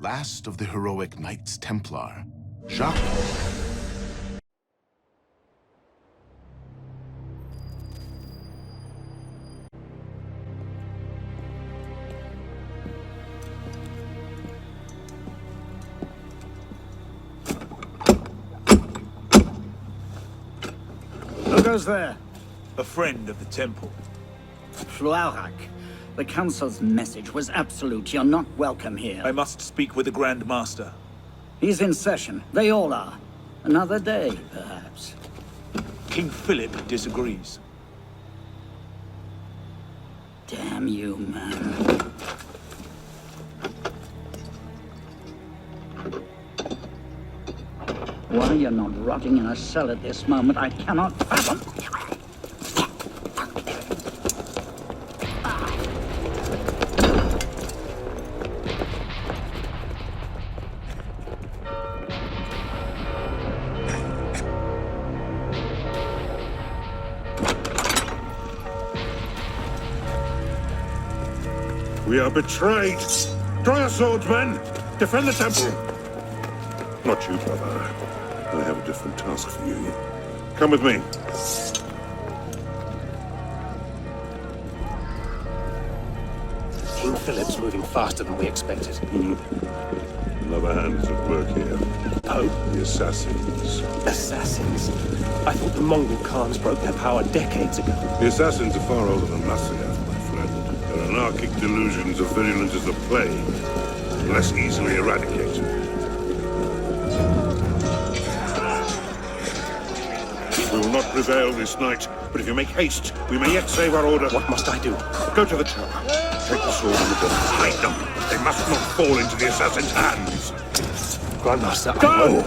last of the heroic Knights Templar, Jacques. Who goes there? A friend of the temple. Fluarak. The Council's message was absolute. You're not welcome here. I must speak with the Grand Master. He's in session. They all are. Another day, perhaps. King Philip disagrees. Damn you, man. Why you're not rotting in a cell at this moment, I cannot fathom. We are betrayed! Draw your swords, men! Defend the temple! Not you, brother. I have a different task for you. Come with me. King Philip's moving faster than we expected. Another hand is at work here. Oh? The assassins. Assassins? I thought the Mongol Khans broke their power decades ago. The assassins are far older than Masyaf, my friend. Their anarchic delusions are virulent as the plague, less easily eradicated. We will not prevail this night, but if you make haste, we may yet save our order. What must I do? Go to the tower. Take the sword and the gun. Hide them. They must not fall into the assassin's hands. Grandmaster, Go! I will.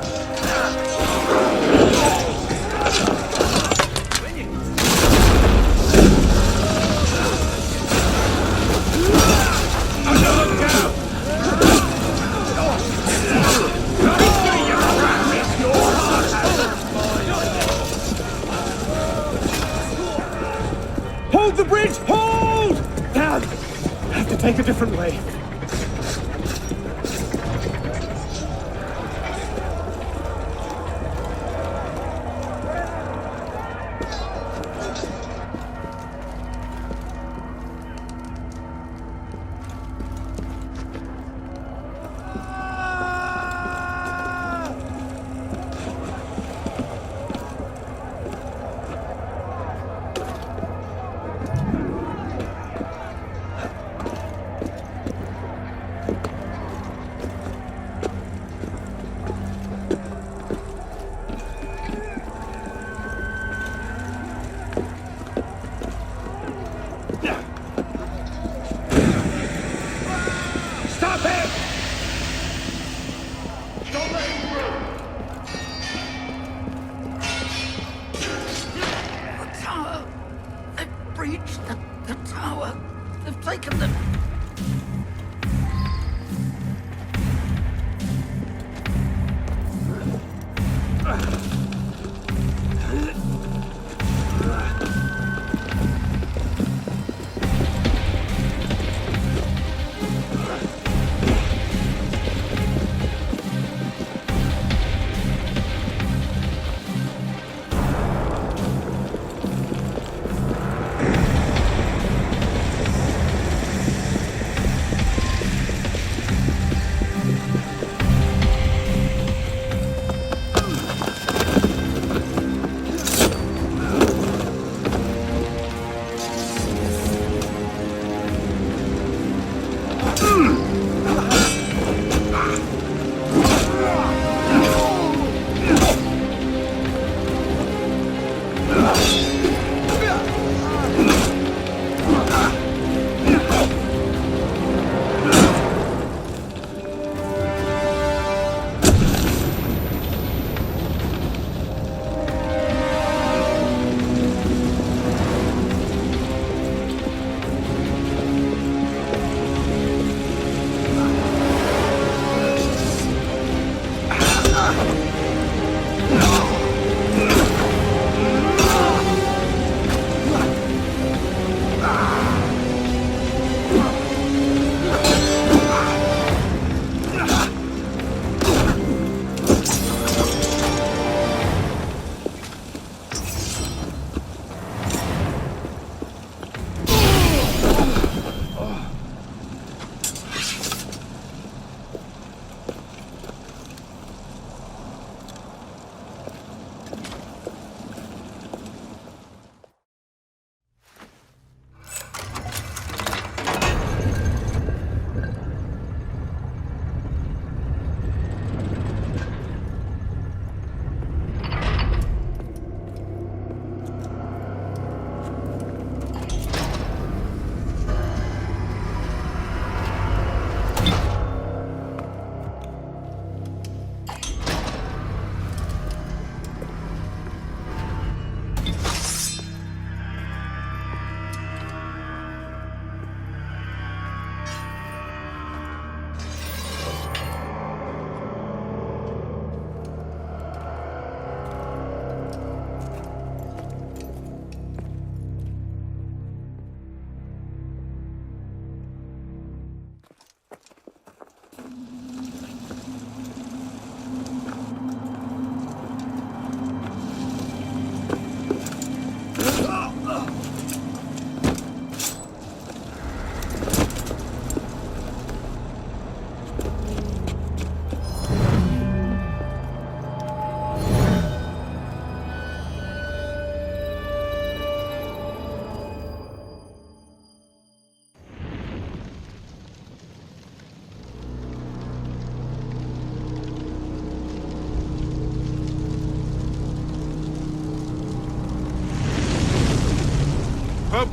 Hold the bridge! Hold! Dad! I have to take a different way.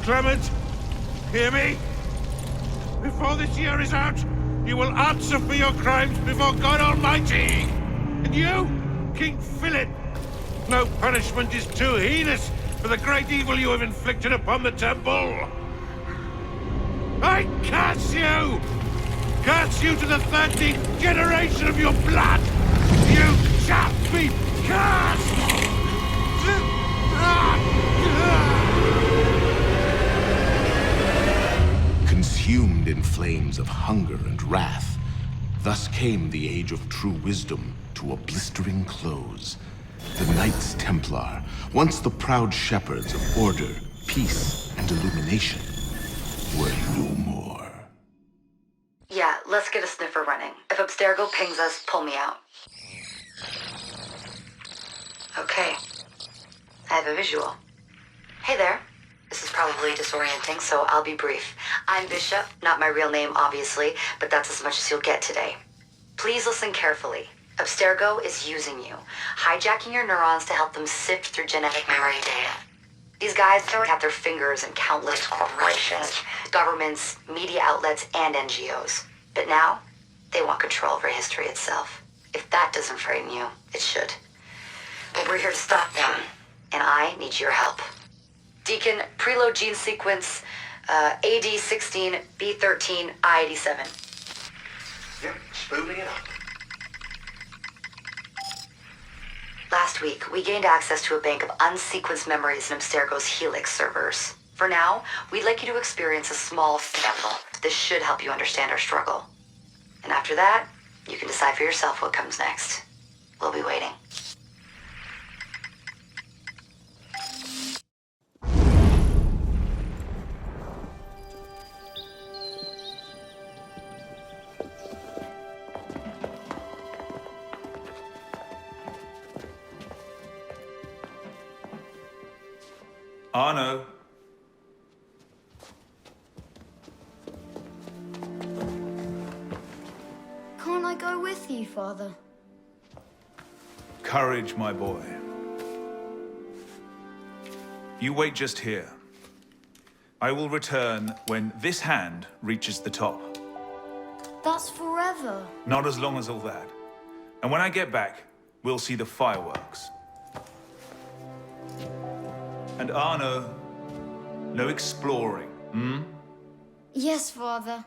Clement, hear me? Before this year is out, you will answer for your crimes before God Almighty! And you, King Philip, no punishment is too heinous for the great evil you have inflicted upon the temple! I curse you! Curse you to the 13th generation of your blood! You shall be cursed! Consumed in flames of hunger and wrath, thus came the age of true wisdom to a blistering close. The Knights Templar, once the proud shepherds of order, peace, and illumination, were no more. Yeah, let's get a sniffer running. If Abstergo pings us, pull me out. Okay. I have a visual. Hey there. This is probably disorienting, so I'll be brief. I'm Bishop, not my real name, obviously, but that's as much as you'll get today. Please listen carefully. Abstergo is using you, hijacking your neurons to help them sift through genetic memory data. These guys have their fingers in countless corporations, governments, media outlets, and NGOs. But now, they want control over history itself. If that doesn't frighten you, it should. But we're here to stop them, and I need your help. Deacon, preload gene sequence AD16, B13, I87. Yep, spooling it up. Last week, we gained access to a bank of unsequenced memories in Abstergo's Helix servers. For now, we'd like you to experience a small sample. This should help you understand our struggle. And after that, you can decide for yourself what comes next. We'll be waiting. Arno. Can't I go with you, Father? Courage, my boy. You wait just here. I will return when this hand reaches the top. That's forever. Not as long as all that. And when I get back, we'll see the fireworks. And Arno, no exploring, hmm? Yes, Father.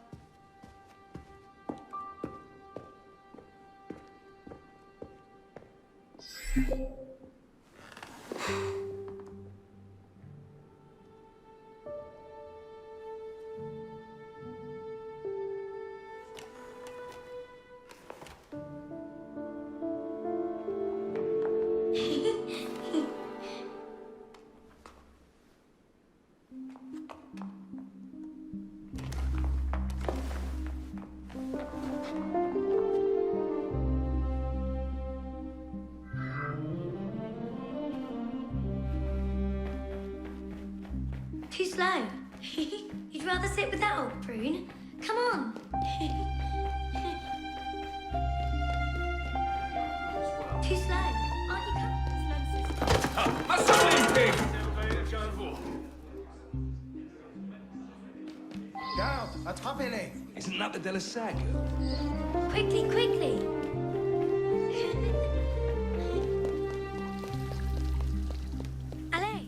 Too slow. You'd rather sit with that old prune? Come on. Too slow. Aren't you Garde, attrapez-les! Isn't that the Delasag? Quickly, quickly. Allez.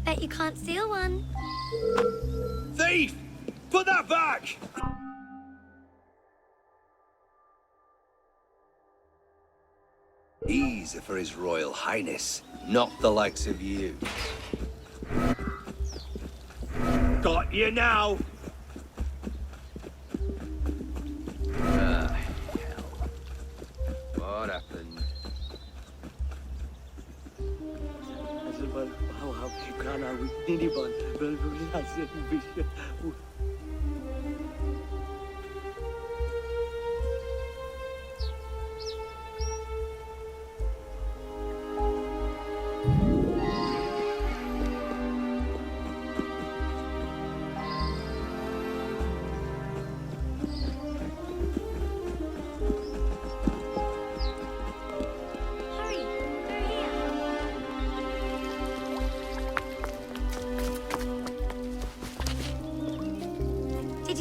Bet you can't steal one. Thief! Put that back! These are for His Royal Highness, not the likes of you. Got you now! Ah, hell. What happened?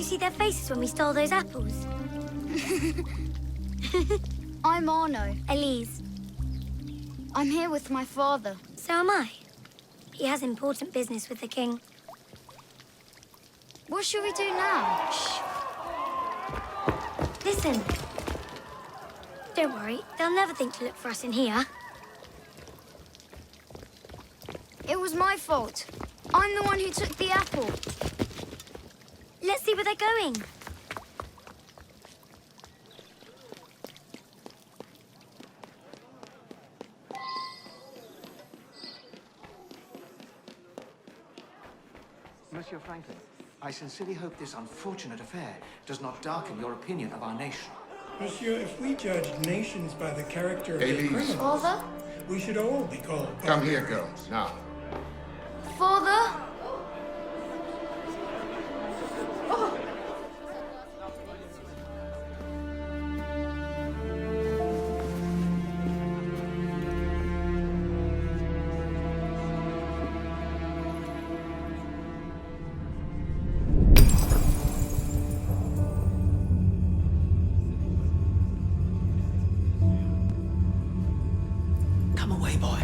see their faces when we stole those apples? I'm Arno. Elise. I'm here with my father. So am I. He has important business with the king. What should we do now? Shh. Listen. Don't worry, they'll never think to look for us in here. It was my fault. I'm the one who took the apple. Let's see where they're going. Monsieur Franklin, I sincerely hope this unfortunate affair does not darken your opinion of our nation. Monsieur, if we judge nations by the character of their Elise. criminals, Father? we should all be called. Come here, girls, now. Father? Come away, boy.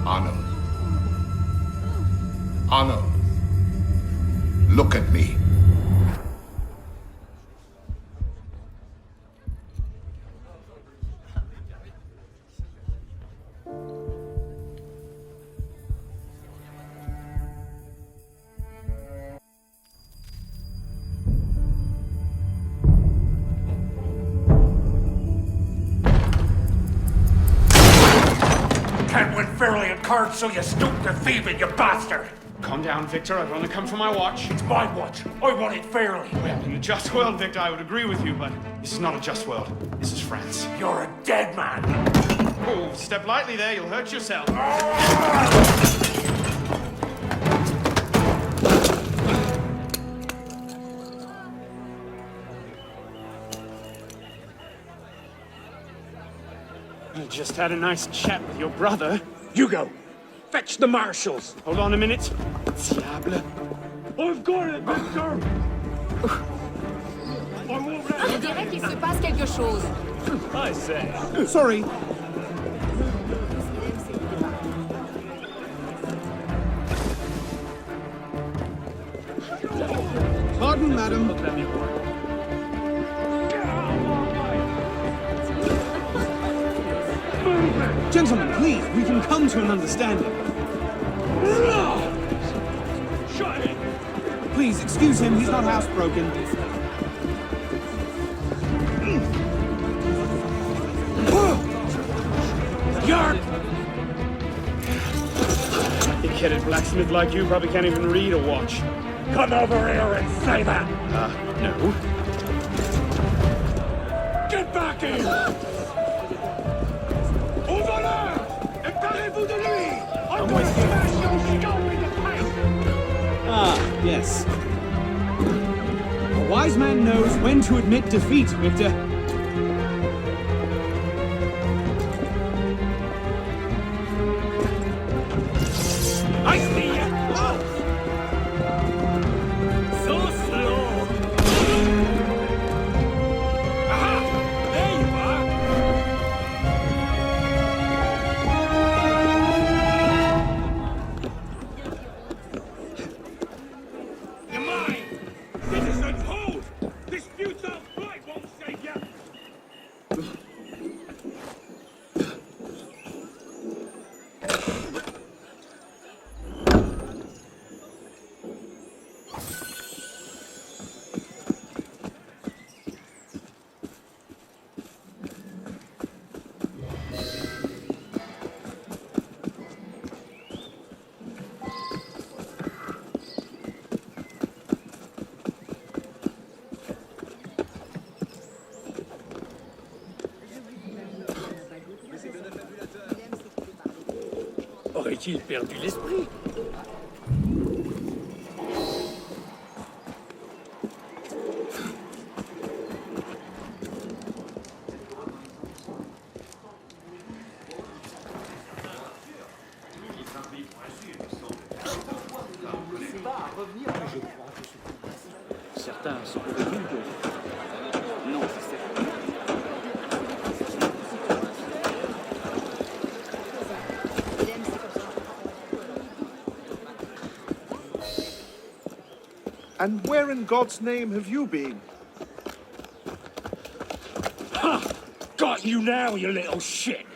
Arno. Arno. Look at me. Can't win fairly at cards, so you stoop to thieving, you bastard! Calm down, Victor. I've only come for my watch. It's my watch. I want it fairly. Well, in a just world, Victor, I would agree with you, but this is not a just world. This is France. You're a dead man. Oh, step lightly there. You'll hurt yourself. I just had a nice chat with your brother. Hugo, fetch the marshals. Hold on a minute. Diable. I've got it, Victor. Je dirais qu'il se passe quelque chose. I say. Sorry. Pardon, madam. Gentlemen, please, we can come to an understanding. Shut it. Please, excuse him, he's not housebroken. Yark! Big-headed blacksmith like you probably can't even read or watch. Come over here and say that! No. Get back here! Au voleur! Emparez-vous de lui! I'm going to smash your skull into paste! Ah, yes. A wise man knows when to admit defeat, Victor. I see you! So slow! Aha! There you are! You're mine! Citizens, hold! Disputes outright won't save you! Aurait-il perdu l'esprit? certains sont venus de... Non, c'est certain. And where in God's name have you been? Ha! Got you now, you little shit!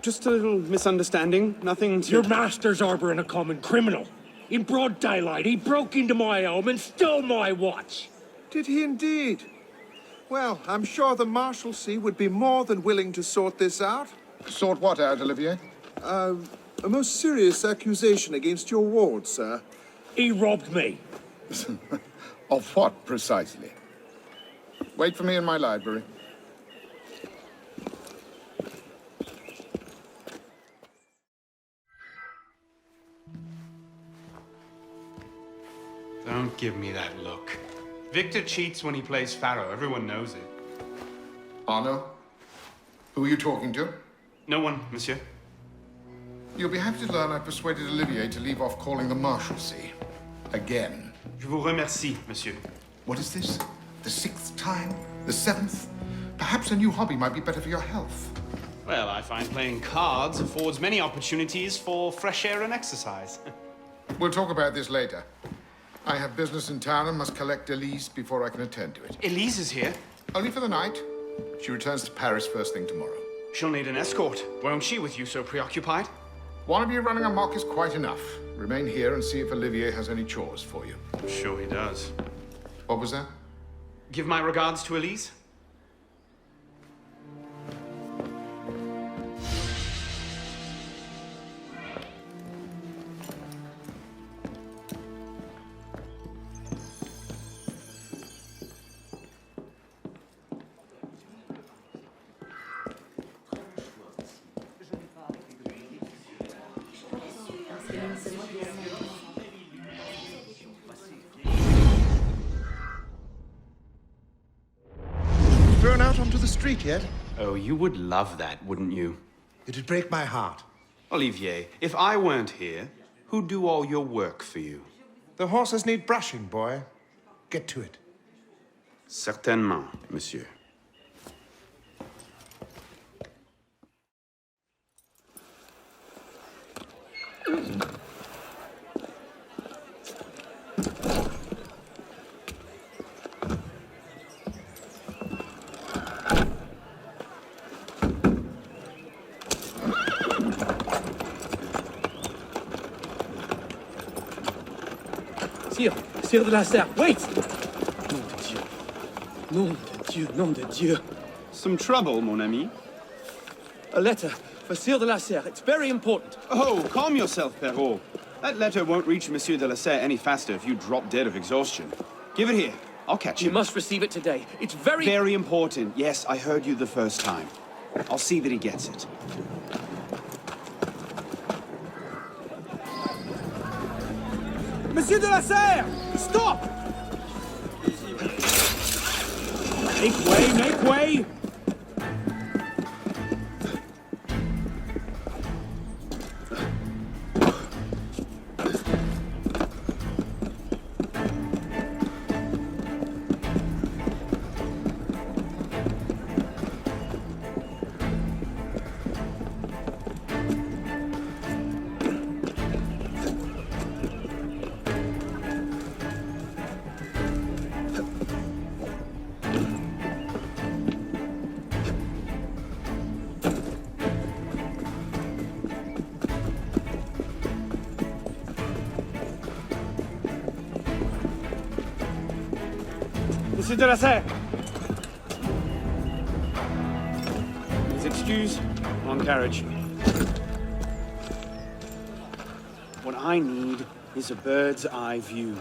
Just a little misunderstanding. Nothing to... Your master's harboring a common criminal. In broad daylight, he broke into my home and stole my watch. Did he indeed? Well, I'm sure the Marshalsea would be more than willing to sort this out. Sort what out, Olivier? A most serious accusation against your ward, sir. He robbed me. Of what, precisely? Wait for me in my library. Don't give me that look. Victor cheats when he plays Pharaoh. Everyone knows it. Arno? Who are you talking to? No one, monsieur. You'll be happy to learn I persuaded Olivier to leave off calling the Marshalsea. Again. Je vous remercie, monsieur. What is this? The 6th time? The 7th? Perhaps a new hobby might be better for your health. Well, I find playing cards affords many opportunities for fresh air and exercise. We'll talk about this later. I have business in town and must collect Elise before I can attend to it. Elise is here. Only for the night. She returns to Paris first thing tomorrow. She'll need an escort, won't she, with you so preoccupied? One of you running amok is quite enough. Remain here and see if Olivier has any chores for you. I'm sure he does. What was that? Give my regards to Elise. Thrown out onto the street yet? Oh, you would love that, wouldn't you? It'd break my heart. Olivier, if I weren't here, who'd do all your work for you? The horses need brushing, boy. Get to it. Certainement, monsieur. Sire de la Serre, wait! Nom de Dieu. Nom de Dieu, nom de Dieu. Some trouble, mon ami? A letter for Sire de la Serre. It's very important. Oh, calm yourself, Perrault. That letter won't reach Monsieur de la Serre any faster if you drop dead of exhaustion. Give it here. I'll catch You him. must receive it today. It's very... Very important. Yes, I heard you the first time. I'll see that he gets it. Monsieur de la Serre! Stop! Make way, make way! Monsieur de la Serre! Please excuse. On carriage. What I need is a bird's eye view.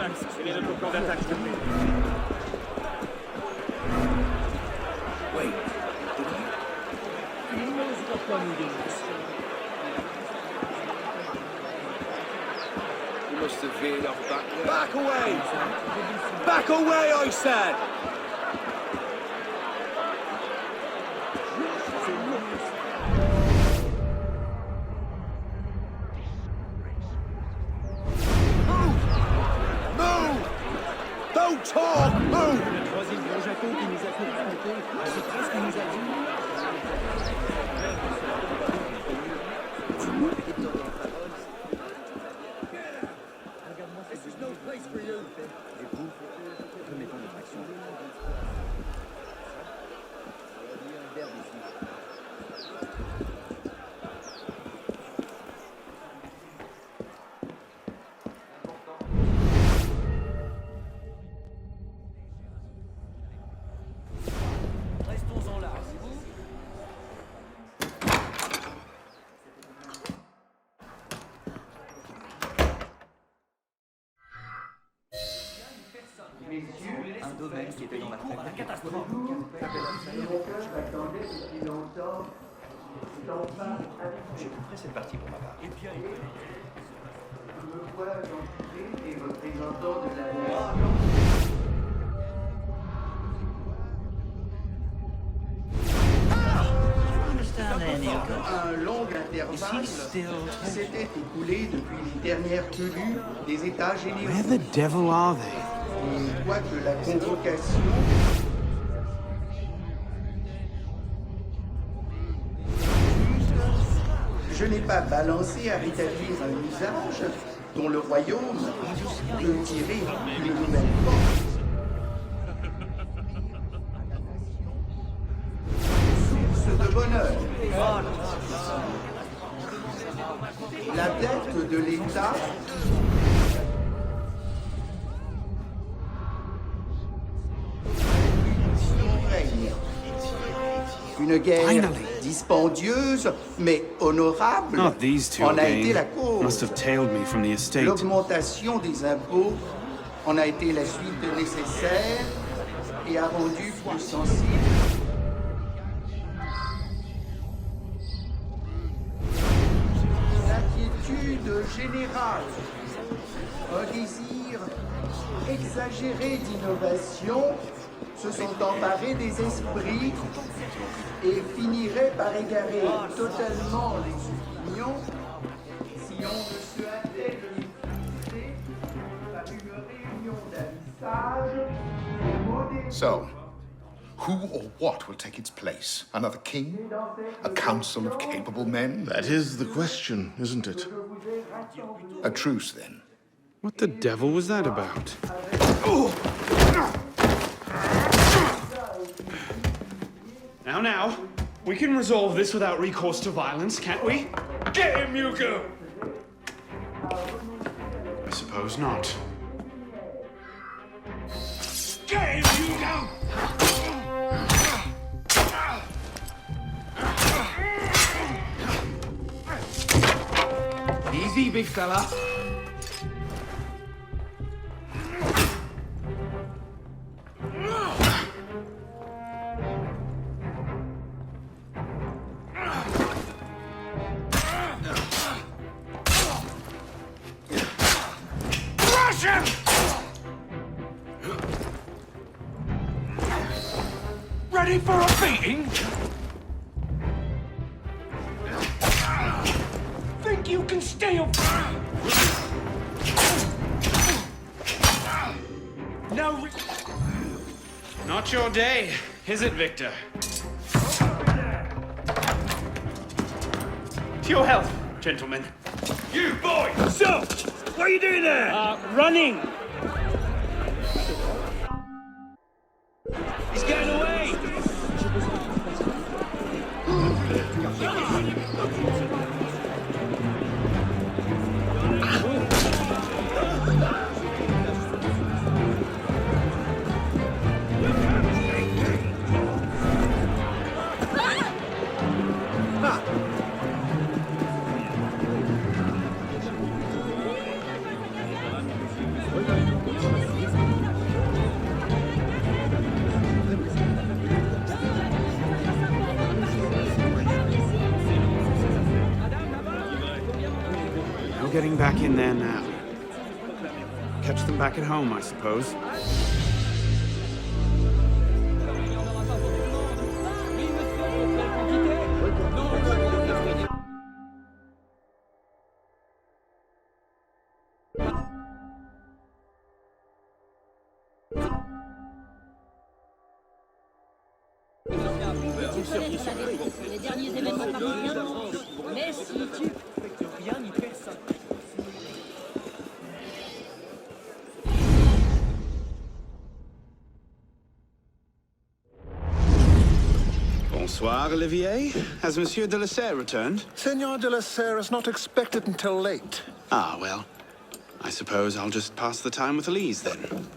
Jax. Quel est notre plan d'attaque, s'il te plaît? Wait. Il n'ose pas nous donner une question. You must have veered off back there. Back away! Back away, I said! Don't talk! Move! Le troisième grand Jaco qui nous a confrontés, c'est presque nous a dit. This is no place for you. Remettons notre action. Restons-en là, c'est vous? Messieurs, un domaine qui était dans la cour à la catastrophe. Mon cœur attendait depuis longtemps. C'est enfin J'ai compris cette partie pour ma part. Je me vois entrer et représentant de la nation. Un long intervalle s'était écoulé depuis les dernières tenues des États généraux. Where the devil are they? Et quoique la convocation je n'ai pas balancé à rétablir un usage dont le royaume peut tirer les nouvelles forces. Source de bonheur. La dette de l'État règne. Une guerre dispendieuse, mais honorable, Not these two en a été again. la cause. Must have tailed me from the estate. L'augmentation des impôts en a été la suite nécessaire et a rendu plus sensible l'inquiétude générale, un désir exagéré d'innovation se sont emparés des esprits et finiraient par égarer totalement les opinions si on ne se hâtait de les fixer par une réunion d'avissage modérée. So, who or what will take its place? Another king? A council of capable men? That is the question, isn't it? A truce, then. What the devil was that about? Now, we can resolve this without recourse to violence, can't we? Get him, Yuko! I suppose not. Get him, Yuko! Easy, big fella. Rush him! Ready for a beating? Think you can stay up? No. Not your day, is it, Victor? To your health, gentlemen. You boy! So, what are you doing there? Running! He's getting away! getting back in there now. Catch them back at home, I suppose. Les derniers événements parisiens, mais si tu... rien ni personne. Bonsoir, Olivier. Has Monsieur de la Serre returned? Senor de la Serre is not expected until late. Ah, well. I suppose I'll just pass the time with Elise, then.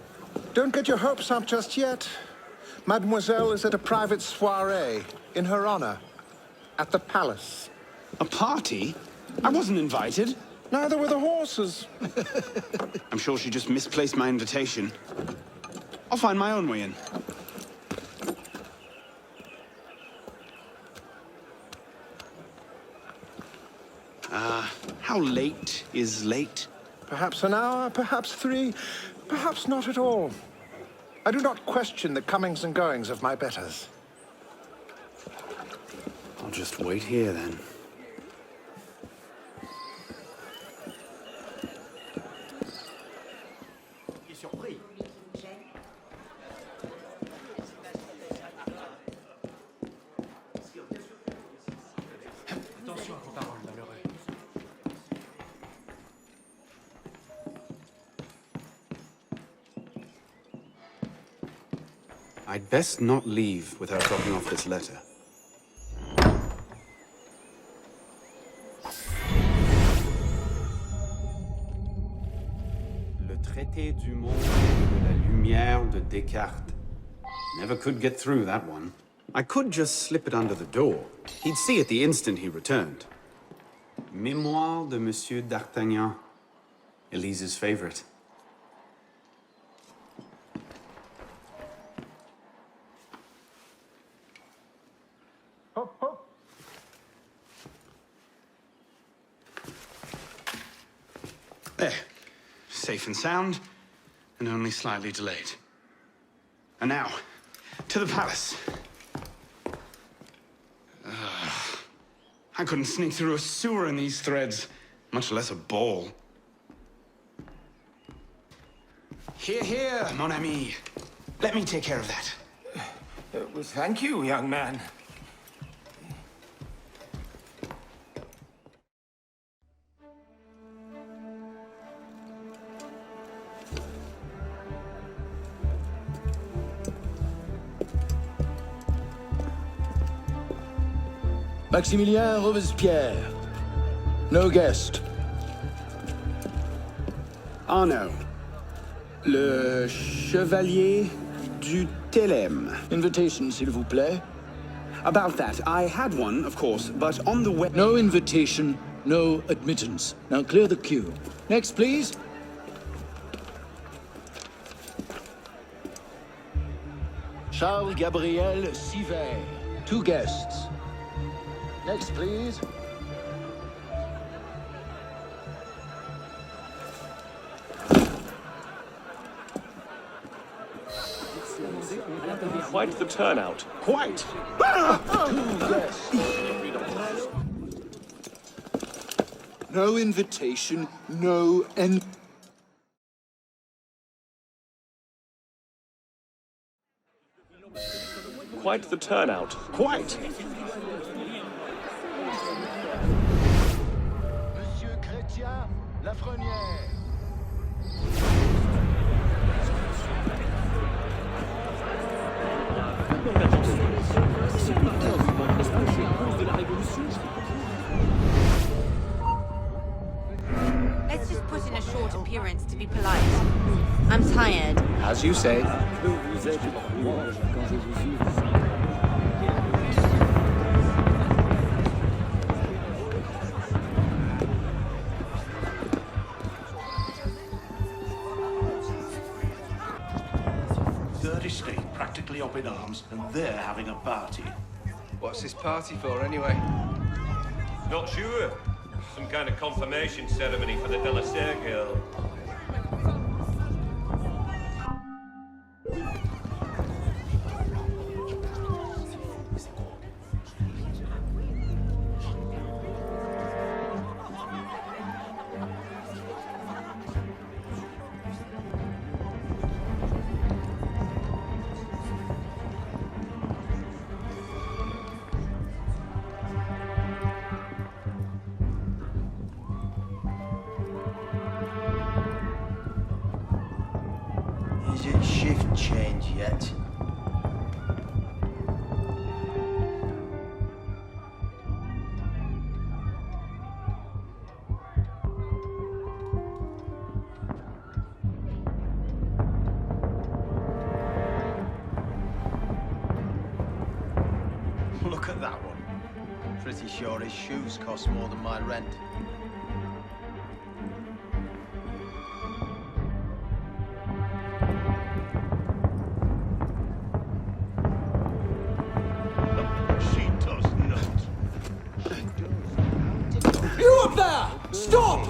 Don't get your hopes up just yet. Mademoiselle is at a private soirée, in her honor, at the palace. A party? I wasn't invited. Neither were the horses. I'm sure she just misplaced my invitation. I'll find my own way in. How late is late? Perhaps an hour, perhaps 3, perhaps not at all. I do not question the comings and goings of my betters. I'll just wait here, then. I'd best not leave without dropping off this letter. Le traité du monde de la lumière de Descartes. Never could get through that one. I could just slip it under the door. He'd see it the instant he returned. Mémoire de Monsieur d'Artagnan. Elise's favorite. There. Safe and sound, and only slightly delayed. And now, to the palace. I couldn't sneak through a sewer in these threads, much less a ball. Here, here, mon ami. Let me take care of that. Well, thank you, young man. Maximilien Robespierre. No guest. Arnaud. Le Chevalier du Télème. Invitation, s'il vous plaît. About that, I had one, of course, but on the way... No invitation, no admittance. Now clear the queue. Next, please. Charles Gabriel Siver. 2 guests. Next, please. Quite the turnout. Quite! No invitation, no Quite the turnout. Quite! Monsieur Chrétien Lafrenière. Let's just put in a short appearance to be polite. I'm tired. As you say. Third estate practically up in arms, and they're having a party. What's this party for, anyway? Not sure. Some kind of confirmation ceremony for the De La Serre girl. Is it shift change yet? Look at that one. Pretty sure his shoes cost more than my rent. She does not. You up there! Stop!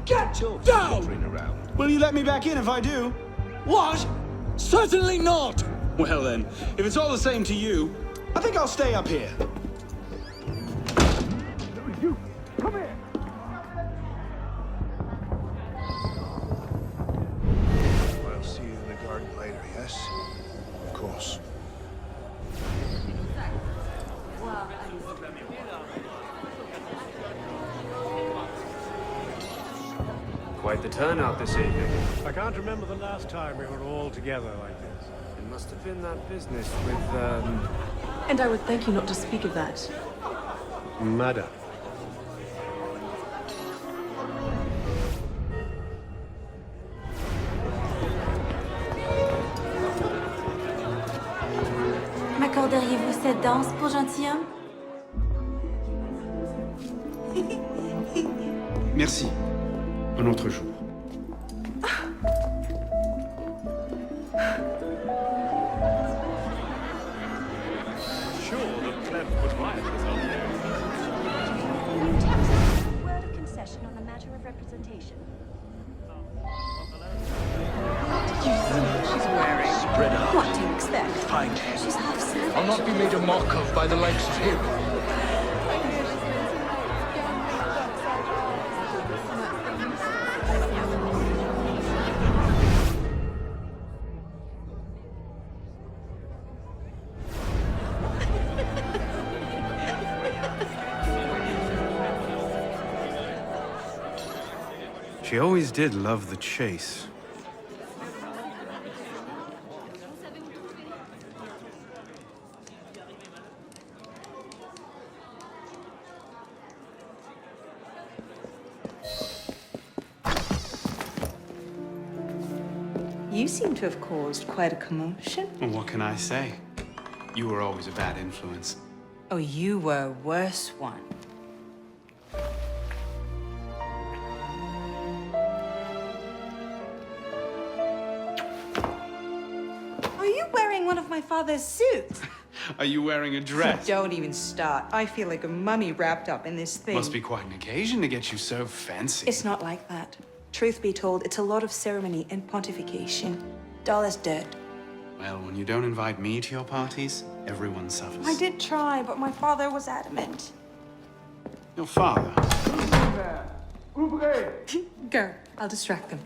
Get down! Will you let me back in if I do? What? Certainly not! Well then, if it's all the same to you, I think I'll stay up here. You, come here! I'll see you in the garden later, yes? Of course. Quite the turnout this evening. I can't remember the last time we were all together like this. It must have been that business with, And I would thank you not to speak of that. Madam. M'accorderiez-vous cette danse pour gentilhomme? Merci. Un autre jour. Sure, the pleb would riot this afternoon. Word of concession on the matter of representation. She's wearing. Spread out. What do you expect? Fine. She's half savage. I'll not be made a mock of by the likes of him. She always did love the chase. You seem to have caused quite a commotion. Well, what can I say? You were always a bad influence. Oh, you were a worse one. Are you wearing one of my father's suits? Are you wearing a dress? Don't even start. I feel like a mummy wrapped up in this thing. Must be quite an occasion to get you so fancy. It's not like that. Truth be told, it's a lot of ceremony and pontification. Dull as dirt. Well, when you don't invite me to your parties, everyone suffers. I did try, but my father was adamant. Your father? Go. I'll distract them.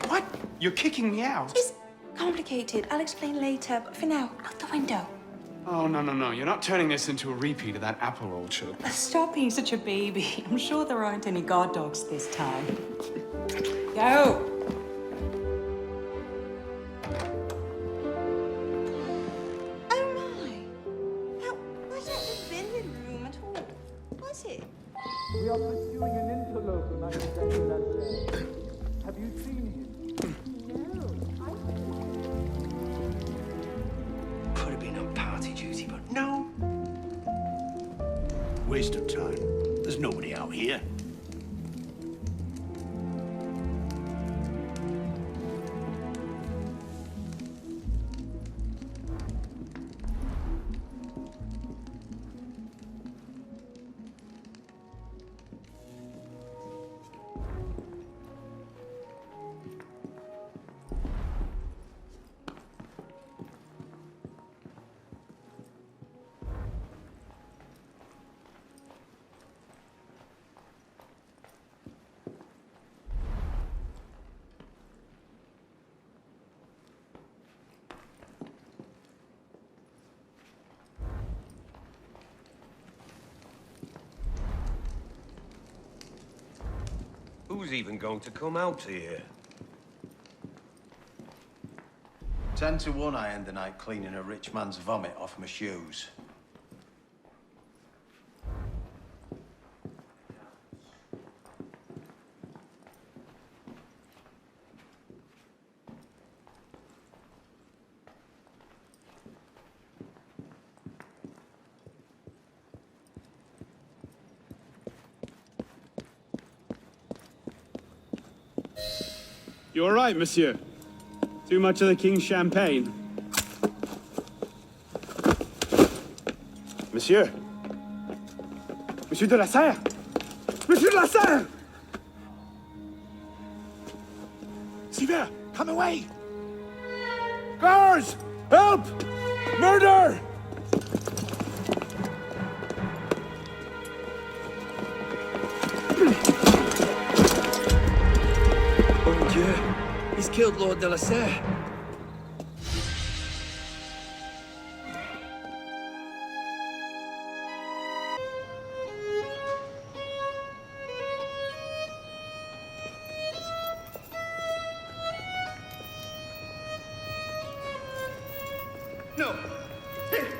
What? You're kicking me out? It's complicated. I'll explain later, but for now, out the window. Oh, no. You're not turning this into a repeat of that apple orchard. Stop being such a baby. I'm sure there aren't any guard dogs this time. Go! Oh my! That wasn't the billiard room at all, was it? We are pursuing an interloper, Mademoiselle de la Serre. Have you seen him? Could have been on party duty, but no. Waste of time. There's nobody out here. Who's even going to come out here? 10 to 1 I end the night cleaning a rich man's vomit off my shoes. You all right, monsieur? Too much of the king's champagne? Monsieur? Monsieur de la Serre? Monsieur de la Serre! Sylvain, come away! Guards! Help! Murder! Mon Dieu, he's killed Lord de la Serre. No,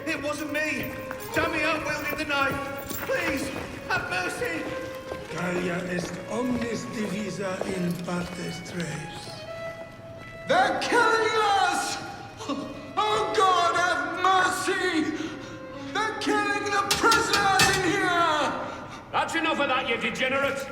it wasn't me. Tommy out wielding the knife. Please, have mercy. Gallia est omnis divisa in partes tres. They're killing us! Oh God, have mercy! They're killing the prisoners in here! That's enough of that, you degenerate!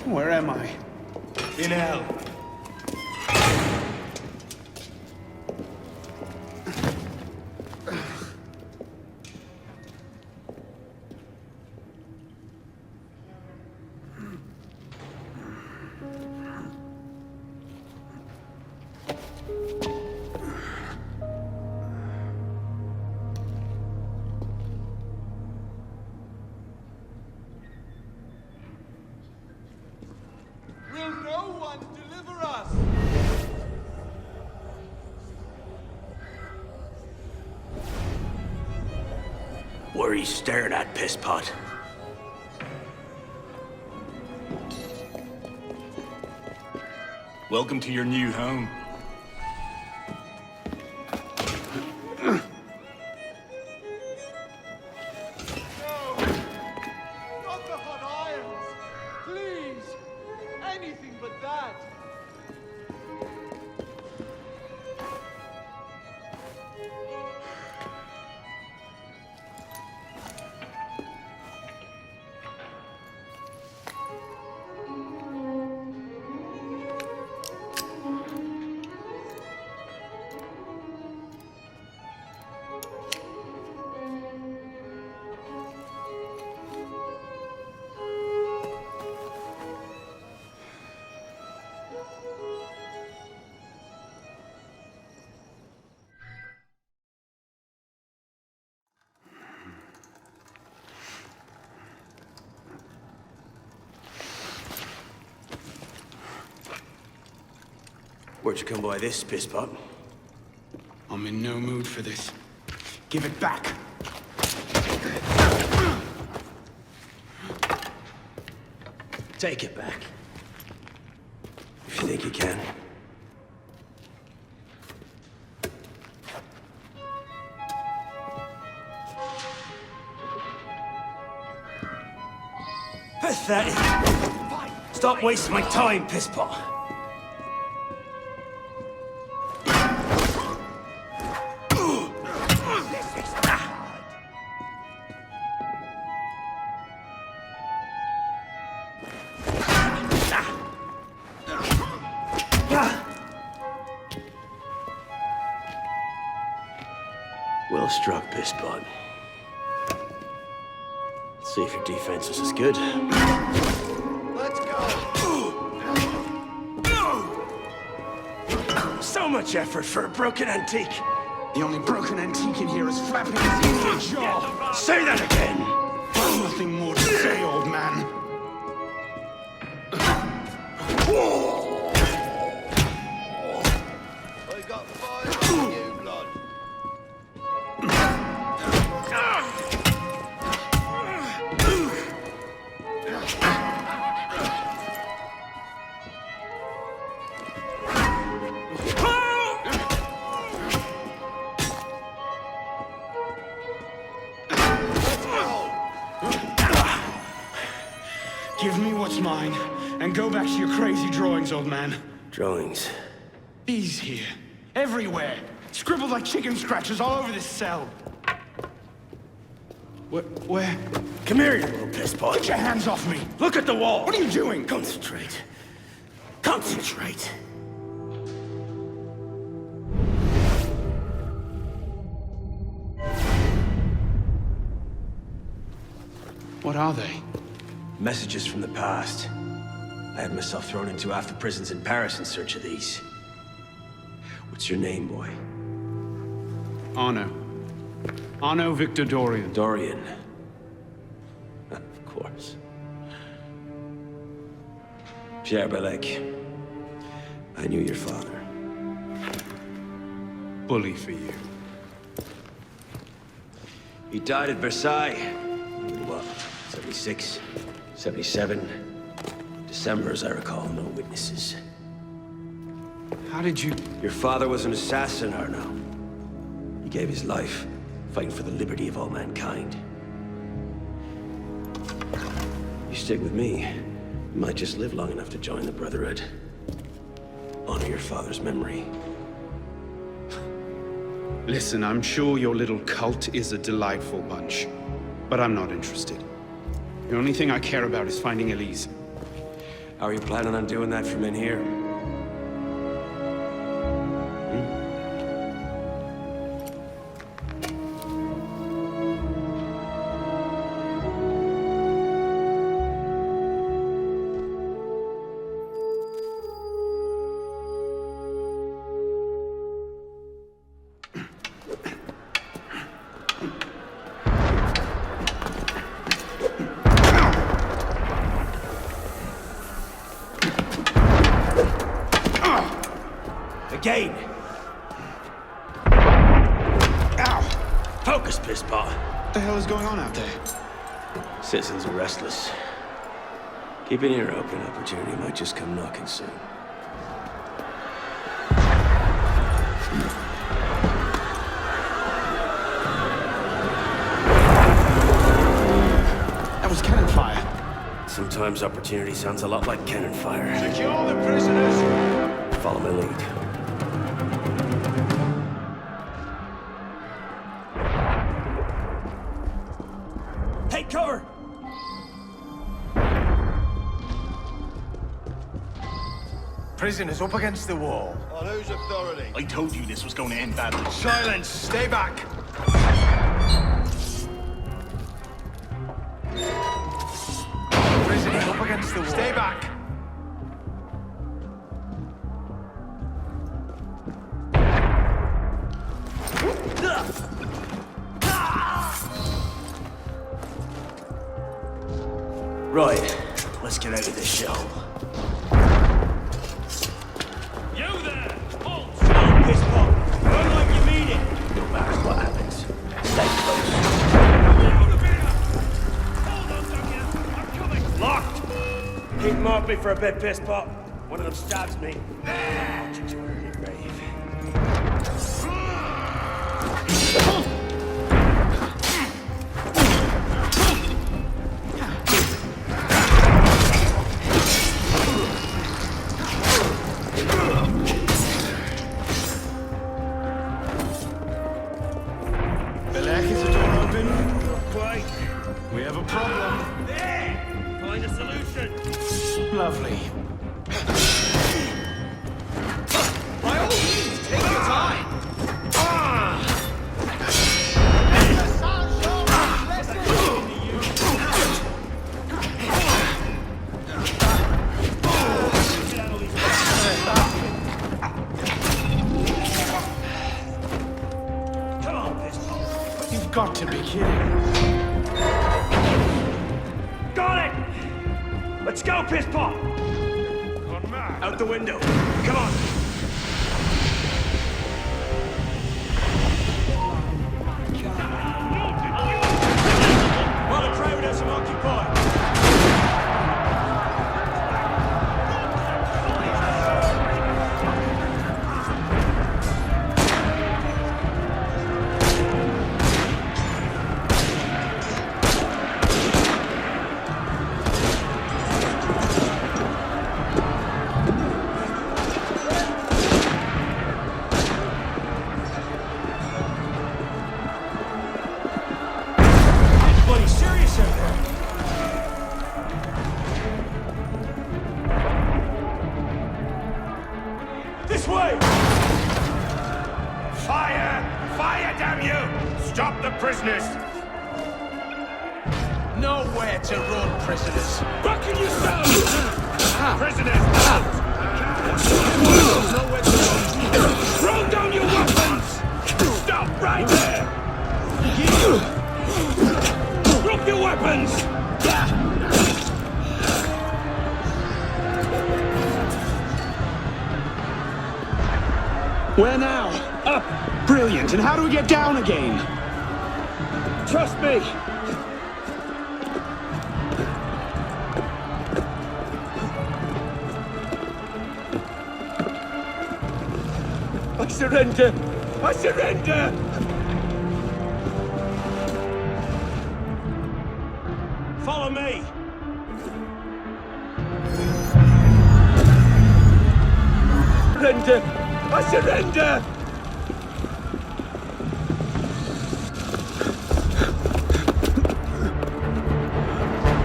Where am I? In hell. Will no one deliver us? What are you staring at, pisspot? Welcome to your new home. Not the hot irons! Please! Anything but that! Where'd you come by this, pisspot? I'm in no mood for this. Give it back. Take it back. If you think you can. Pathetic. Stop wasting my time, pisspot. Well struck, pisspot. See if your defense is as good. Let's go! So much effort for a broken antique. The only broken antique in here is flapping his idiot jaw. Say that again! Nothing more to say, old man. And go back to your crazy drawings, old man. Drawings? These here. Everywhere. Scribbled like chicken scratches all over this cell. Where? Come here, you little pisspot. Get your hands off me! Look at the wall! What are you doing? Concentrate. Concentrate. What are they? Messages from the past. I had myself thrown into half the prisons in Paris in search of these. What's your name, boy? Arno. Arno Victor Dorian. Dorian. Of course. Pierre Balek. I knew your father. Bully for you. He died at Versailles. What, 76? 77? December, as I recall, no witnesses. How did you... Your father was an assassin, Arno. He gave his life, fighting for the liberty of all mankind. You stick with me, you might just live long enough to join the Brotherhood. Honor your father's memory. Listen, I'm sure your little cult is a delightful bunch, but I'm not interested. The only thing I care about is finding Elise. How are you planning on doing that from in here? Again! Ow! Focus, pisspot! What the hell is going on out there? Citizens are restless. Keep an ear open. Opportunity might just come knocking soon. That was cannon fire. Sometimes opportunity sounds a lot like cannon fire. Secure the prisoners! Follow my lead. Take cover! Prisoners up against the wall. On whose authority? I told you this was going to end badly. Silence! Stay back! Prisoners up against the wall. Stay back! Right, let's get out of this shell. You there! Halt! Pisspot! Run like you mean it! No matter what happens, stay close. Locked! Keep them off me for a bit, pisspot. One of them stabs me. I'll take you to your grave. Balek, is the door open? Not quite. We have a problem. There! Find a solution! Lovely. By all means, take your time! Come on, pisspot. You've got to be kidding. Got it! Let's go, pisspot! Out the window. Come on! While the crowd has him occupied. way! Fire! Fire, damn you! Stop the prisoners! Nowhere to run, prisoners. Back in yourselves! Prisoners, out! Nowhere to run. Throw down your weapons! Stop right there! Drop your weapons! Where now? Up! Brilliant. And how do we get down again? Trust me! I surrender! I surrender! Follow me! Surrender! I surrender!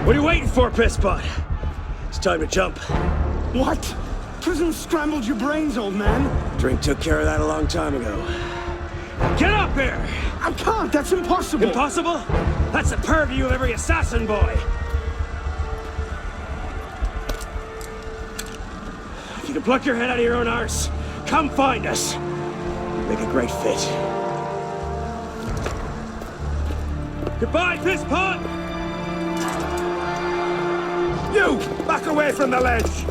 What are you waiting for, pisspot? It's time to jump. What? Prison scrambled your brains, old man. Drink took care of that a long time ago. Get up here! I can't, that's impossible. Impossible? That's the purview of every assassin boy. If you can pluck your head out of your own arse, come find us. Make a great fit. Goodbye, pisspot! You! Back away from the ledge!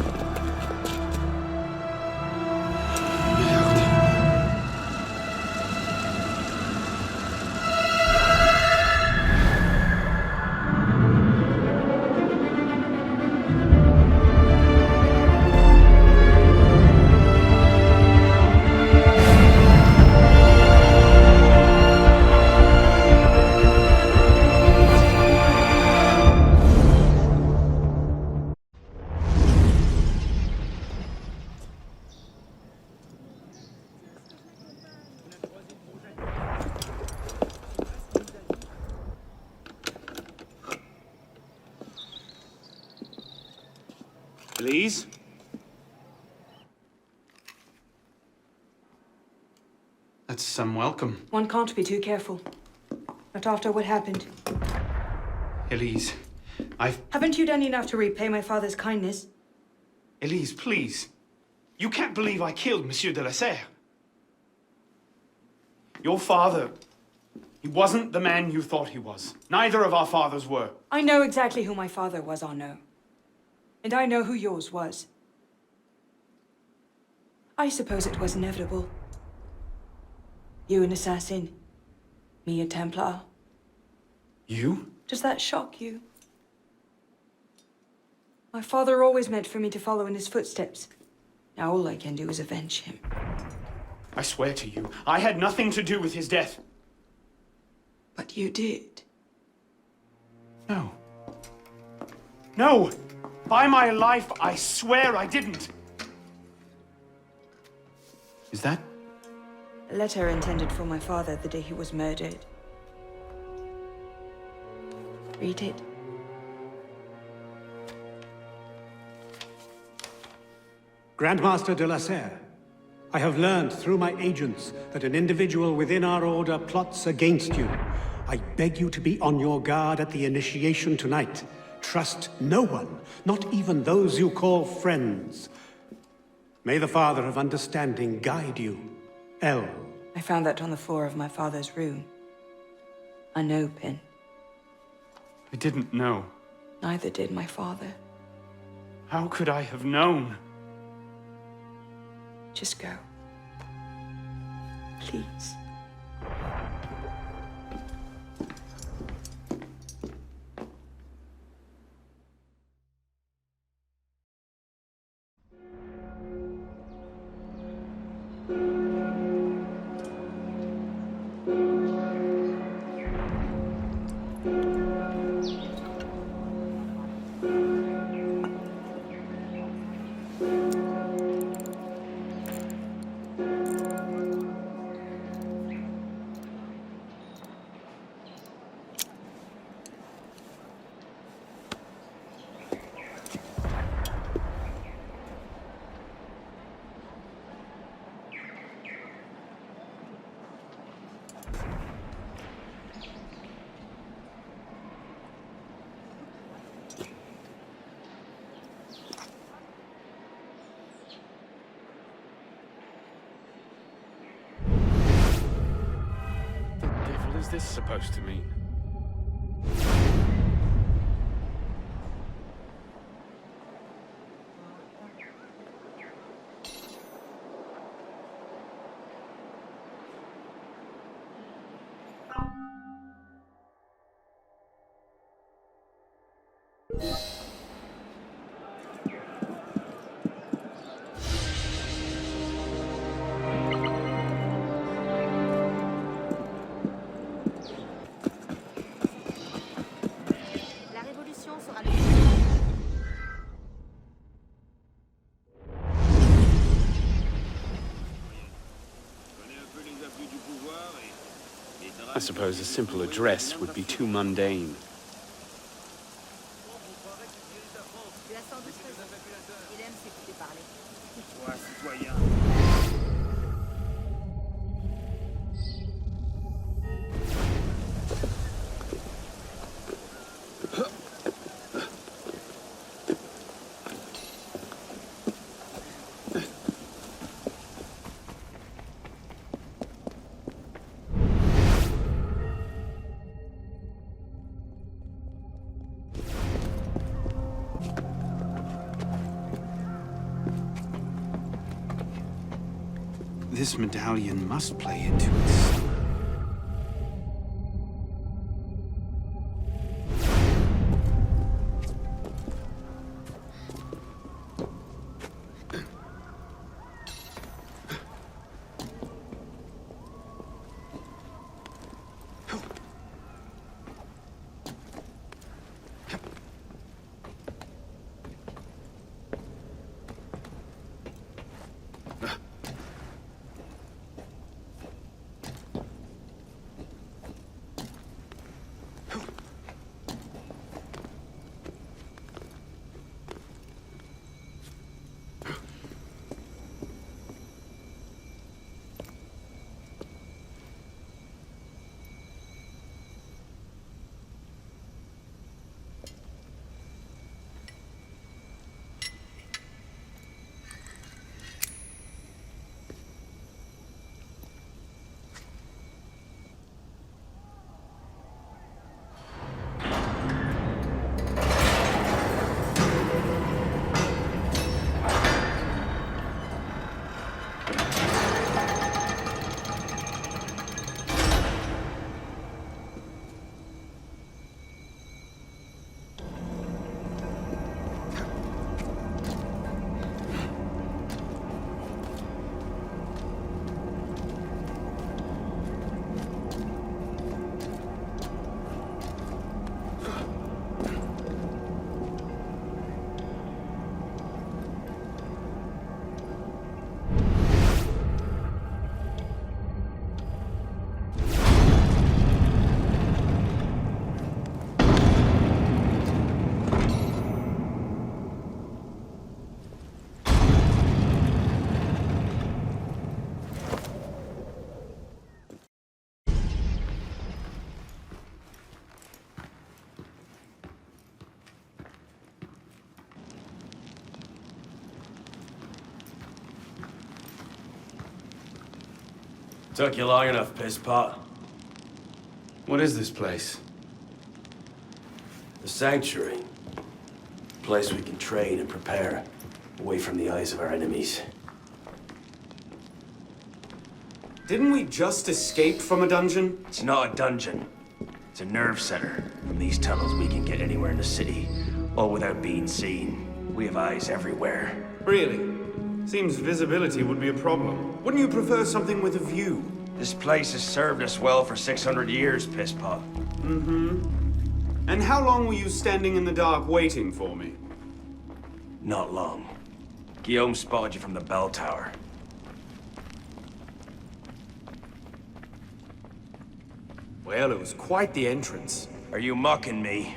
Please? That's some welcome. One can't be too careful. Not after what happened. Elise, Haven't you done enough to repay my father's kindness? Elise, please. You can't believe I killed Monsieur de la Serre. Your father, he wasn't the man you thought he was. Neither of our fathers were. I know exactly who my father was, Arnaud. And I know who yours was. I suppose it was inevitable. You an assassin, me a Templar. You? Does that shock you? My father always meant for me to follow in his footsteps. Now all I can do is avenge him. I swear to you, I had nothing to do with his death. But you did. No. No! By my life, I swear I didn't. Is that? A letter intended for my father the day he was murdered. Read it. Grandmaster de la Serre, I have learned through my agents that an individual within our order plots against you. I beg you to be on your guard at the initiation tonight. Trust no one, not even those you call friends. May the Father of Understanding guide you. L. I found that on the floor of my father's room. Unopened. I didn't know. Neither did my father. How could I have known? Just go. Please. is this supposed to mean? La révolution sera le... I suppose a simple address would be too mundane. Tu as sans doute raison. Il aime s'écouter parler. Toi, citoyen. This medallion must play into its... Took you long enough, piss pot. What is this place? The Sanctuary. A place we can train and prepare, away from the eyes of our enemies. Didn't we just escape from a dungeon? It's not a dungeon. It's a nerve center. From these tunnels, we can get anywhere in the city, all without being seen. We have eyes everywhere. Really? Seems visibility would be a problem. Wouldn't you prefer something with a view? This place has served us well for 600 years, piss pot. Mm-hmm. And how long were you standing in the dark waiting for me? Not long. Guillaume spotted you from the bell tower. Well, it was quite the entrance. Are you mocking me?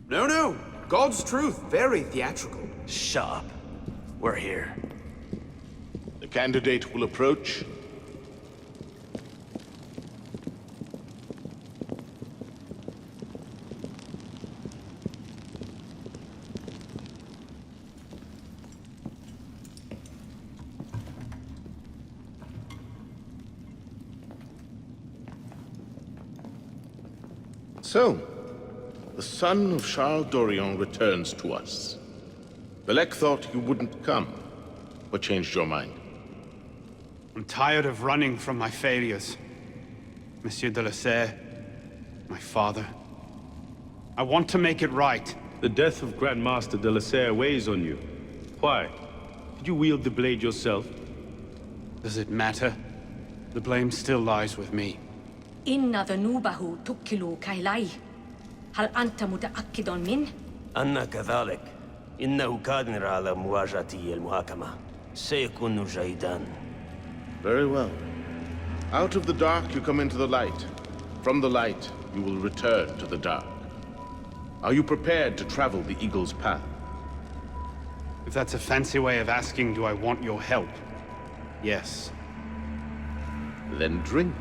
No, no. God's truth. Very theatrical. Shut up. We're here. The candidate will approach. So, the son of Charles Dorion returns to us. Belek thought you wouldn't come, but changed your mind. I'm tired of running from my failures. Monsieur de la Serre, my father. I want to make it right. The death of Grand Master de la Serre weighs on you. Why? Did you wield the blade yourself? Does it matter? The blame still lies with me. إن ذنوبه تكل كيلي. هل أنت متأكد منه؟ أنا كذلك. إنه قادر على مواجهة المحاكمة. سيكون جيدا. Very well. Out of the dark you come into the light. From the light you will return to the dark. Are you prepared to travel the Eagle's path? If that's a fancy way of asking, do I want your help? Yes. Then drink.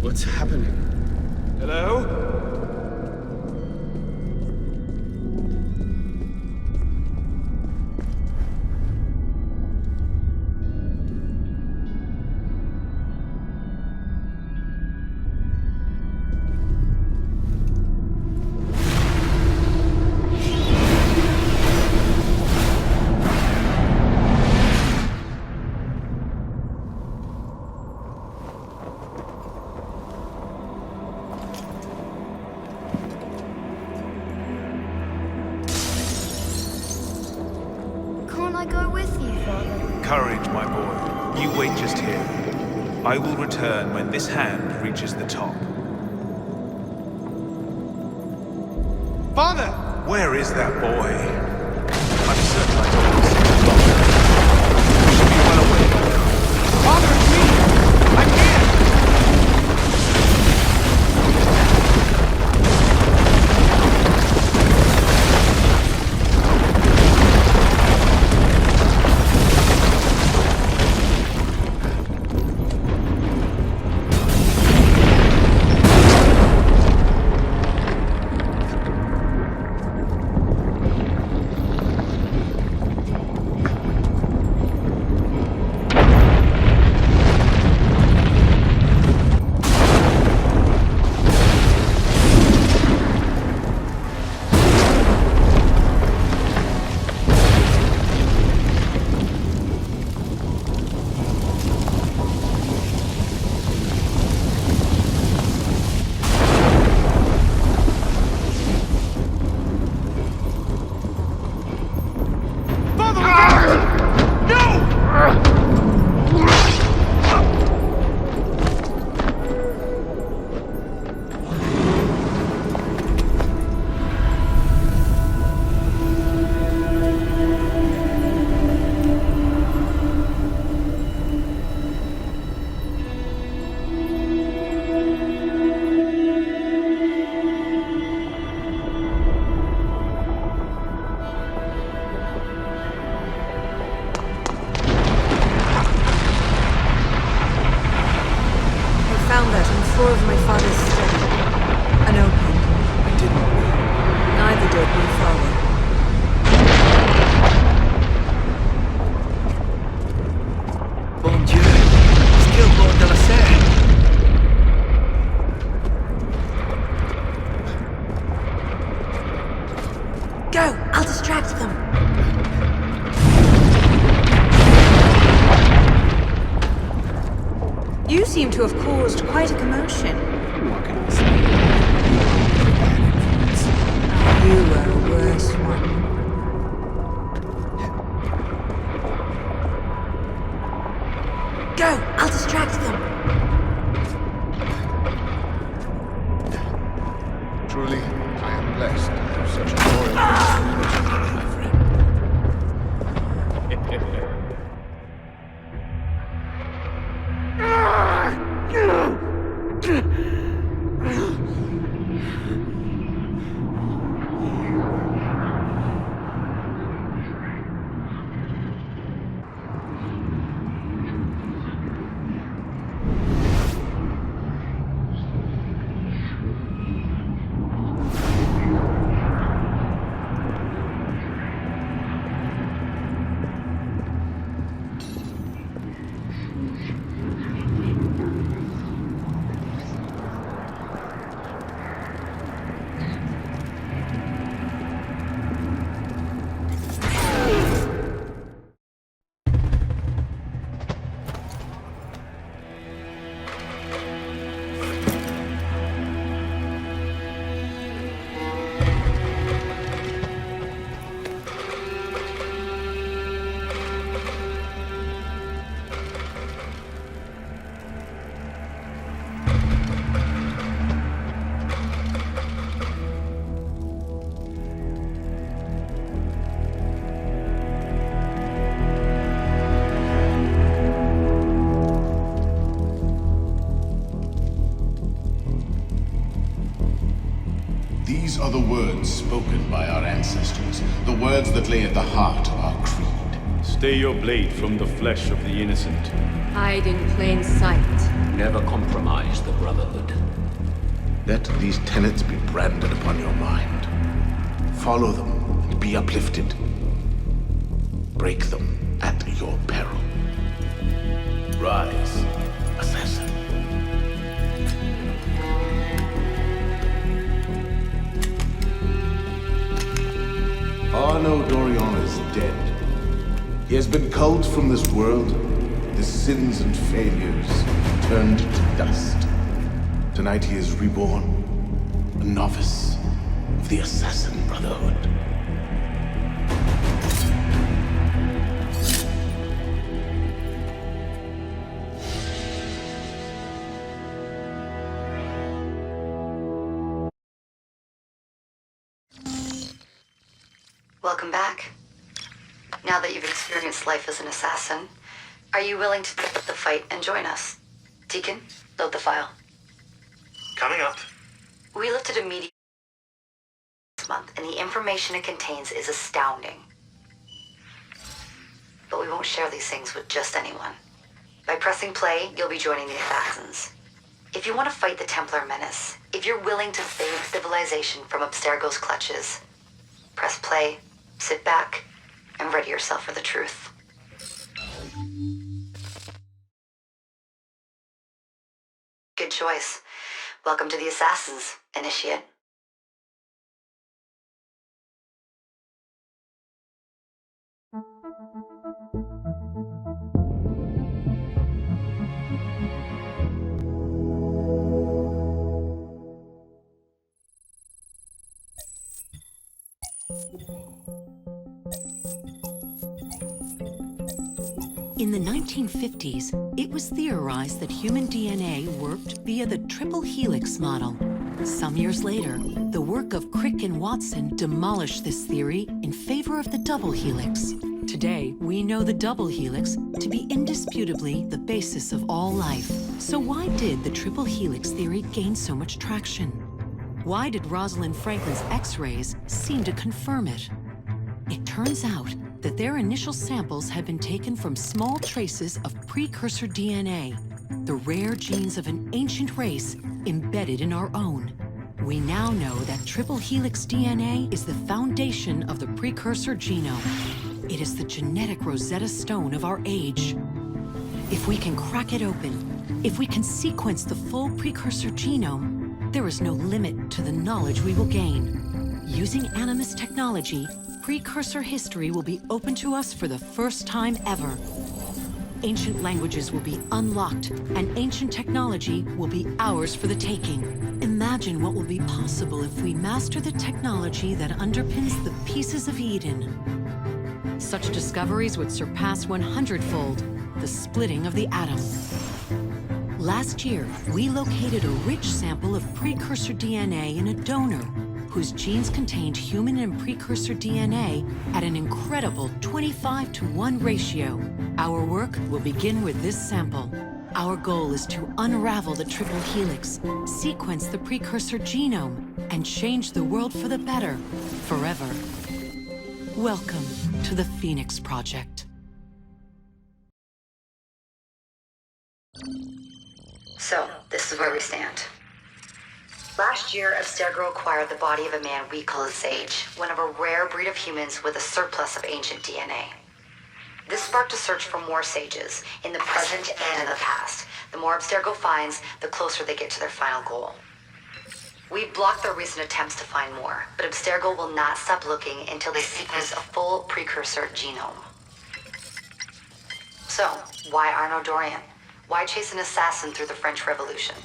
What's happening? Hello? Courage, my boy. You wait just here. I will return when this hand reaches the top. Father! Where is that boy? I'm certain I don't see him longer. You should be well aware by now. Father, it's me! I'm here! You seem to have caused quite a commotion. What can I say? You were a worse one. Go! I'll distract them. are the words spoken by our ancestors, the words that lay at the heart of our creed. Stay your blade from the flesh of the innocent. Hide in plain sight. Never compromise the Brotherhood. Let these tenets be branded upon your mind. Follow them and be uplifted. Break them at your peril. Rise, assassin. Arno Dorion is dead. He has been culled from this world, his sins and failures turned to dust. Tonight he is reborn, a novice of the Assassin Brotherhood. Welcome back. Now that you've experienced life as an assassin, are you willing to pick up the fight and join us? Deacon, load the file. Coming up. We lifted a media this month, and the information it contains is astounding. But we won't share these things with just anyone. By pressing play, you'll be joining the assassins. If you want to fight the Templar menace, if you're willing to save civilization from Abstergo's clutches, press play, sit back, and ready yourself for the truth. Good choice. Welcome to the Assassins, Initiate. In the 1950s, it was theorized that human DNA worked via the triple helix model. Some years later, the work of Crick and Watson demolished this theory in favor of the double helix. Today, we know the double helix to be indisputably the basis of all life. So why did the triple helix theory gain so much traction? Why did Rosalind Franklin's X-rays seem to confirm it? It turns out that their initial samples had been taken from small traces of precursor DNA, the rare genes of an ancient race embedded in our own. We now know that triple helix DNA is the foundation of the precursor genome. It is the genetic Rosetta Stone of our age. If we can crack it open, if we can sequence the full precursor genome, there is no limit to the knowledge we will gain. Using Animus technology, precursor history will be open to us for the first time ever. Ancient languages will be unlocked, and ancient technology will be ours for the taking. Imagine what will be possible if we master the technology that underpins the pieces of Eden. Such discoveries would surpass 100-fold the splitting of the atom. Last year, we located a rich sample of precursor DNA in a donor whose genes contained human and precursor DNA at an incredible 25-to-1 ratio. Our work will begin with this sample. Our goal is to unravel the triple helix, sequence the precursor genome, and change the world for the better, forever. Welcome to the Phoenix Project. So, this is where we stand. Last year, Abstergo acquired the body of a man we call a sage, one of a rare breed of humans with a surplus of ancient DNA. This sparked a search for more sages, in the present and in the past. The more Abstergo finds, the closer they get to their final goal. We've blocked their recent attempts to find more, but Abstergo will not stop looking until they sequence a full precursor genome. So, why Arno Dorian? Why chase an assassin through the French Revolution?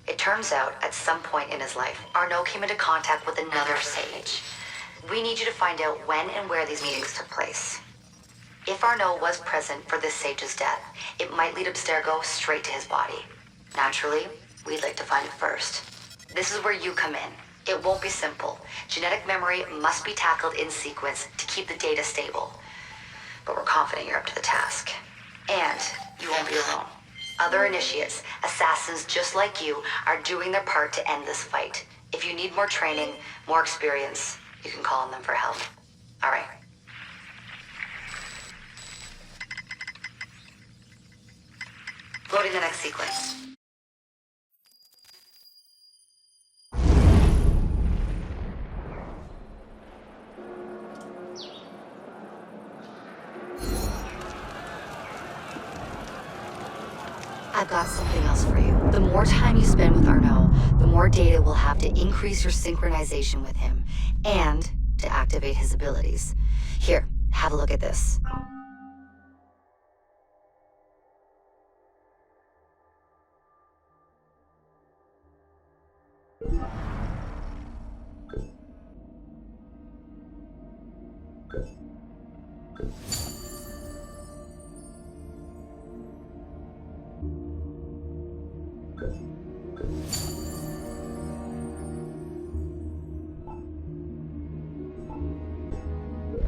It turns out, at some point in his life, Arno came into contact with another sage. We need you to find out when and where these meetings took place. If Arno was present for this sage's death, it might lead Abstergo straight to his body. Naturally, we'd like to find it first. This is where you come in. It won't be simple. Genetic memory must be tackled in sequence to keep the data stable. But we're confident you're up to the task. And you won't be alone. Other initiates, assassins just like you, are doing their part to end this fight. If you need more training, more experience, you can call on them for help. All right. Loading the next sequence. I've got something else for you. The more time you spend with Arnaud, the more data we'll have to increase your synchronization with him, and to activate his abilities. Here, have a look at this.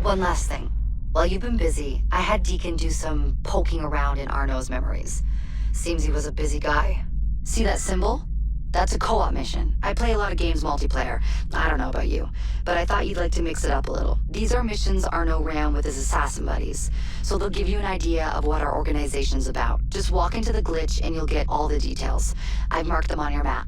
One last thing. While you've been busy, I had Deacon do some poking around in Arnaud's memories. Seems he was a busy guy. See that symbol? That's a co-op mission. I play a lot of games multiplayer. I don't know about you, but I thought you'd like to mix it up a little. These are missions Arnaud ran with his assassin buddies, so they'll give you an idea of what our organization's about. Just walk into the glitch and you'll get all the details. I've marked them on your map.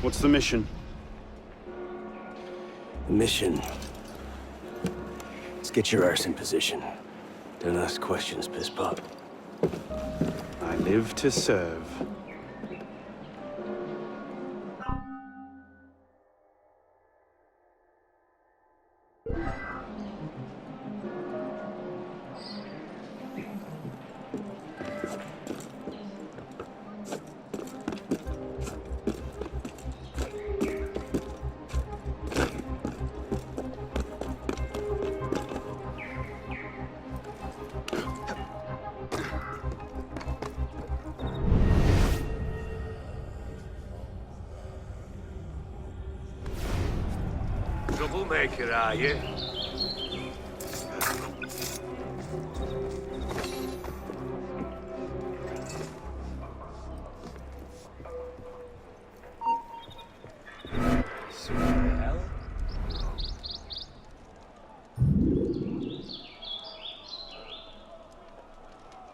What's the mission? Mission. Let's get your arse in position. Don't ask questions, piss pop. I live to serve. Troublemaker, are you?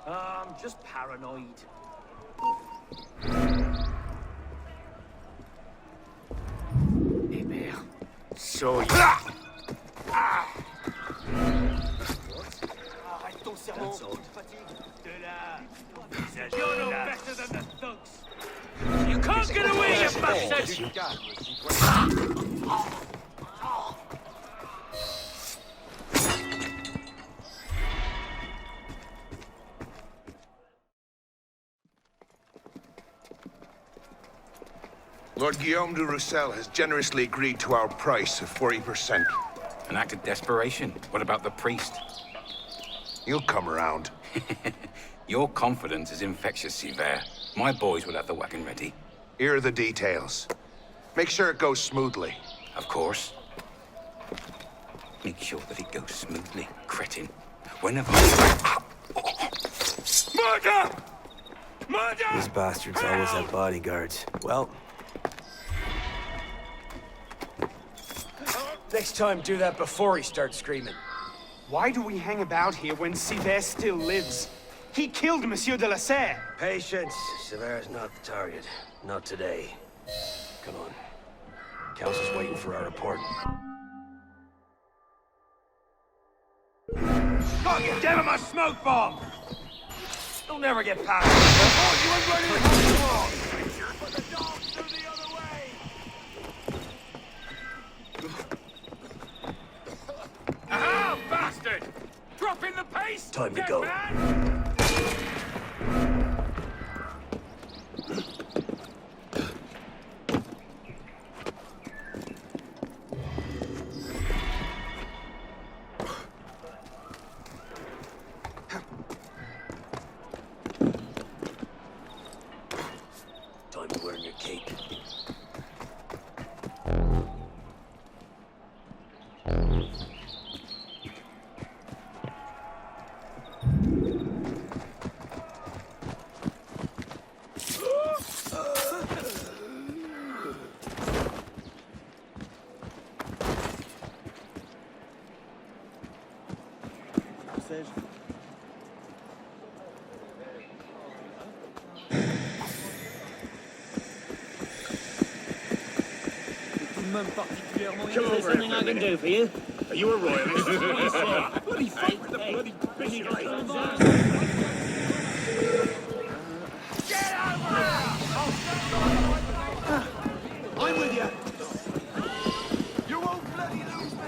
I'm just paranoid. Eh merde. So you... Arrête ton cerveau. De là. You're no better than the thugs. You can't get away, you bastard! Lord Guillaume de Roussel has generously agreed to our price of 40%. An act of desperation. What about the priest? He'll come around. Your confidence is infectious, Sivert. My boys will have the wagon ready. Here are the details. Make sure it goes smoothly. Of course. Make sure that it goes smoothly, cretin. When have I... Murder! Murder! These bastards always have bodyguards. Well... next time, do that before he starts screaming. Why do we hang about here when Sivert still lives? He killed Monsieur de la Serre. Patience. Sever's not the target. Not today. Come on. Council's waiting for our report. God, you gave him a smoke bomb! You'll never get past it. Oh, you were running but the dogs are the other way! Aha, bastard! Dropping the pace! Time to go. Man. sais-je. Tout de même particulièrement Is there something I can do for you? Are you a royalist? Bloody fuck with the bloody bishop. Get over here! I'm with you. You won't bloody lose me!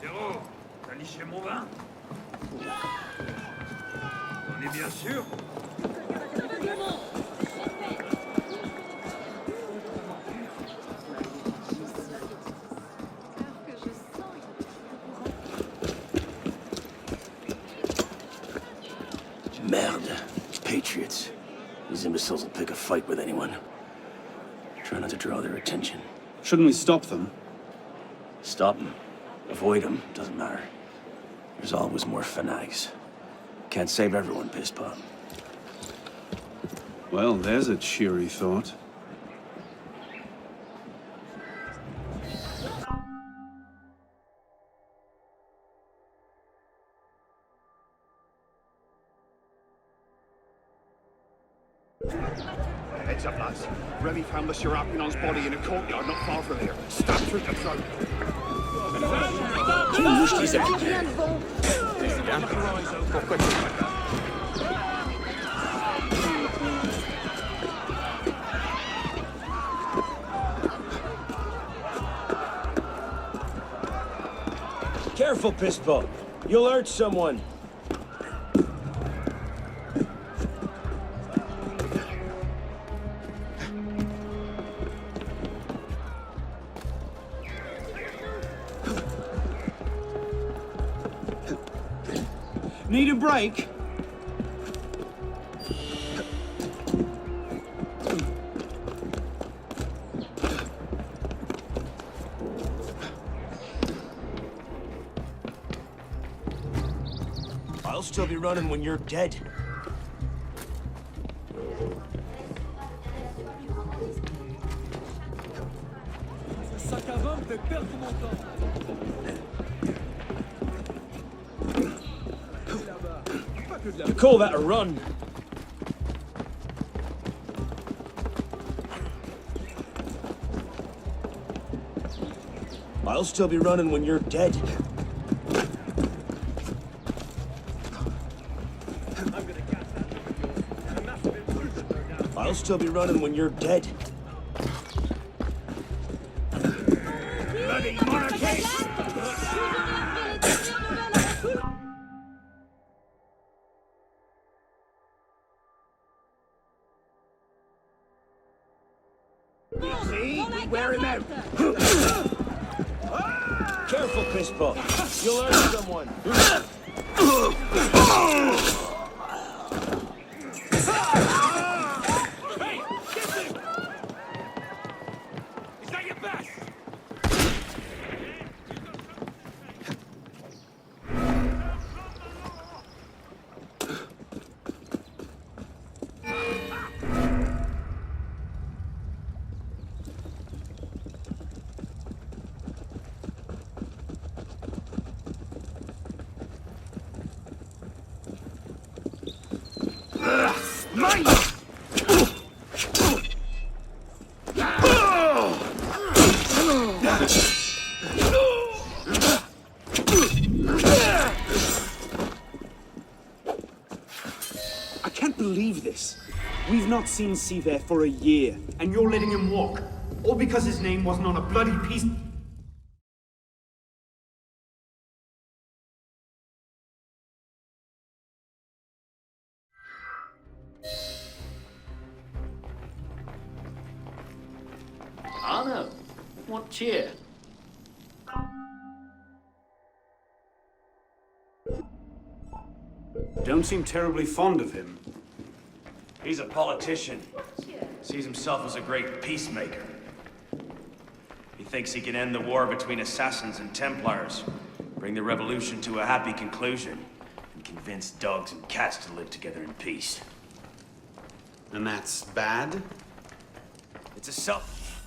Héros, t'as liché mon vin? On est bien sûr? Merde. Patriots. These imbeciles will pick a fight with anyone. Try not to draw their attention. Shouldn't we stop them? Stop them. Avoid them. Doesn't matter. There's always more fanatics. Can't save everyone, piss pop. Well, there's a cheery thought. Heads up, lads. Remy found the Seraphion's body in a courtyard not far from here. Stabbed through the throat. Pourquoi tu fais ça? Careful, Pistol. You'll hurt someone. Need a break? I'll still be running when you're dead. Sac à vin me fait perdre mon temps. You call that a run? I'll still be running when you're dead. I'll still be running when you're dead. Bloody monarchy! See? We wear him out. Careful, Pistol. You'll hurt someone. Hey! Get him! Is that your best? Mine! I can't believe this. We've not seen Seaver for a year, and you're letting him walk. All because his name wasn't on a bloody piece... Arno, what cheer? Don't seem terribly fond of him. He's a politician. Sees himself as a great peacemaker. He thinks he can end the war between assassins and Templars, bring the revolution to a happy conclusion, and convince dogs and cats to live together in peace. And that's bad? It's a self...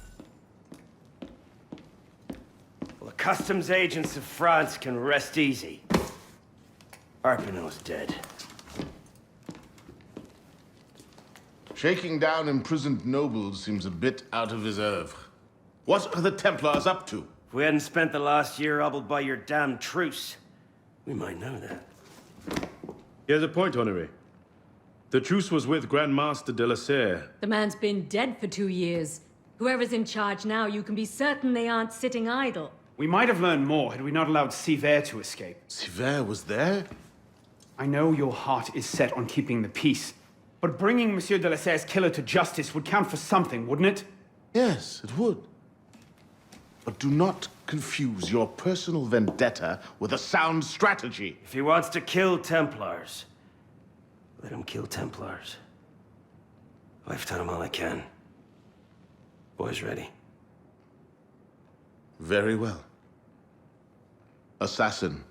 Well, the customs agents of France can rest easy. Arpinot's dead. Shaking down imprisoned nobles seems a bit out of his oeuvre. What are the Templars up to? If we hadn't spent the last year hobbled by your damn truce, we might know that. He has a point, Honoré. The truce was with Grand Master de la Serre. The man's been dead for 2 years. Whoever's in charge now, you can be certain they aren't sitting idle. We might have learned more had we not allowed Sivert to escape. Sivert was there? I know your heart is set on keeping the peace, but bringing Monsieur de la Serre's killer to justice would count for something, wouldn't it? Yes, it would. But do not confuse your personal vendetta with a sound strategy. If he wants to kill Templars, let him kill Templars. I've done all I can. Boys ready? Very well. Assassin.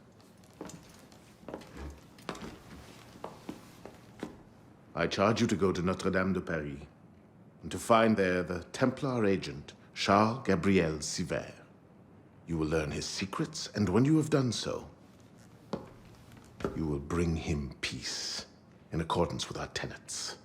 I charge you to go to Notre-Dame de Paris and to find there the Templar agent, Charles Gabriel Sivert. You will learn his secrets, and when you have done so, you will bring him peace in accordance with our tenets.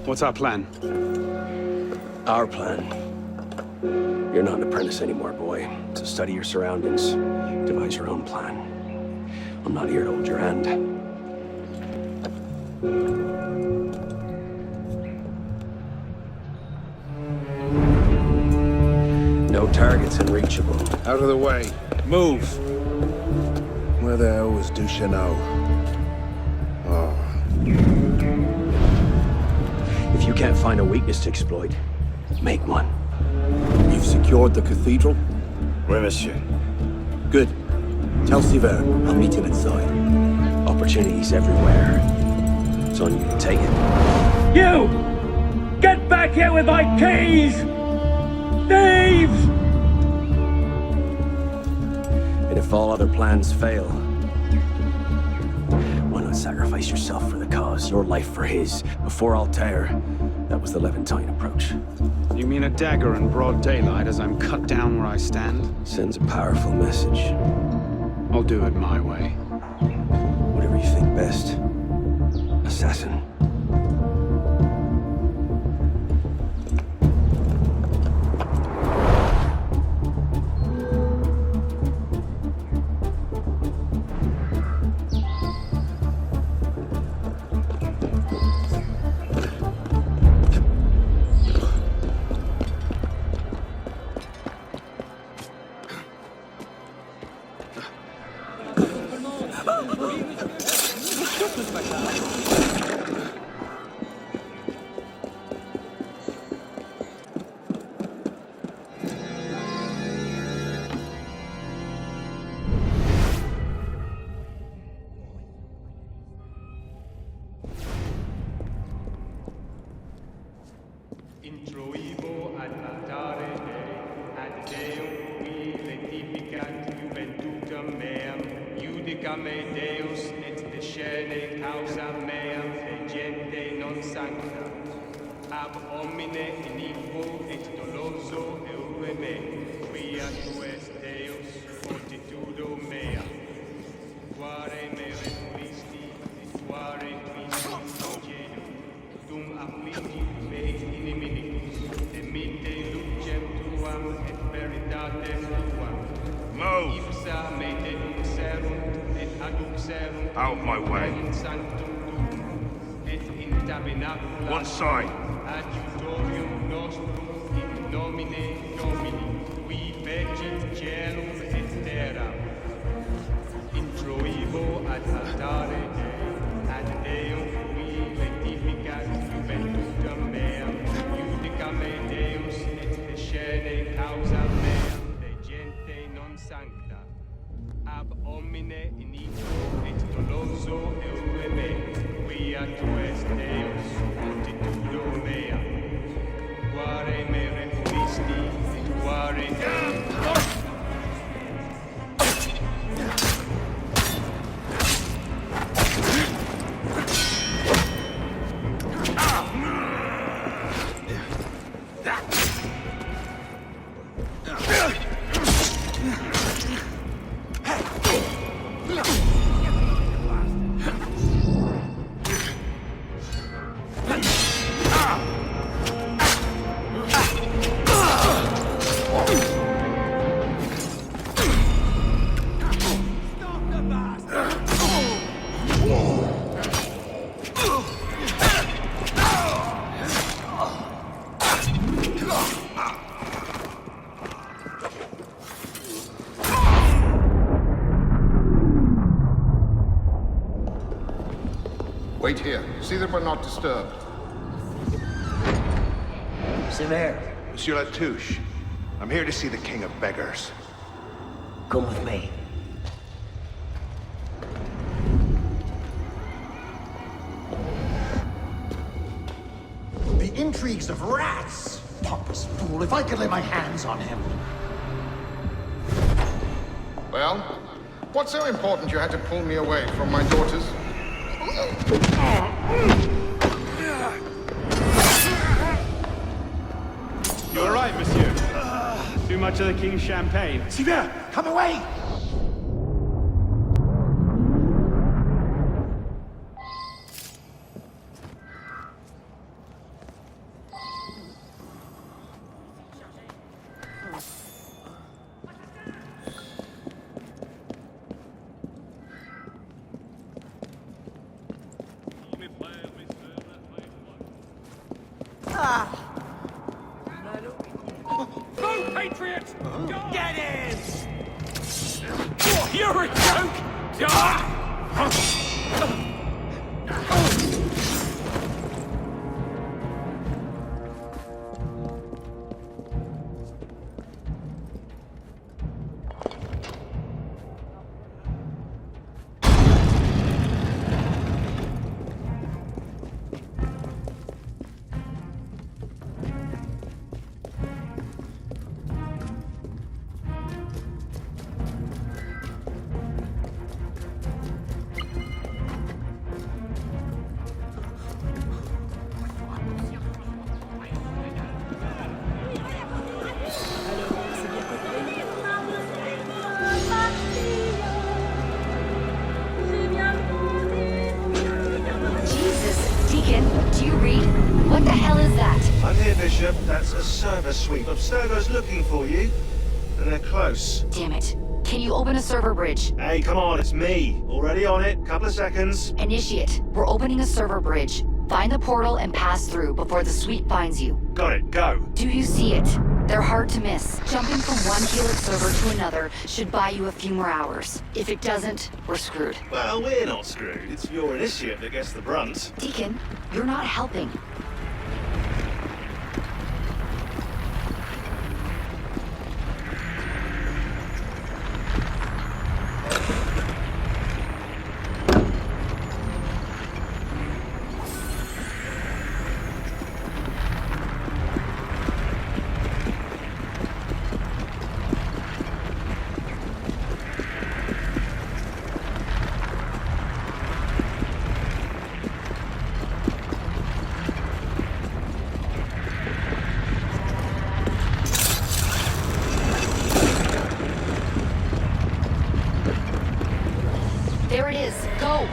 What's our plan? Our plan? You're not an apprentice anymore, boy. So study your surroundings. Devise your own plan. I'm not here to hold your hand. No targets unreachable. Out of the way. Move. Where the hell was Duchesneau? Oh. If you can't find a weakness to exploit, make one. You've secured the cathedral? Oui, monsieur. Good. Tell Sivert, I'll meet him inside. Opportunities everywhere. It's on you to take it. You! Get back here with my keys! Thieves! And if all other plans fail, why not sacrifice yourself for the cause, your life for his? Before Altair, that was the Levantine approach. You mean a dagger in broad daylight as I'm cut down where I stand? Sends a powerful message. I'll do it my way. Whatever you think best, assassin. Introivo ad altare ad Deum qui letificat juventutem meam, judica me Deus et discerne causa meam de gente non sancta. Ab homine iniquo et doloso euve me, quia tu es Deus, fortitudo mea. Quare me requisti, et quare Christi genum, dum affligit me in Out of my way. One side. Adjutorium nostrum in nomine Domini, qui fecit caelum et terram. Introibo ad altare Dei, ad Deum qui letificat juventutem meam, judica me Deus et discerne causa meam de gente non sancta. Ab homine iniquo et doloso eure me, quia tu es Deus, multitudo mea. Quare me repulisti, et quare... Wait here. See that we're not disturbed. Sever. Monsieur Latouche, I'm here to see the King of Beggars. Come with me. The intrigues of rats! Pompous fool, if I could lay my hands on him. Well, what's so important you had to pull me away from my daughters? You're right, monsieur. Too much of the king's champagne. Sever, come away! Go, Patriot! Get in! You're a joke! Do you read? What the hell is that? I'm here, Bishop. That's a server sweep. Abstergo's looking for you. And they're close. Damn it. Can you open a server bridge? Hey, come on, it's me. Already on it. Couple of seconds. Initiate. We're opening a server bridge. Find the portal and pass through before the sweep finds you. Got it. Go. Do you see it? They're hard to miss. Jumping from one Helix server to another should buy you a few more hours. If it doesn't, we're screwed. Well, we're not screwed. It's your initiate that gets the brunt. Deacon, you're not helping. There it is. Go!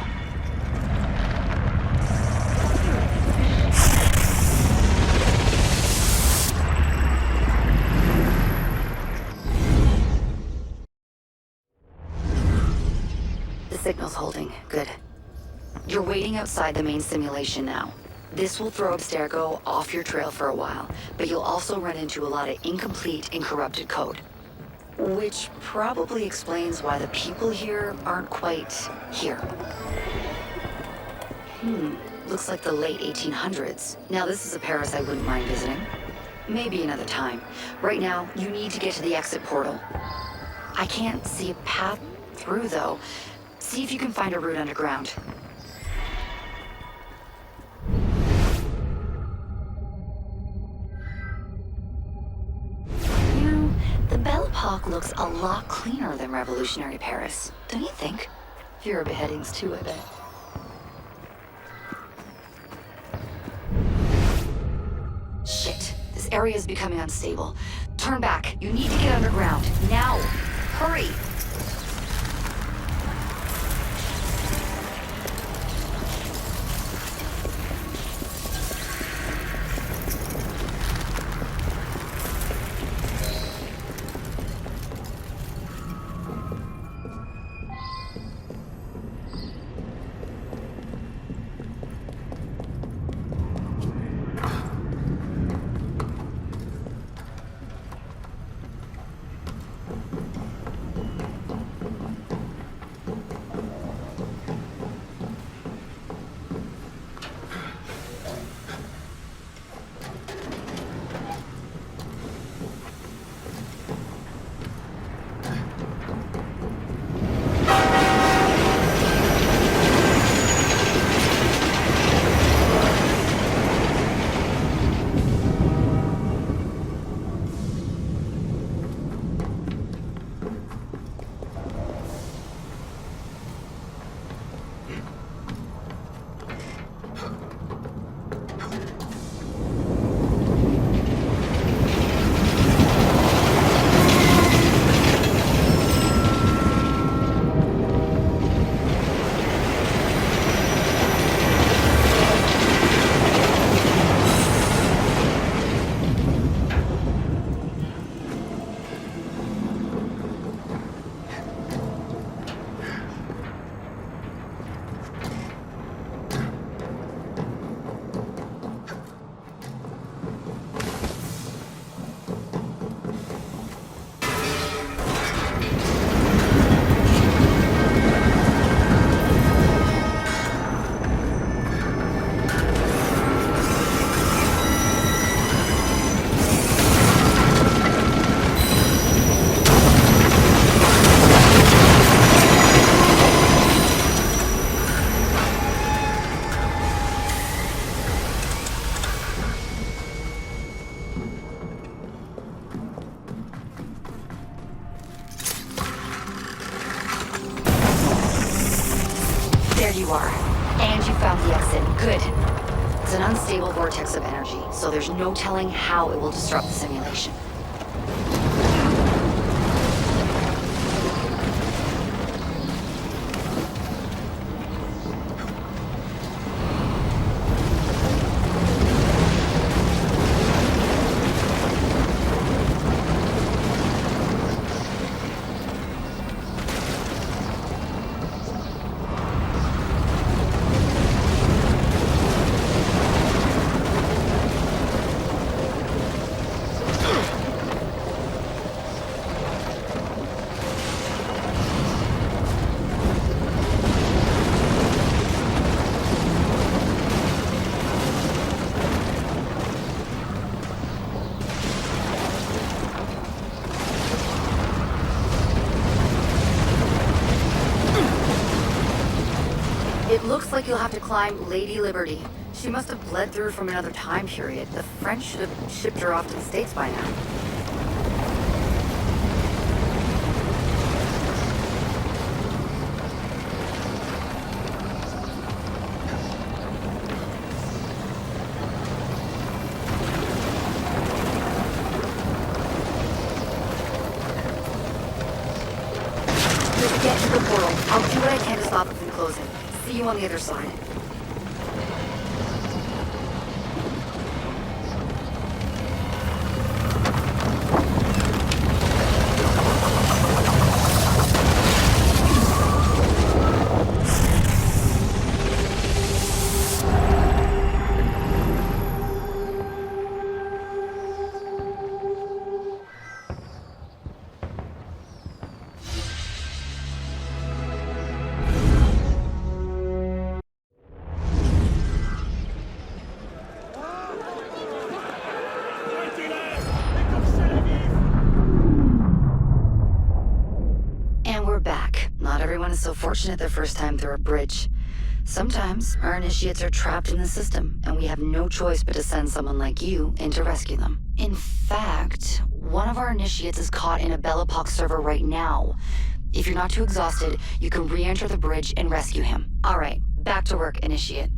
Signal's holding. Good. You're waiting outside the main simulation now. This will throw Abstergo off your trail for a while, but you'll also run into a lot of incomplete and corrupted code. Which probably explains why the people here aren't quite here. Looks like the late 1800s. Now this is a Paris I wouldn't mind visiting. Maybe another time. Right now, you need to get to the exit portal. I can't see a path through, though. See if you can find a route underground. You know, the Belle Epoque looks a lot cleaner than revolutionary Paris. Don't you think? Fewer beheadings, too, I bet. Shit. This area is becoming unstable. Turn back. You need to get underground. Now! Hurry! There you are. And you found the exit. Good. It's an unstable vortex of energy, so there's no telling how it will disrupt the simulation. It looks like you'll have to climb Lady Liberty. She must have bled through from another time period. The French should have shipped her off to the States by now. Just get to the portal. I'll do what I can to stop it from closing. See you on the other side. everyone is so fortunate their first time through a bridge. Sometimes our initiates are trapped in the system, and we have no choice but to send someone like you in to rescue them. In fact, one of our initiates is caught in a Bellapox server right now. If you're not too exhausted, you can re-enter the bridge and rescue him. All right, back to work, initiate.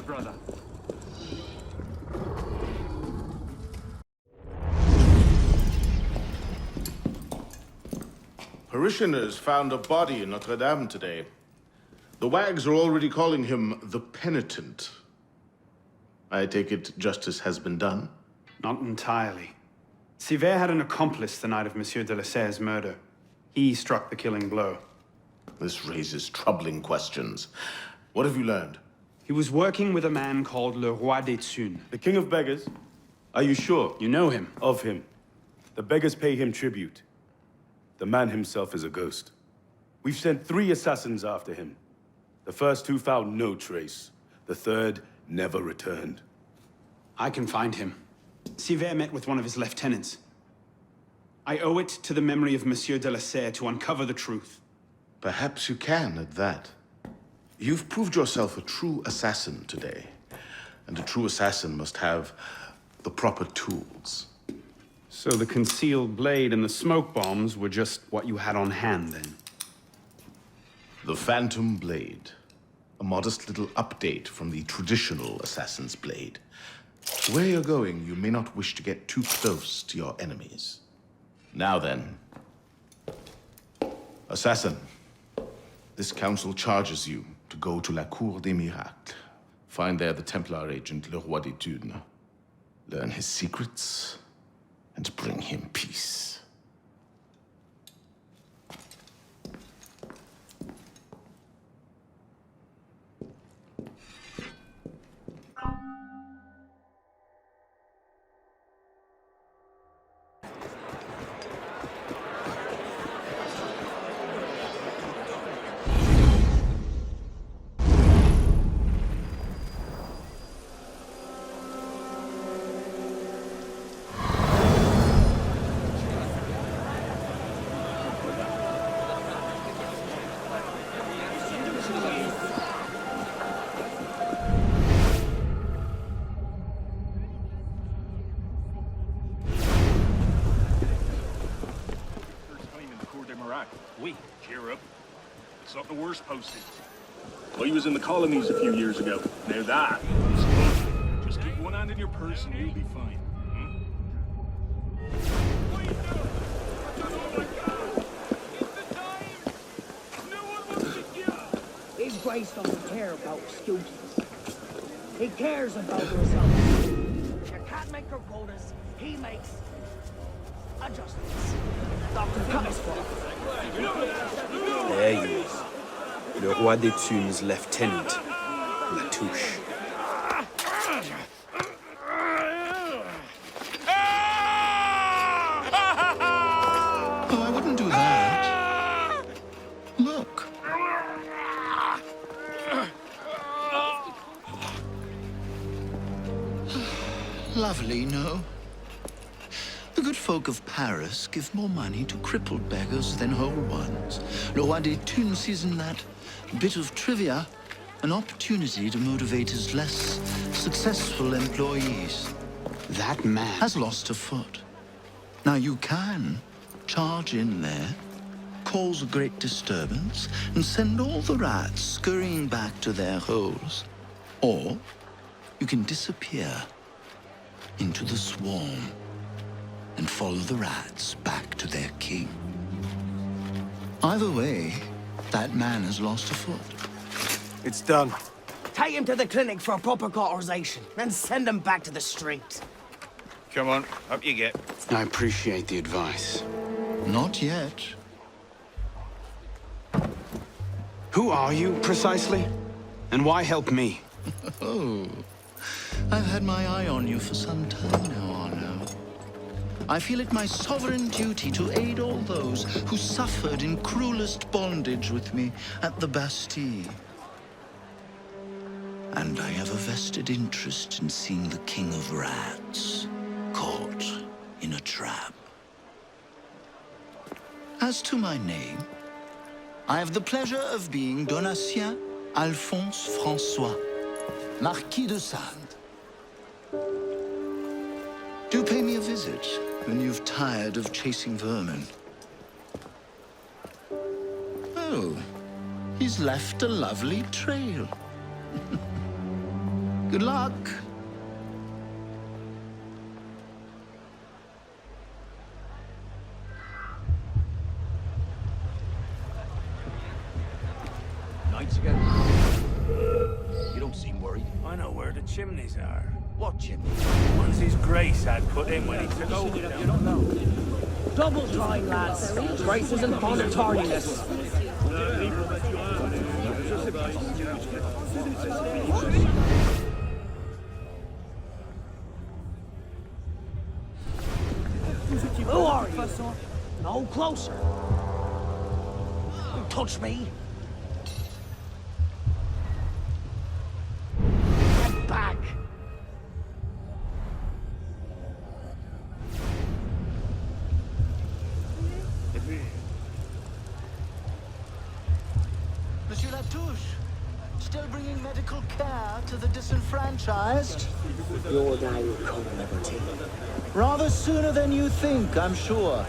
Brother. Parishioners found a body in Notre Dame today. The wags are already calling him the Penitent. I take it justice has been done? Not entirely. Sivert had an accomplice the night of Monsieur de la Serre's murder. He struck the killing blow. This raises troubling questions. What have you learned? He was working with a man called Le Roi des Thunes. The King of Beggars? Are you sure? You know him? Of him. The beggars pay him tribute. The man himself is a ghost. We've sent 3 assassins after him. The first 2 found no trace. The third never returned. I can find him. Sivert met with one of his lieutenants. I owe it to the memory of Monsieur de la Serre to uncover the truth. Perhaps you can at that. You've proved yourself a true assassin today. And a true assassin must have the proper tools. So the concealed blade and the smoke bombs were just what you had on hand, then? The Phantom Blade. A modest little update from the traditional assassin's blade. Where you're going, you may not wish to get too close to your enemies. Now then. Assassin, this council charges you to go to La Cour des Miracles. Find there the Templar agent, Le Roi des Thunes. Learn his secrets, and bring him peace. We cheer up. It's not the worst posting. Well, he was in the colonies a few years ago. Now that is fun. Just keep one hand in your purse and you'll be fine. His Grace doesn't care about excuses. He cares about results. You can't make your quotas. He makes adjustments. Dr. Cuttisworth. There he is. Le Roi des Thunes' lieutenant, Latouche. Oh, I wouldn't do that. Look. Lovely, no? The good folk of Paris give more money to crippled beggars than whole ones. Le Roi des Thunes sees in that bit of trivia an opportunity to motivate his less successful employees. That man has lost a foot. Now you can charge in there, cause a great disturbance, and send all the rats scurrying back to their holes. Or you can disappear into the swarm and follow the rats back to their king. Either way, that man has lost a foot. It's done. Take him to the clinic for a proper cauterization, then send him back to the street. Come on, up you get. I appreciate the advice. Not yet. Who are you, precisely? And why help me? Oh, I've had my eye on you for some time now, Arno. I feel it my sovereign duty to aid all those who suffered in cruelest bondage with me at the Bastille. And I have a vested interest in seeing the King of Rats caught in a trap. As to my name, I have the pleasure of being Donatien Alphonse François, Marquis de Sade. Do pay me a visit when you've tired of chasing vermin. Oh, he's left a lovely trail. Good luck. Nights ago. You don't seem worried. I know where the chimneys are. What chimney? Ones his Grace had put in when he took over. You don't know. Double time, lads. Grace isn't fond of tardiness. Who are you? No closer. Don't touch me. Get back. Monsieur Latouche, still bringing medical care to the disenfranchised? You're now co-liberty. Rather sooner than you think, I'm sure.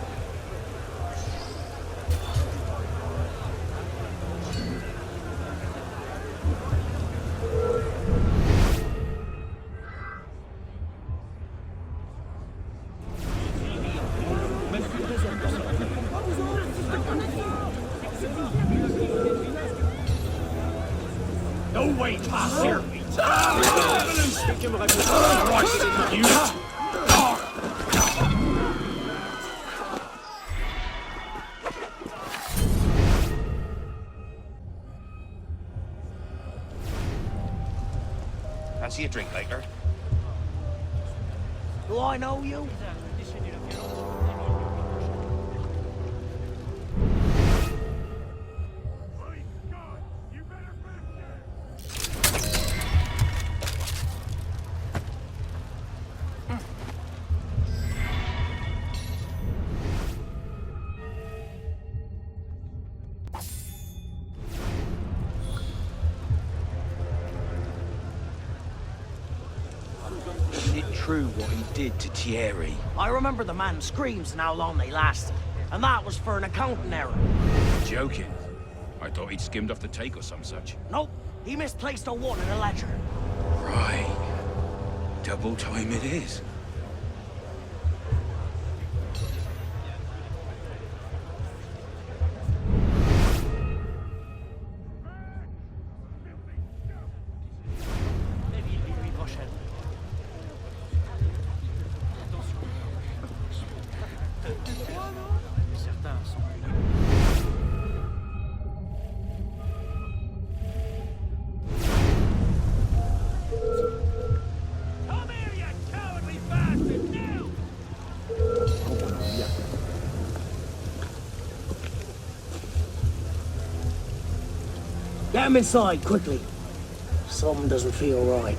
No way past here. Fancy a drink later? Do I know you? Is it true what he did to Thierry? I remember the man's screams and how long they lasted. And that was for an accounting error. Joking. I thought he'd skimmed off the take or some such. Nope, he misplaced a 1 in a ledger. Right. Double time it is. Get him inside, quickly. Something doesn't feel right.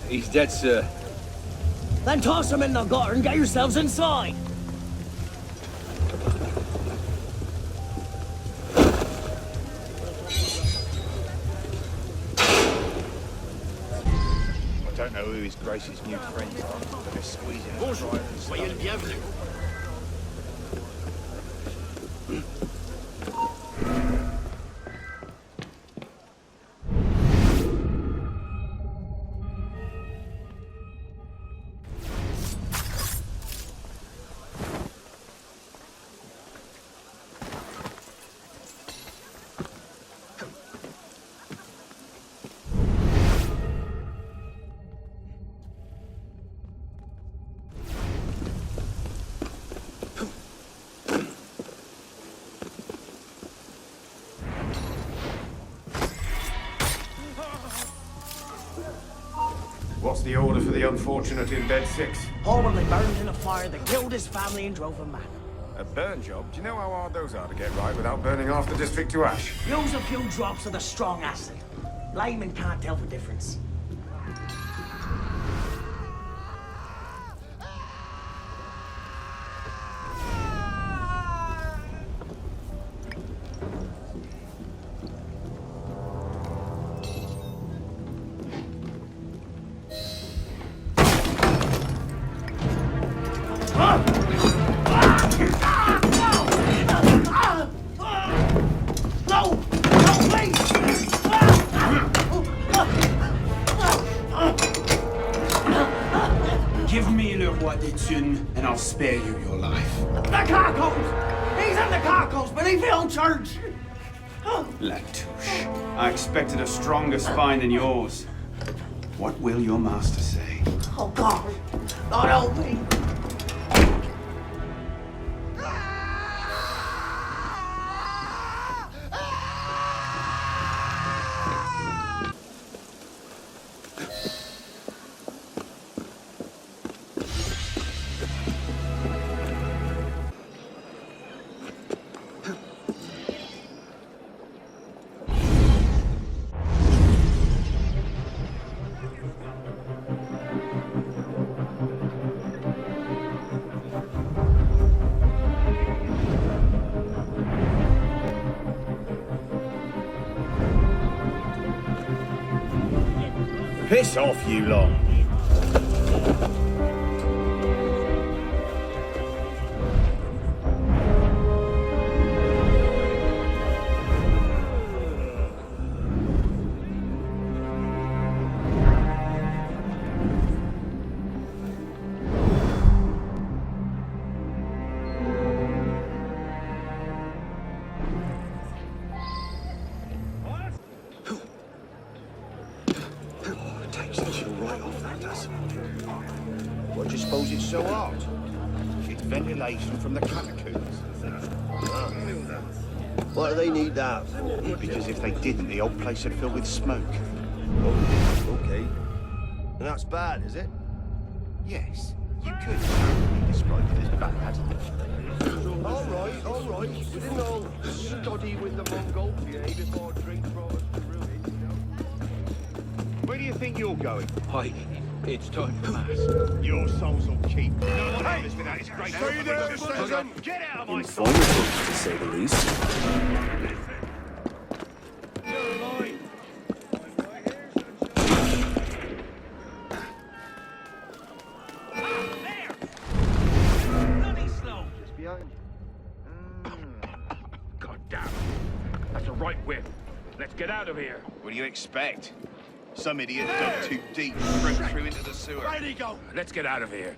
He's dead, sir. Then toss him in the gutter and get yourselves inside. I don't know who his Grace's new friends are, but they're squeezing him. Bonjour, soyez le bienvenu. What's the order for the unfortunate in bed 6? Horribly burned in a fire that killed his family and drove him mad. A burn job? Do you know how hard those are to get right without burning half the district to ash? Use a few drops of the strong acid. Layman can't tell the difference. Give me le roi des thunes, and I'll spare you your life. The carcos! He's in the carcos, but he fell church! Latouche, I expected a stronger spine than yours. What will your master say? Oh, God! Lord help me! Piss off, you lot. What do you suppose it's so hot? It's ventilation from the catacombs. What do they need that for? Because if they didn't, the old place would fill with smoke. Oh, okay. And that's bad, is it? Yes. You could describe it as bad. All right. We didn't all study with the Montgolfier before drink brought us to ruin, you know? Where do you think you're going? Pike, it's time for mass. Your souls will keep. No one else without his great. Get out of my sight! Informative, to say the least. God damn. That's a right whip. Let's get out of here. What do you expect? Some idiot dug too deep and broke through into the sewer. Ready, go. Let's get out of here.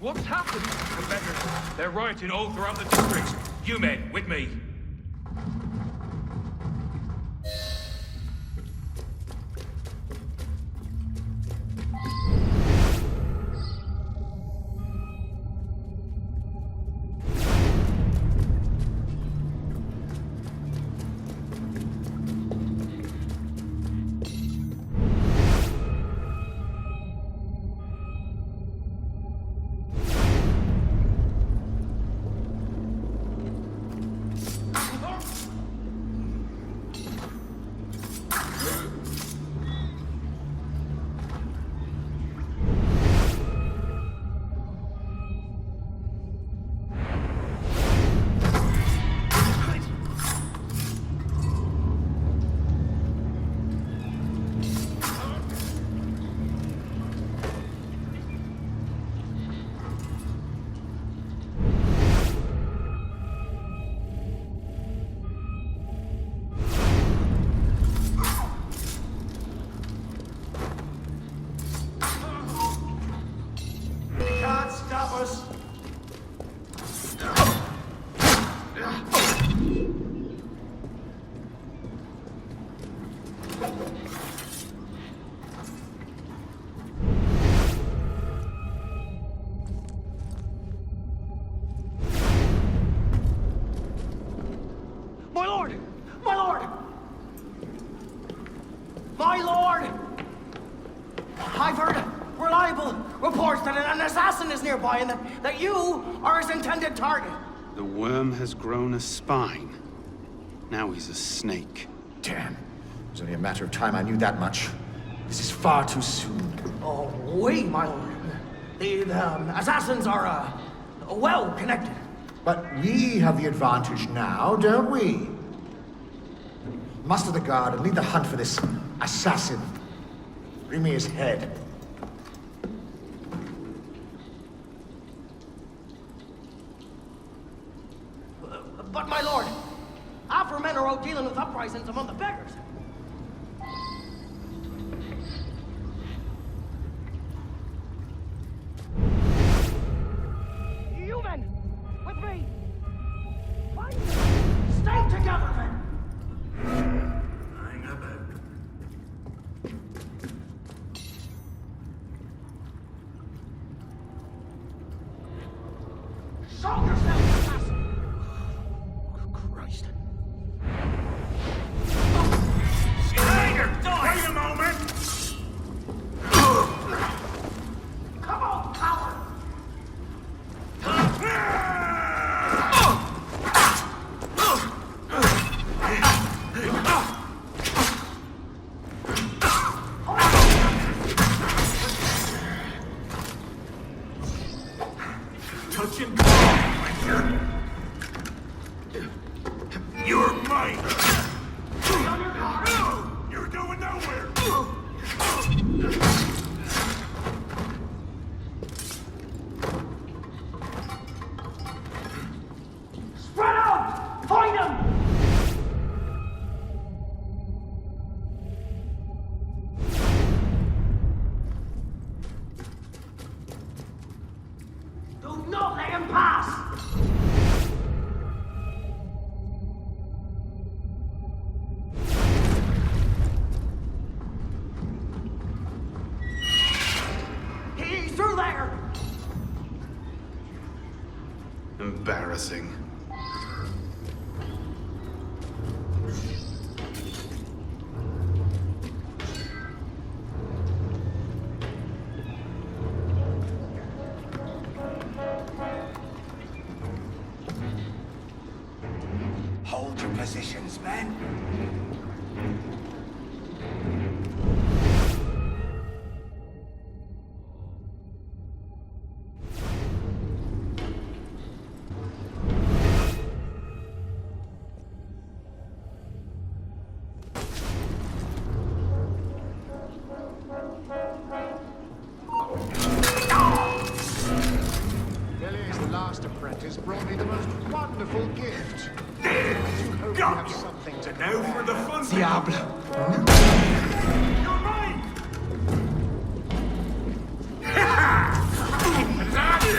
What's happened? The beggars. They're rioting all throughout the districts. You men, with me. reliable reports that an assassin is nearby and that you are his intended target. The worm has grown a spine. Now he's a snake. Damn. It was only a matter of time I knew that much. This is far too soon. Oh, oui, my lord. The assassins are, well connected. But we have the advantage now, don't we? Muster the guard and lead the hunt for this assassin. Bring me his head. But my lord, our men are out dealing with uprisings among the beggars. You men, with me. Fight. Stay together, men. Hang about. Show yourself, assassin. Christ. Wait a moment! Come on, coward! Touch him. You're mine. You're going nowhere. Spread out! Find him! Do not let him pass! He's through there! Embarrassing. Hold your positions, men. Billy's last apprentice brought me the most wonderful gift. Got you something to know for the fun. Diable. You're mine.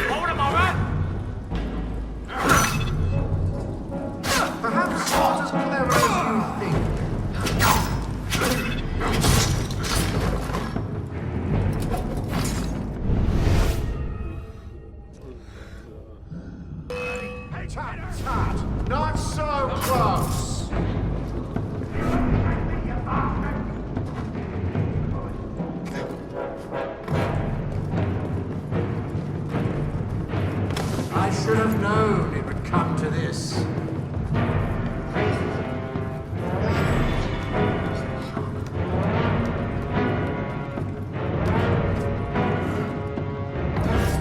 Hold him, all right? Perhaps not as clever as you think. Tut, not so close. I should have known it would come to this.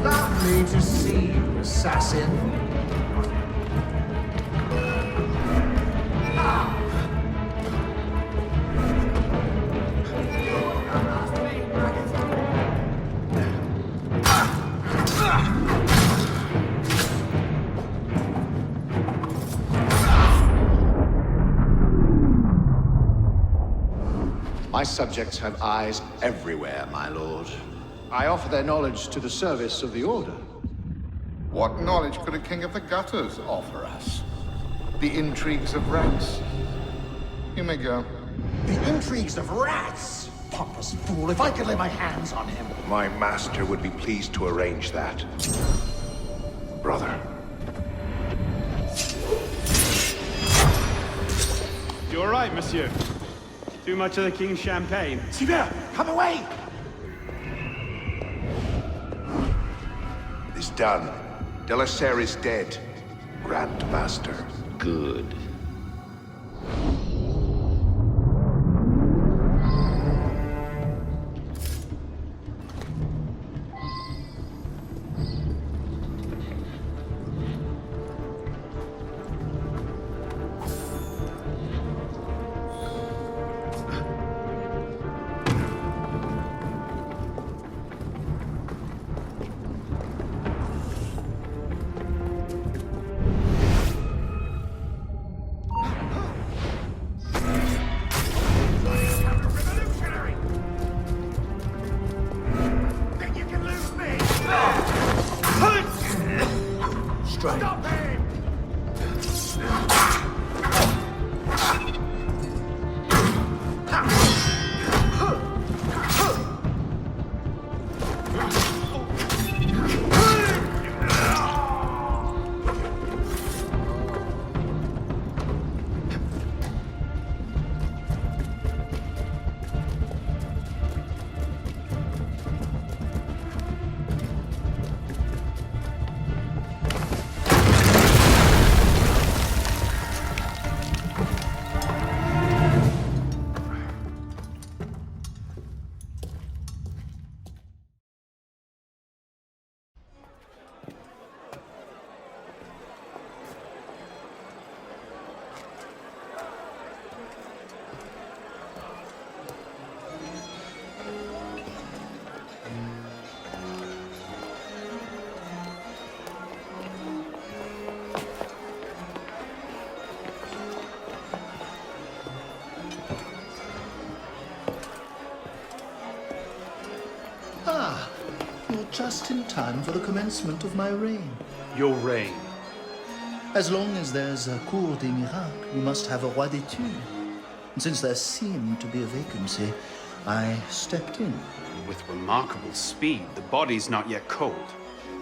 Lovely to see you, assassin. My subjects have eyes everywhere, my lord. I offer their knowledge to the service of the Order. What knowledge could a king of the gutters offer us? The intrigues of rats. You may go. The intrigues of rats! Pompous fool, if I could lay my hands on him. My master would be pleased to arrange that. Brother. You all right, monsieur? Too much of the king's champagne? Sylvain, come away! is done. De la Serre is dead, Grand Master. Good. Ah, you're just in time for the commencement of my reign. Your reign? As long as there's a Cour des Miracles, you must have a Roi d'étude. And since there seemed to be a vacancy, I stepped in. With remarkable speed, the body's not yet cold.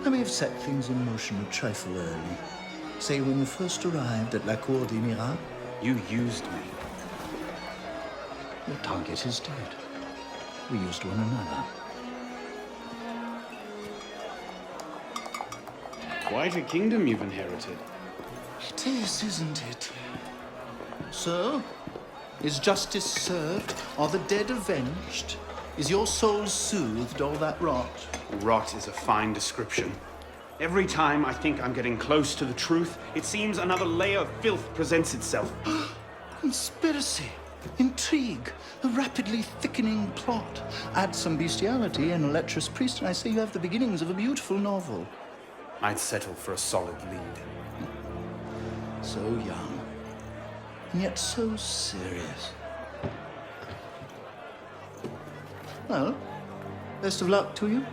I may have set things in motion a trifle early. Say, when you first arrived at la Cour des Miracles, you used me. Your target is dead. We used one another. Quite a kingdom you've inherited. It is, isn't it? So, is justice served? Are the dead avenged? Is your soul soothed, all that rot? Rot is a fine description. Every time I think I'm getting close to the truth, it seems another layer of filth presents itself. Conspiracy, intrigue, a rapidly thickening plot. Add some bestiality and a lecherous priest, and I say you have the beginnings of a beautiful novel. I'd settle for a solid lead. So young, and yet so serious. Well, best of luck to you.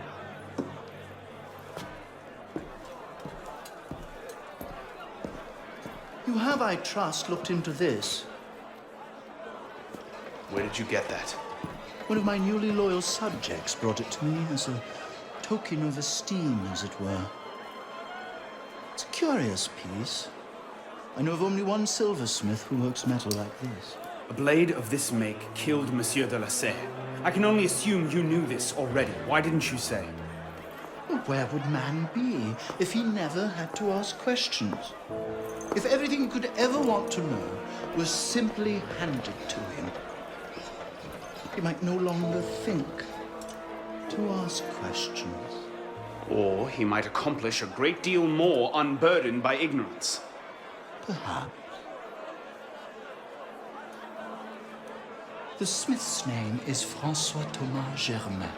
You have, I trust, looked into this. Where did you get that? One of my newly loyal subjects brought it to me as a token of esteem, as it were. It's a curious piece. I know of only one silversmith who works metal like this. A blade of this make killed Monsieur de la Serre. I can only assume you knew this already. Why didn't you say? Well, where would man be if he never had to ask questions? If everything he could ever want to know was simply handed to him, he might no longer think to ask questions. Or he might accomplish a great deal more unburdened by ignorance. Perhaps. The smith's name is François Thomas Germain.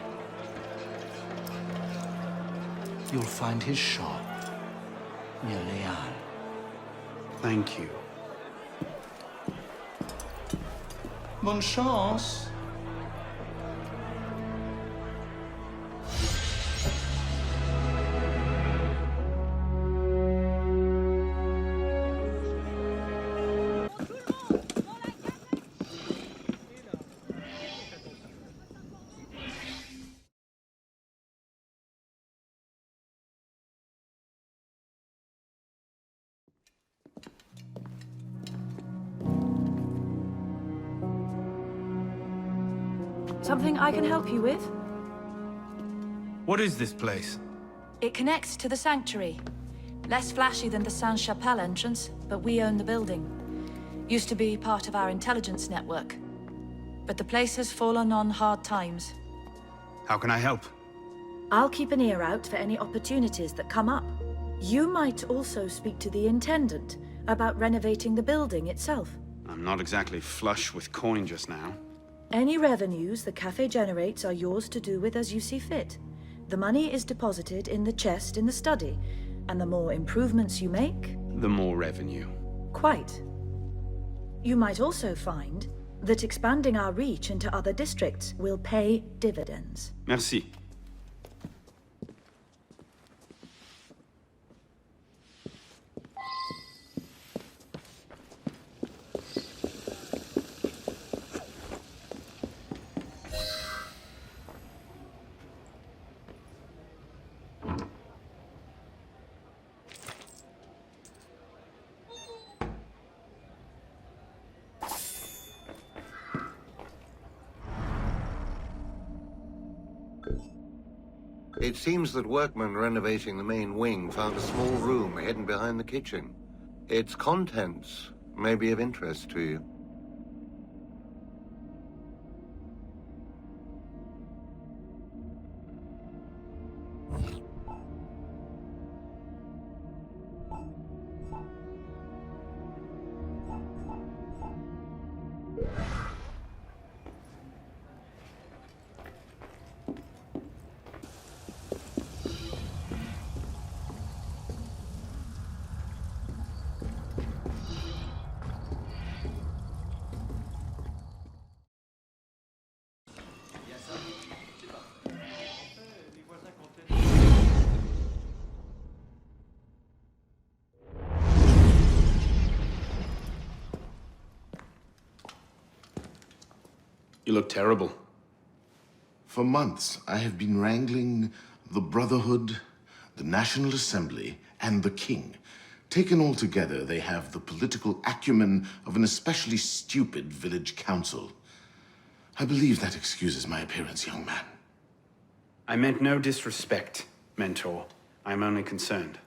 You'll find his shop near Les Halles. Thank you. Bonne chance. Something I can help you with? What is this place? It connects to the sanctuary. Less flashy than the Sainte-Chapelle entrance, but we own the building. Used to be part of our intelligence network. But the place has fallen on hard times. How can I help? I'll keep an ear out for any opportunities that come up. You might also speak to the Intendant about renovating the building itself. I'm not exactly flush with coin just now. Any revenues the cafe generates are yours to do with as you see fit. The money is deposited in the chest in the study, and the more improvements you make... The more revenue. Quite. You might also find that expanding our reach into other districts will pay dividends. Merci. It seems that workmen renovating the main wing found a small room hidden behind the kitchen. Its contents may be of interest to you. You look terrible. For months, I have been wrangling the Brotherhood, the National Assembly, and the King. Taken all together, they have the political acumen of an especially stupid village council. I believe that excuses my appearance, young man. I meant no disrespect, Mentor. I'm only concerned.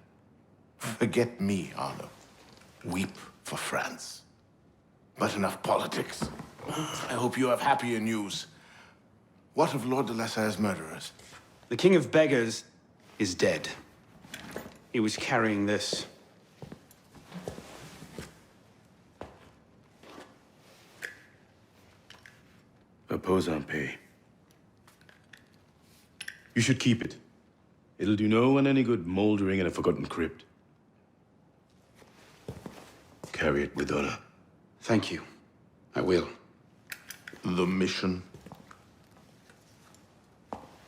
Forget me, Arno. Weep for France. But enough politics. I hope you have happier news. What of Lord de la Serre's murderers? The King of Beggars is dead. He was carrying this. Reposant pay. You should keep it. It'll do no one any good moldering in a forgotten crypt. Carry it with honor. Thank you. I will. The mission?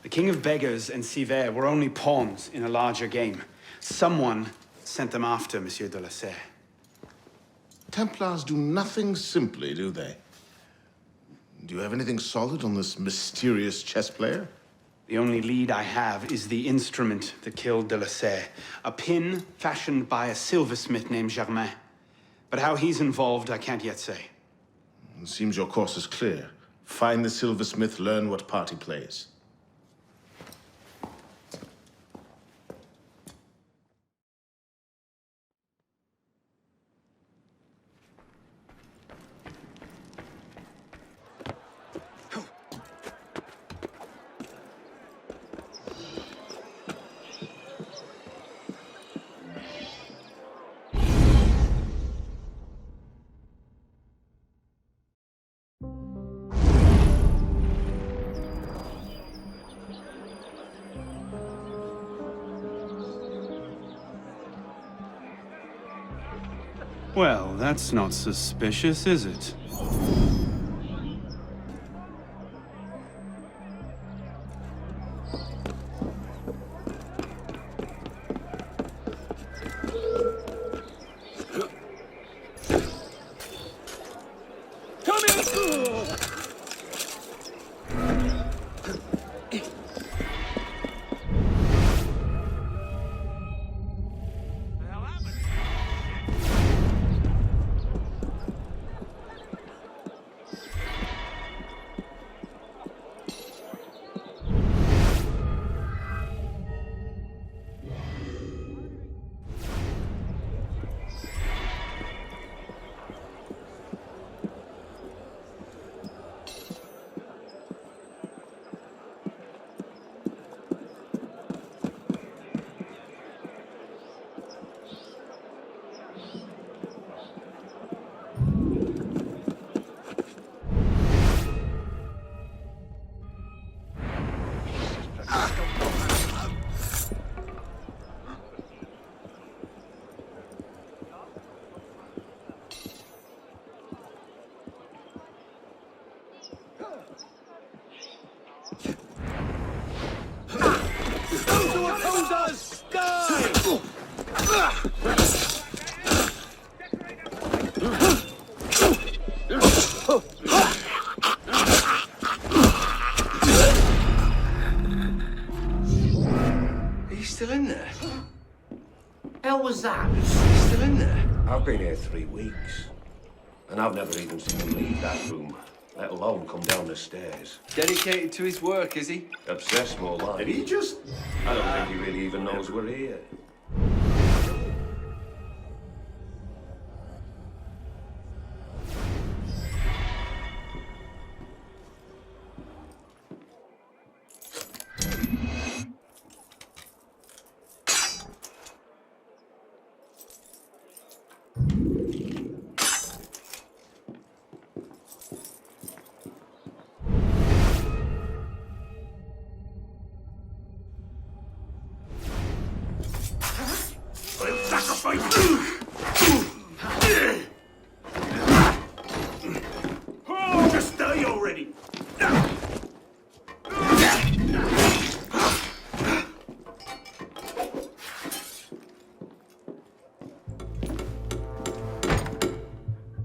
The King of Beggars and Siver were only pawns in a larger game. Someone sent them after Monsieur de la Serre. Templars do nothing simply, do they? Do you have anything solid on this mysterious chess player? The only lead I have is the instrument that killed de la Serre. A pin fashioned by a silversmith named Germain. But how he's involved, I can't yet say. It seems your course is clear. Find the silversmith, learn what part he plays. Well, that's not suspicious, is it? He's still in there? Hell was that? He's still in there? I've been here 3 weeks, and I've never even seen him leave that room, let alone come down the stairs. Dedicated to his work, is he? Obsessed, more like. Did he just... I don't think he really even knows we're here. Just die already!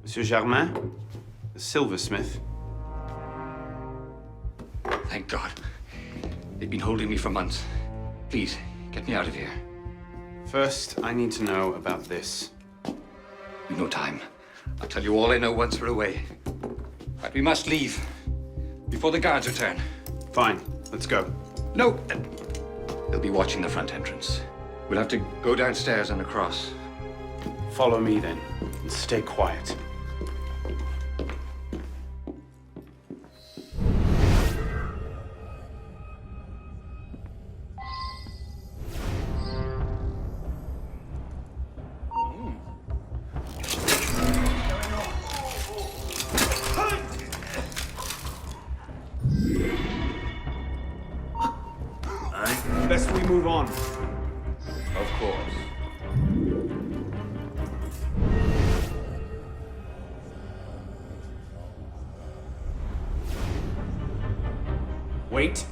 Monsieur Germain, the silversmith. Thank God. They've been holding me for months. Please, get me out of here. First, I need to know about this. We've no time. I'll tell you all I know once we're away. But we must leave before the guards return. Fine, let's go. No! They'll be watching the front entrance. We'll have to go downstairs and across. Follow me then, and stay quiet. Best we move on. Of course. Wait.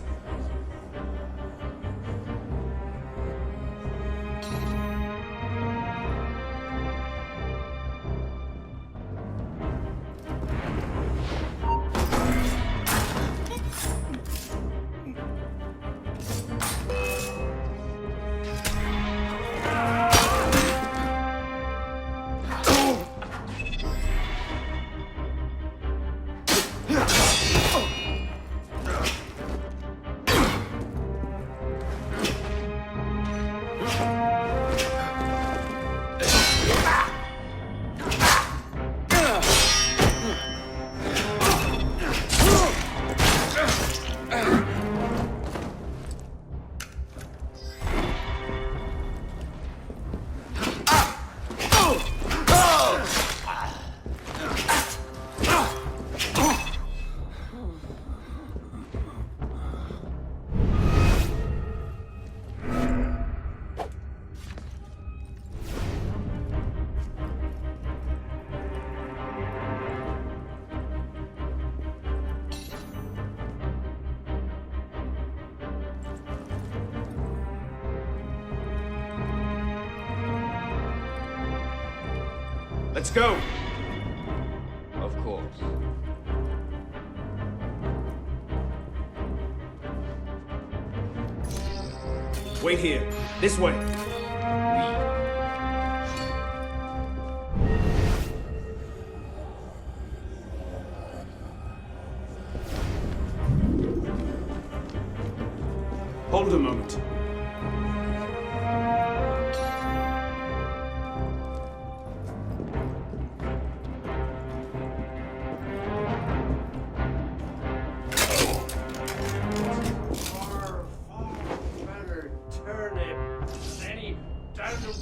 Let's go. Of course. Wait here. This way. Hold a moment. Turnip, any down to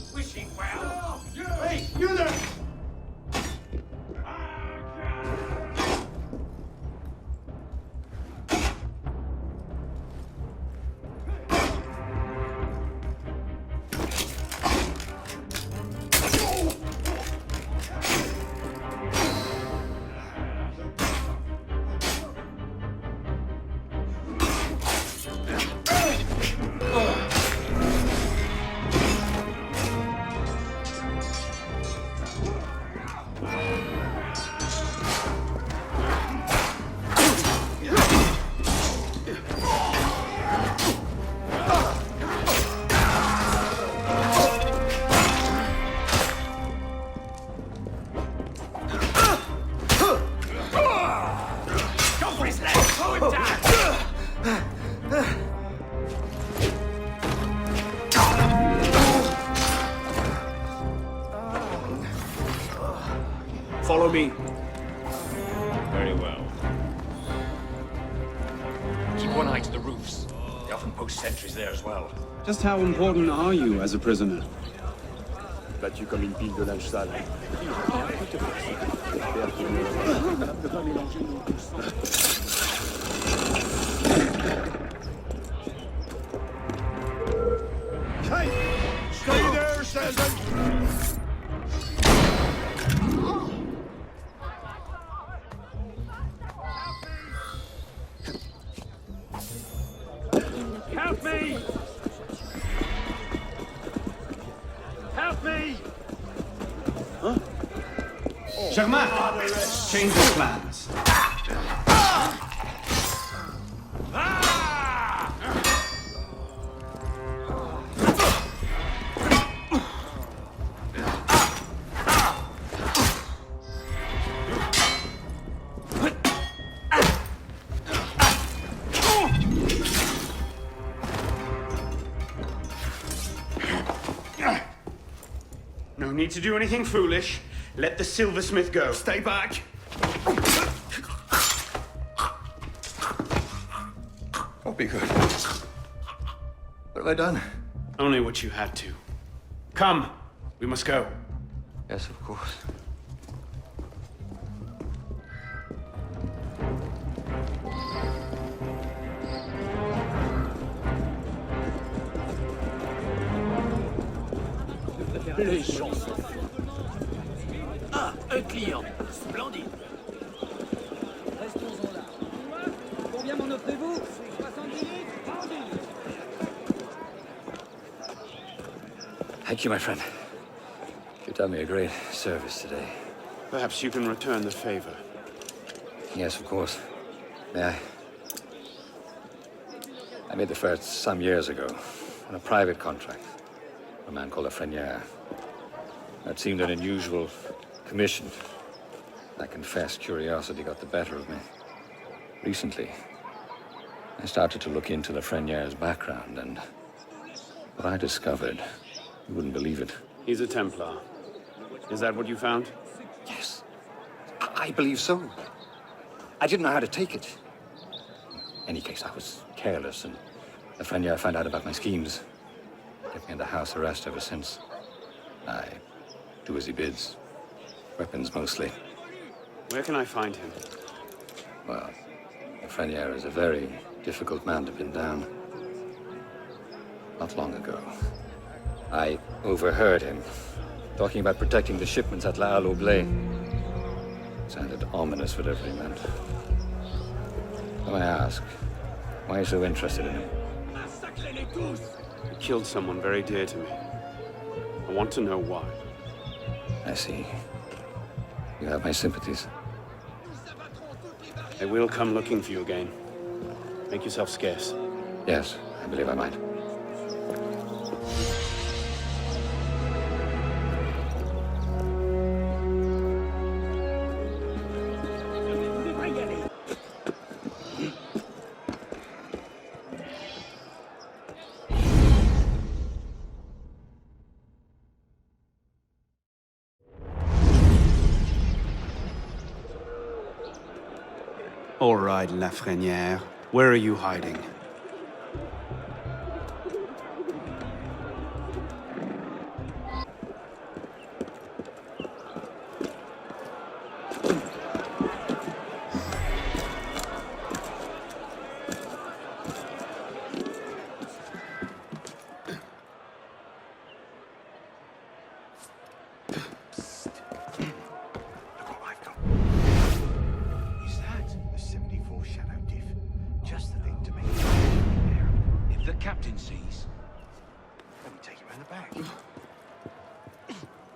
Follow me. Very well. Keep one eye to the roofs. They often post sentries there as well. Just how important are you as a prisoner? Battu comme une pile de linge sale. Hey! Stay there, Sandon! Help me! Help me! Germain! Change your plans. No need to do anything foolish. Let the silversmith go. Stay back. Oh, be good. What have I done? Only what you had to. Come, we must go. Yes, of course. Les chansons. Ah, un client. Splendide. Restons-en là. Combien m'en offrez-vous? 70 livres. Vendu. Thank you, my friend. You've done me a great service today. Perhaps you can return the favor. Yes, of course. May I? I made the first some years ago on a private contract. A man called a Frenier. That seemed an unusual commission. I confess curiosity got the better of me. Recently, I started to look into the Frenier's background, and what I discovered, you wouldn't believe it. He's a Templar. Is that what you found? Yes. I believe so. I didn't know how to take it. In any case, I was careless, and the Frenier found out about my schemes. Kept me under house arrest ever since. I do as he bids. Weapons, mostly. Where can I find him? Well, the Frenier is a very difficult man to pin down. Not long ago, I overheard him talking about protecting the shipments at La Halle au Blé. Sounded ominous, whatever he meant. So I ask, why are you so interested in him? He killed someone very dear to me. I want to know why. I see. You have my sympathies. I will come looking for you again. Make yourself scarce. Yes, I believe I might. All right, Lafrenière. Where are you hiding? Captain sees. Let me take you around the back.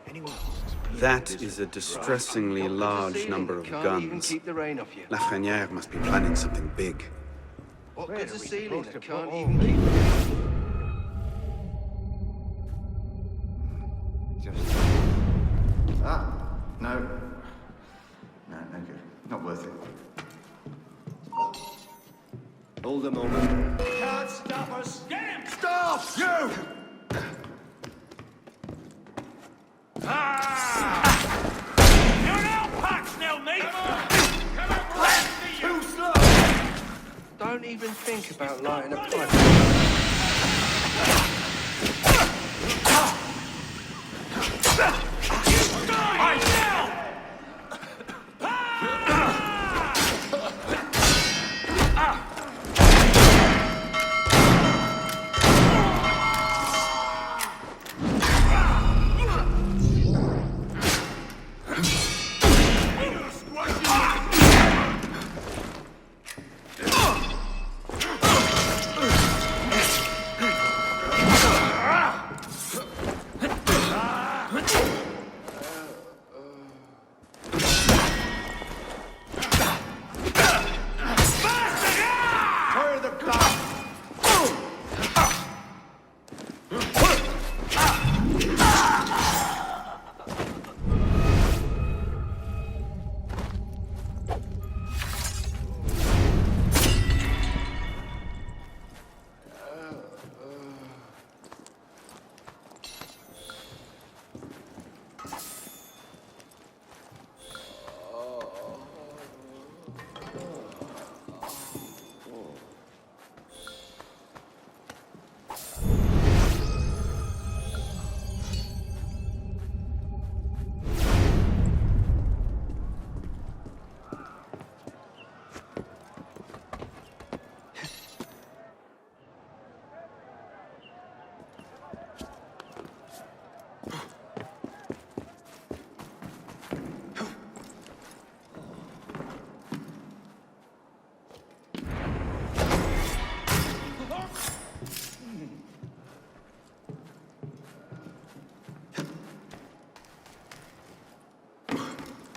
Anyone else? That is a distressingly large number of guns. Keep the rain off you. Lafrenière must be planning something big. What good's a ceiling that can't even keep No. No good. Not worth it. Hold a moment. Can't stop us. Get him! Stop! You! Ah! You're an outpost! don't even think about lighting a pipe.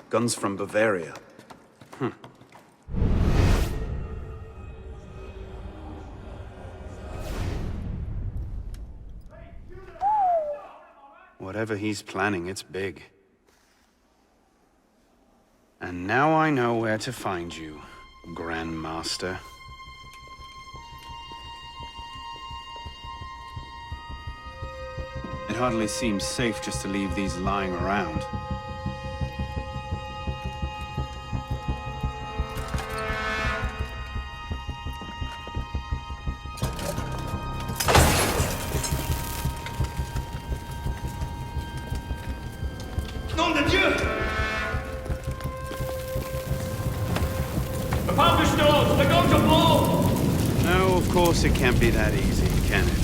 Guns from Bavaria. Whatever he's planning, it's big. And now I know where to find you, Grandmaster. It hardly seems safe just to leave these lying around. Nom de Dieu! The powder stores! They're going to blow! No, of course it can't be that easy, can it?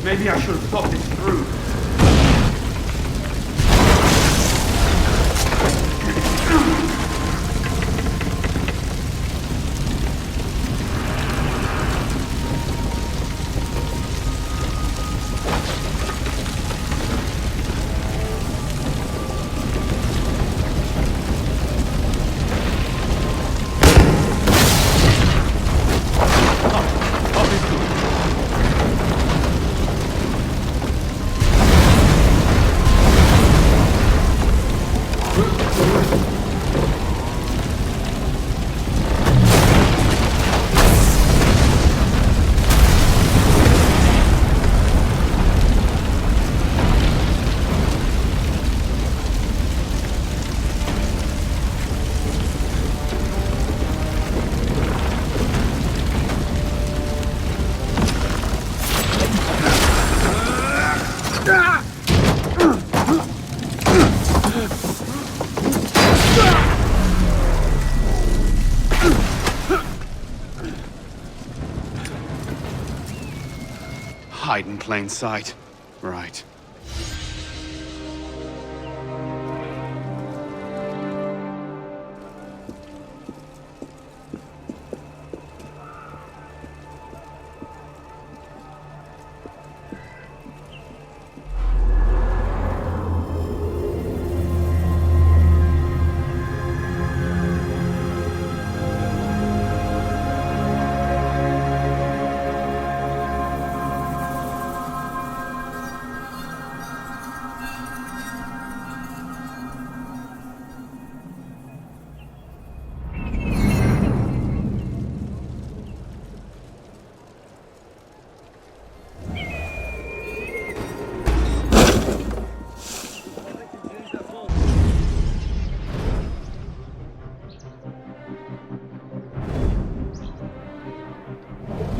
Maybe I should have thought this through. Hide in plain sight. Right.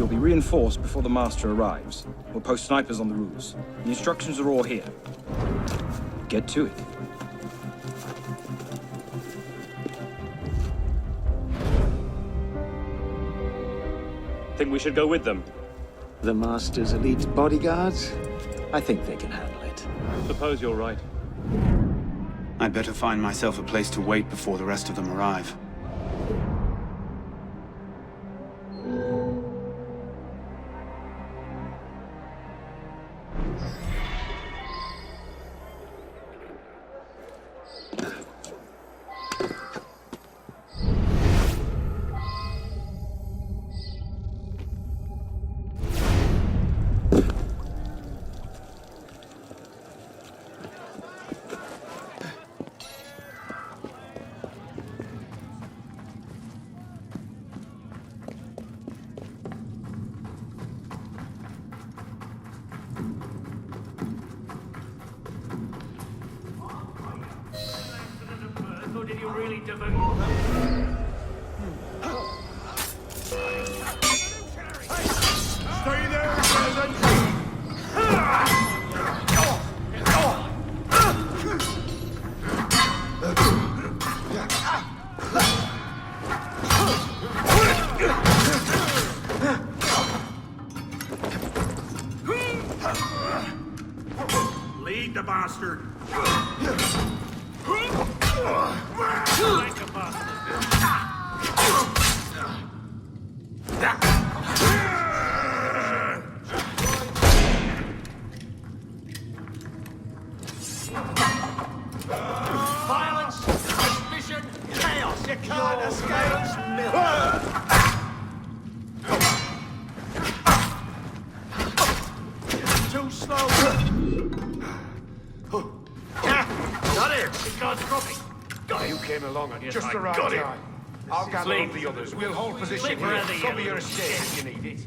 You'll be reinforced before the Master arrives. We'll post snipers on the roofs. The instructions are all here. Get to it. Think we should go with them? The Master's elite bodyguards? I think they can handle it. Suppose you're right. I'd better find myself a place to wait before the rest of them arrive. Did you really devote? Stay there, peasant! Lead the bastard! Violence, suspicion, chaos. You can't escape. Too slow. Got it. The guard's dropping. Got you came along at just the right time. I'll Gather up the others. We'll hold position here. Cover your escape if you need it.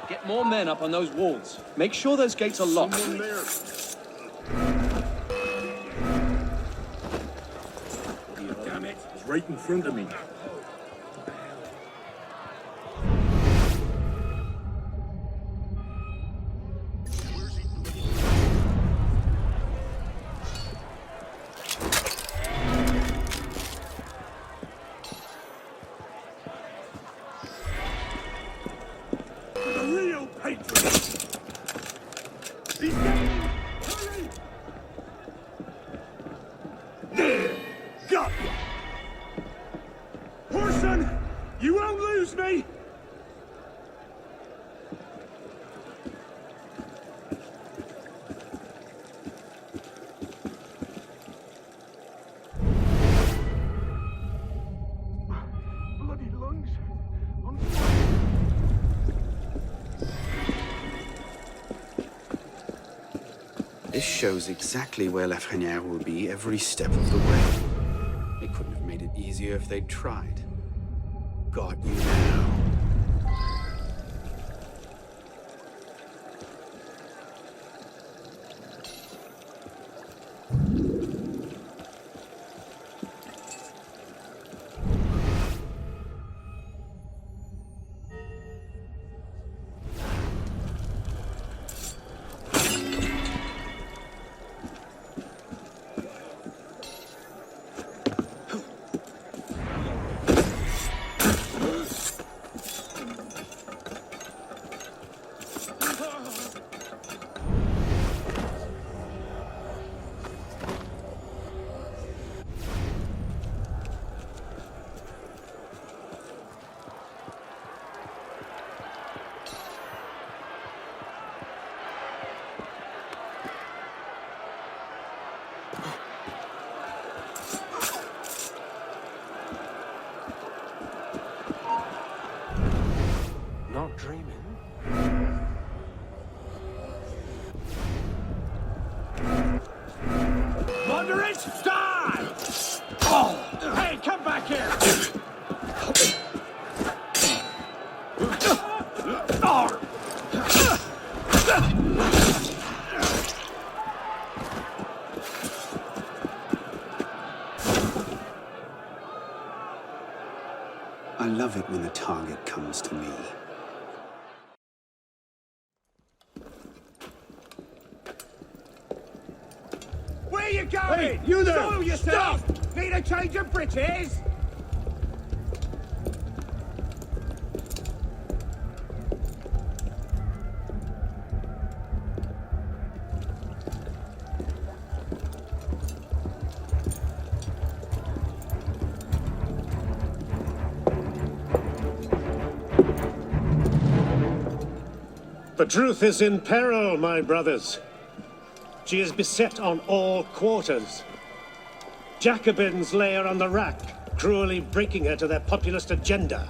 Get more men up on those walls. Make sure those gates are locked. Someone there. Damn it! It's right in front of me. Got you. Horson, you won't lose me. Bloody lungs. This shows exactly where Lafreniere will be every step of the way. They couldn't have made it easier if they'd tried. Got you now. under it! Die! Oh! Hey, come back here! I love it when the target comes to me. Where you going? Hey, you there! Show yourself! Need a change of britches? The truth is in peril, my brothers. She is beset on all quarters. Jacobins lay her on the rack, cruelly breaking her to their populist agenda.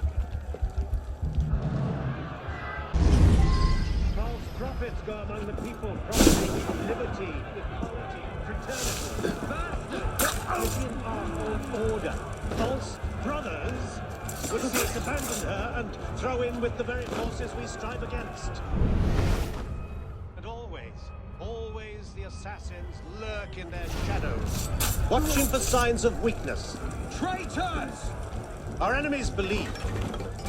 False prophets go among the people, promising liberty, equality, fraternity. Bastards in our own order. False brothers would see us abandon her and throw in with the very forces we strive against. And always the assassins lurk in their shadows, watching for signs of weakness. Traitors! Our enemies believe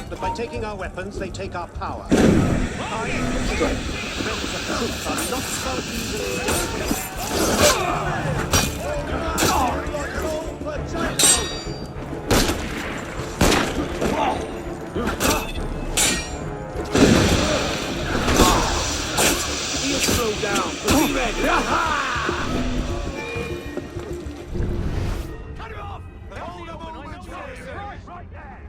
that by taking our weapons, they take our power. Our friends of truth are not so easily He'll slow down. Be ready. Cut him off! Hold him on, right there.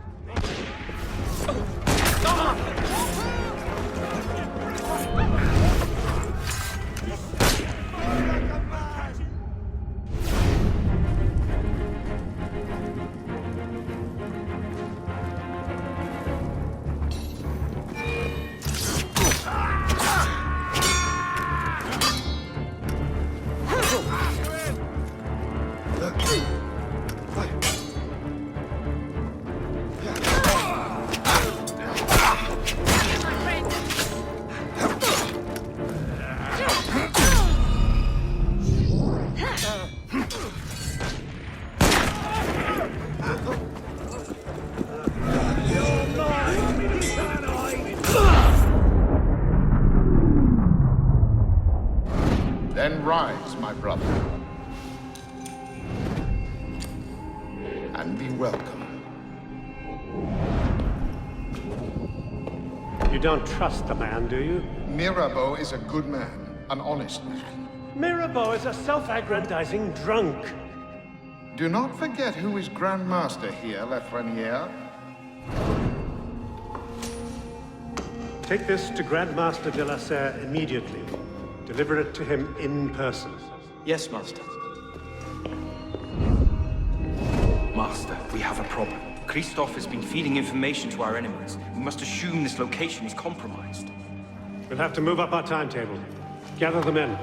Then rise, my brother. And be welcome. You don't trust the man, do you? Mirabeau is a good man, an honest man. Mirabeau is a self-aggrandizing drunk. Do not forget who is Grand Master here, Lafreniere. Take this to Grand Master de la Serre immediately. Deliver it to him in person. Yes, Master. Master, we have a problem. Christoph has been feeding information to our enemies. We must assume this location is compromised. We'll have to move up our timetable. Gather the men.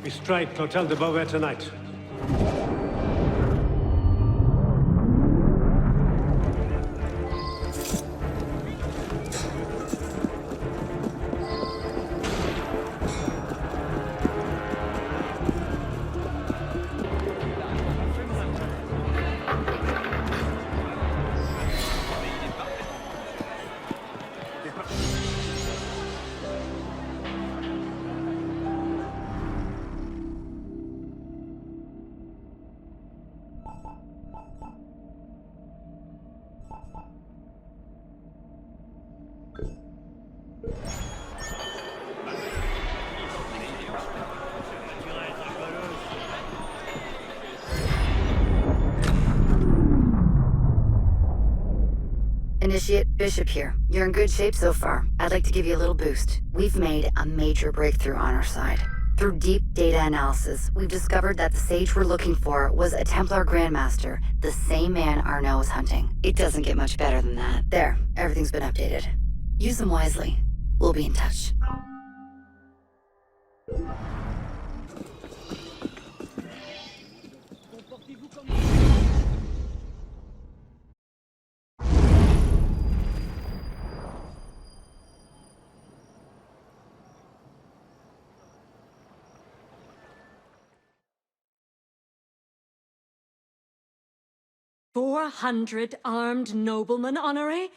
We strike Hotel de Beauvais tonight. Initiate Bishop here. You're in good shape so far. I'd like to give you a little boost. We've made a major breakthrough on our side. Through deep data analysis, we've discovered that the sage we're looking for was a Templar Grandmaster, the same man Arnaud is hunting. It doesn't get much better than that. There, everything's been updated. Use them wisely. We'll be in touch. 400 armed noblemen, Honoré?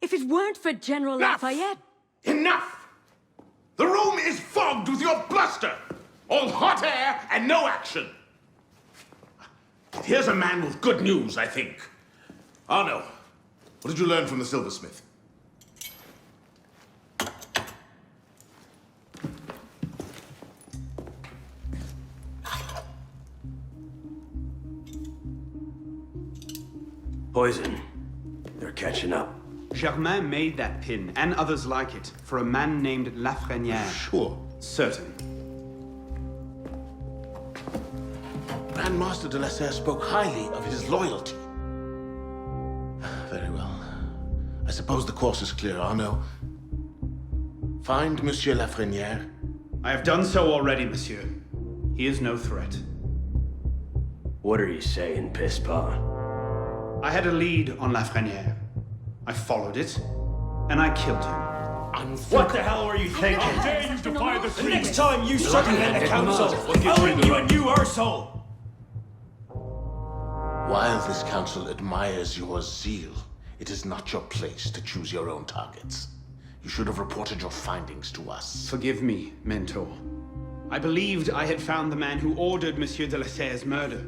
If it weren't for General Lafayette... Enough! The room is fogged with your bluster! All hot air and no action! Here's a man with good news, I think. Arno, what did you learn from the silversmith? Poison. They're catching up. Germain made that pin, and others like it, for a man named Lafreniere. Sure. Certain. Grandmaster de la Serre spoke highly of his loyalty. Very well. I suppose the course is clear, Arno. Find Monsieur Lafreniere. I have done so already, monsieur. He is no threat. What are you saying, Pisspon? I had a lead on Lafreniere. I followed it, and I killed him. What the hell were you thinking? How dare you defy the queen? Next time you circumvent the council, I'll ring you a new arsehole! While this council admires your zeal, it is not your place to choose your own targets. You should have reported your findings to us. Forgive me, Mentor. I believed I had found the man who ordered Monsieur de la Serre's murder.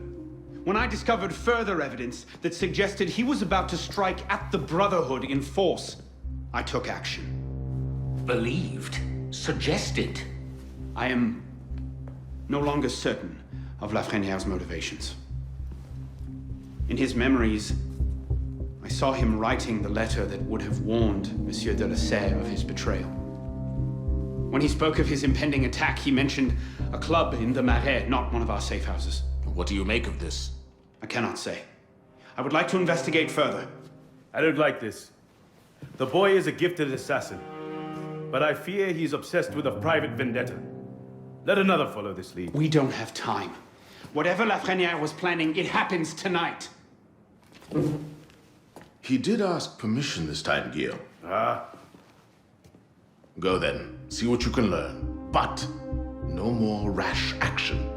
When I discovered further evidence that suggested he was about to strike at the Brotherhood in force, I took action. Believed? Suggested? I am no longer certain of Lafreniere's motivations. In his memories, I saw him writing the letter that would have warned Monsieur de la Serre of his betrayal. When he spoke of his impending attack, he mentioned a club in the Marais, not one of our safe houses. What do you make of this? I cannot say. I would like to investigate further. I don't like this. The boy is a gifted assassin, but I fear he's obsessed with a private vendetta. Let another follow this lead. We don't have time. Whatever Lafreniere was planning, it happens tonight. He did ask permission this time, Guillaume. Go then. See what you can learn. But no more rash action.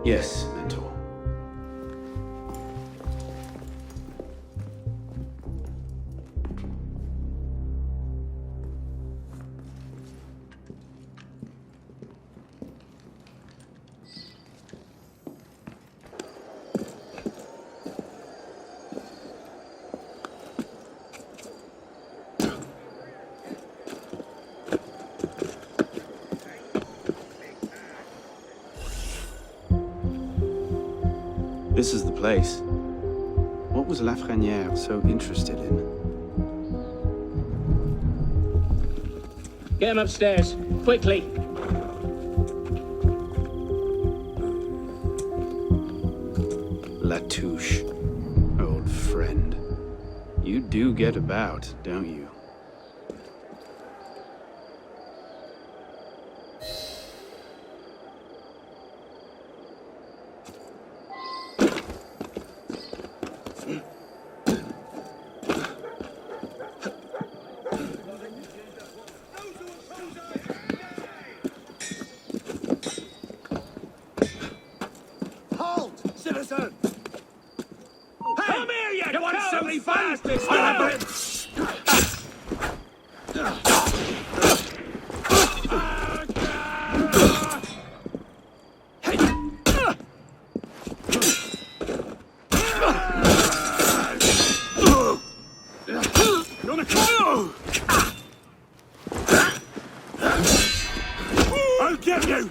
Yes, Mentor. This is the place. What was Lafreniere so interested in? Get him upstairs, quickly. Latouche, old friend. You do get about, don't you? Citizen! Come here, you want silly bastards! I'll get you!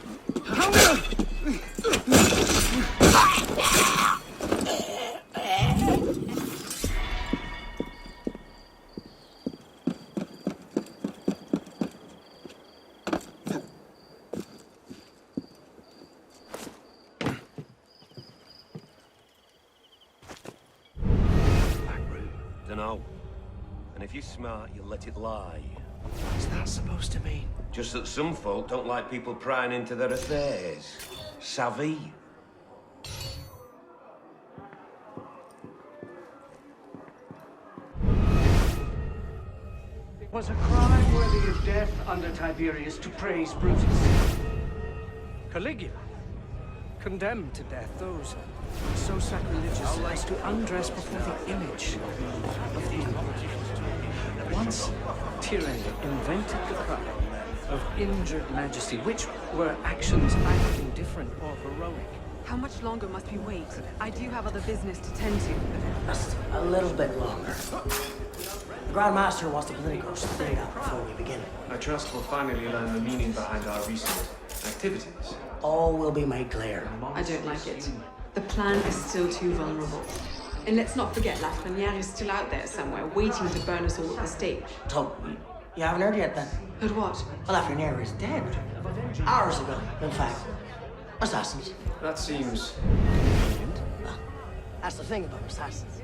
Dunno. And if you're smart, you'll let it lie. What's that supposed to mean? Just that some folk don't like people prying into their affairs. Savvy? It was a crime worthy of death under Tiberius to praise Brutus. Caligula, condemned to death, those who are so sacrilegious as to undress before the image of the emperor. Once, tyranny invented the crime of injured majesty, which were actions either indifferent or heroic. How much longer must we wait? I do have other business to tend to. Just a little bit longer. The Grand Master wants to political straight out before we begin. I trust we'll finally learn the meaning behind our recent activities. All will be made clear. I don't like it. The plan is still too vulnerable. And let's not forget Lafreniere is still out there somewhere, waiting to burn us all at the stake. So, you haven't heard yet then? Heard what? Well, Lafreniere is dead. Hours ago, in fact. Assassins. That seems... Well, that's the thing about assassins.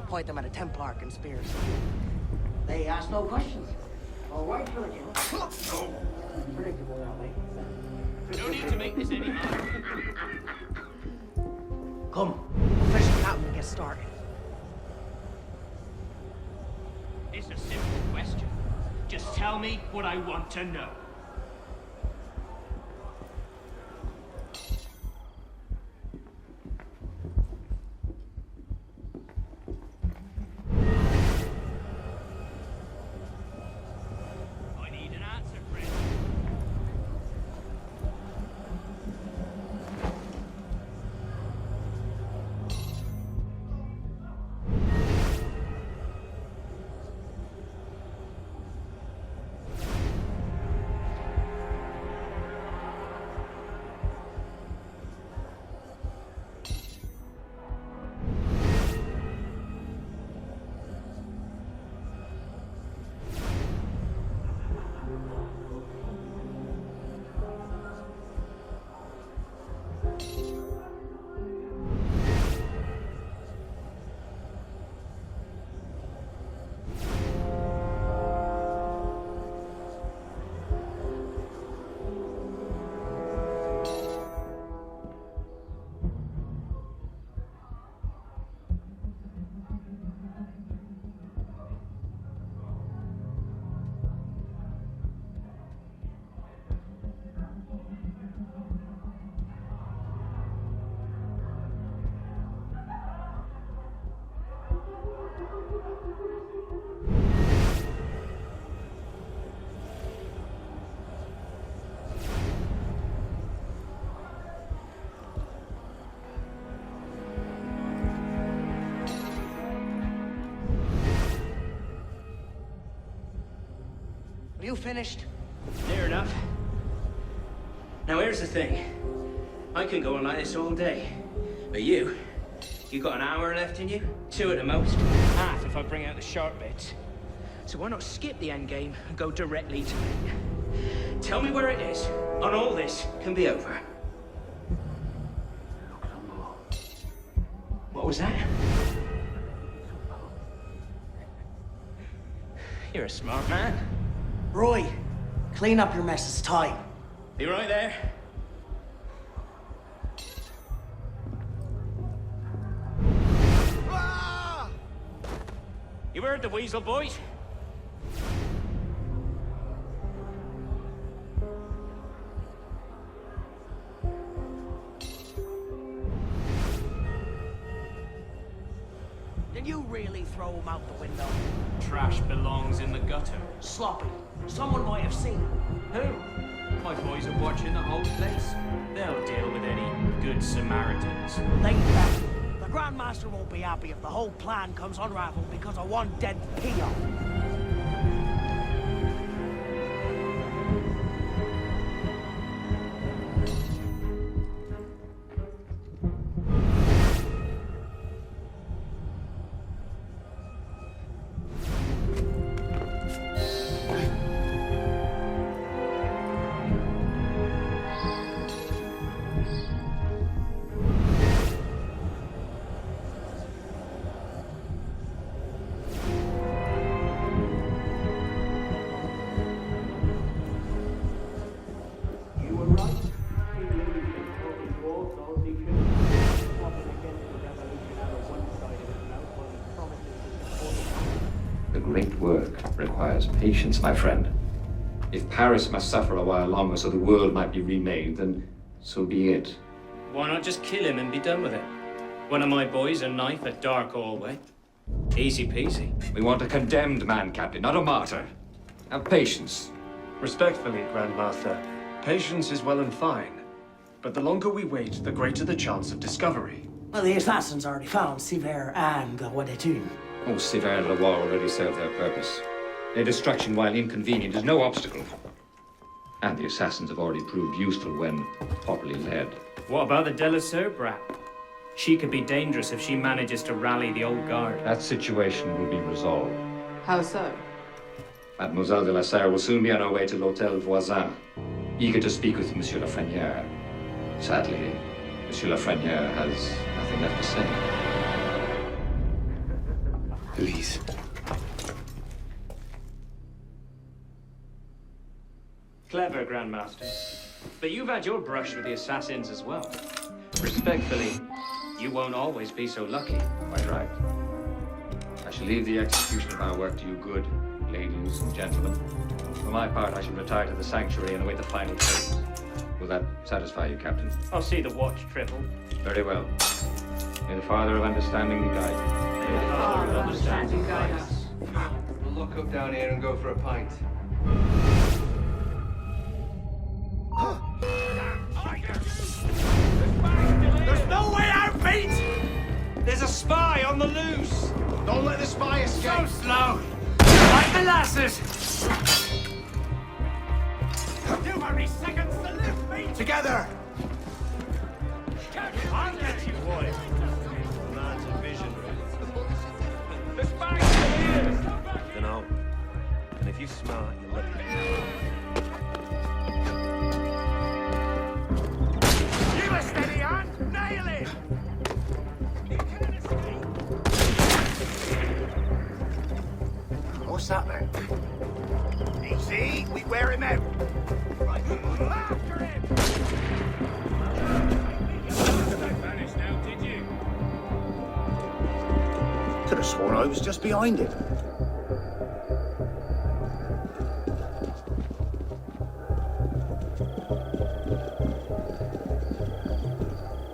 Point them at a Templar conspiracy. They ask no questions. All right for the kill. Predictable that way. No need to make this any harder. Come, we'll fetch the captain and get started. It's a simple question. Just tell me what I want to know. I need an answer, friend. Are you finished? Near enough. Now here's the thing. I can go on like this all day. But you got an hour left in you? 2 at the most. Half if I bring out the sharp bits. So why not skip the end game and go directly to it? Tell me where it is, and all this can be over. What was that? You're a smart man. Roy, clean up your mess. It's time. Be right there. You heard the weasel, boys? Did you really throw him out the window? Trash belongs in the gutter. Sloppy. Someone might have seen him. Who? My boys are watching the whole place. They'll deal with any good Samaritans. Think back. The Grand Master won't be happy if the whole plan comes unraveled because of one dead peon. Great work requires patience, my friend. If Paris must suffer a while longer so the world might be remade, then so be it. Why not just kill him and be done with it? One of my boys, a knife, a dark hallway. Easy peasy. We want a condemned man, Captain, not a martyr. Have patience. Respectfully, Grandmaster, patience is well and fine. But the longer we wait, the greater the chance of discovery. Well, the assassins already found Siver and Gawadetun. Oh, Siver and Lawar already served their purpose. Their destruction, while inconvenient, is no obstacle. And the assassins have already proved useful when properly led. What about the Delaseur brat? She could be dangerous if she manages to rally the old guard. That situation will be resolved. How so? Mademoiselle de la Serre will soon be on her way to l'Hôtel Voisin, eager to speak with Monsieur Lafrenière. Sadly, Monsieur Lafrenière has nothing left to say. Elise. Clever, Grandmaster. But you've had your brush with the assassins as well. Respectfully, you won't always be so lucky. Quite right. I shall leave the execution of our work to you good ladies and gentlemen. For my part, I shall retire to the sanctuary and await the final phase. Will that satisfy you, Captain? I'll see the watch triple. Very well. May the Father of Understanding guide you. May the Father of Understanding guide us. We'll lock up down here and go for a pint. There's no way out, mate! There's a spy on the loose! Don't let the spy escape! So slow! Like molasses! 200 seconds to live, mate! Together! I'll get you, boy. The man's a visionary. The spy's still here! You know, and if you're smart, you'll let me. Give a steady hand! Nail it! What's that then? Easy, we wear him out. Right, after him! Vanished now, did you? Could have sworn I was just behind it.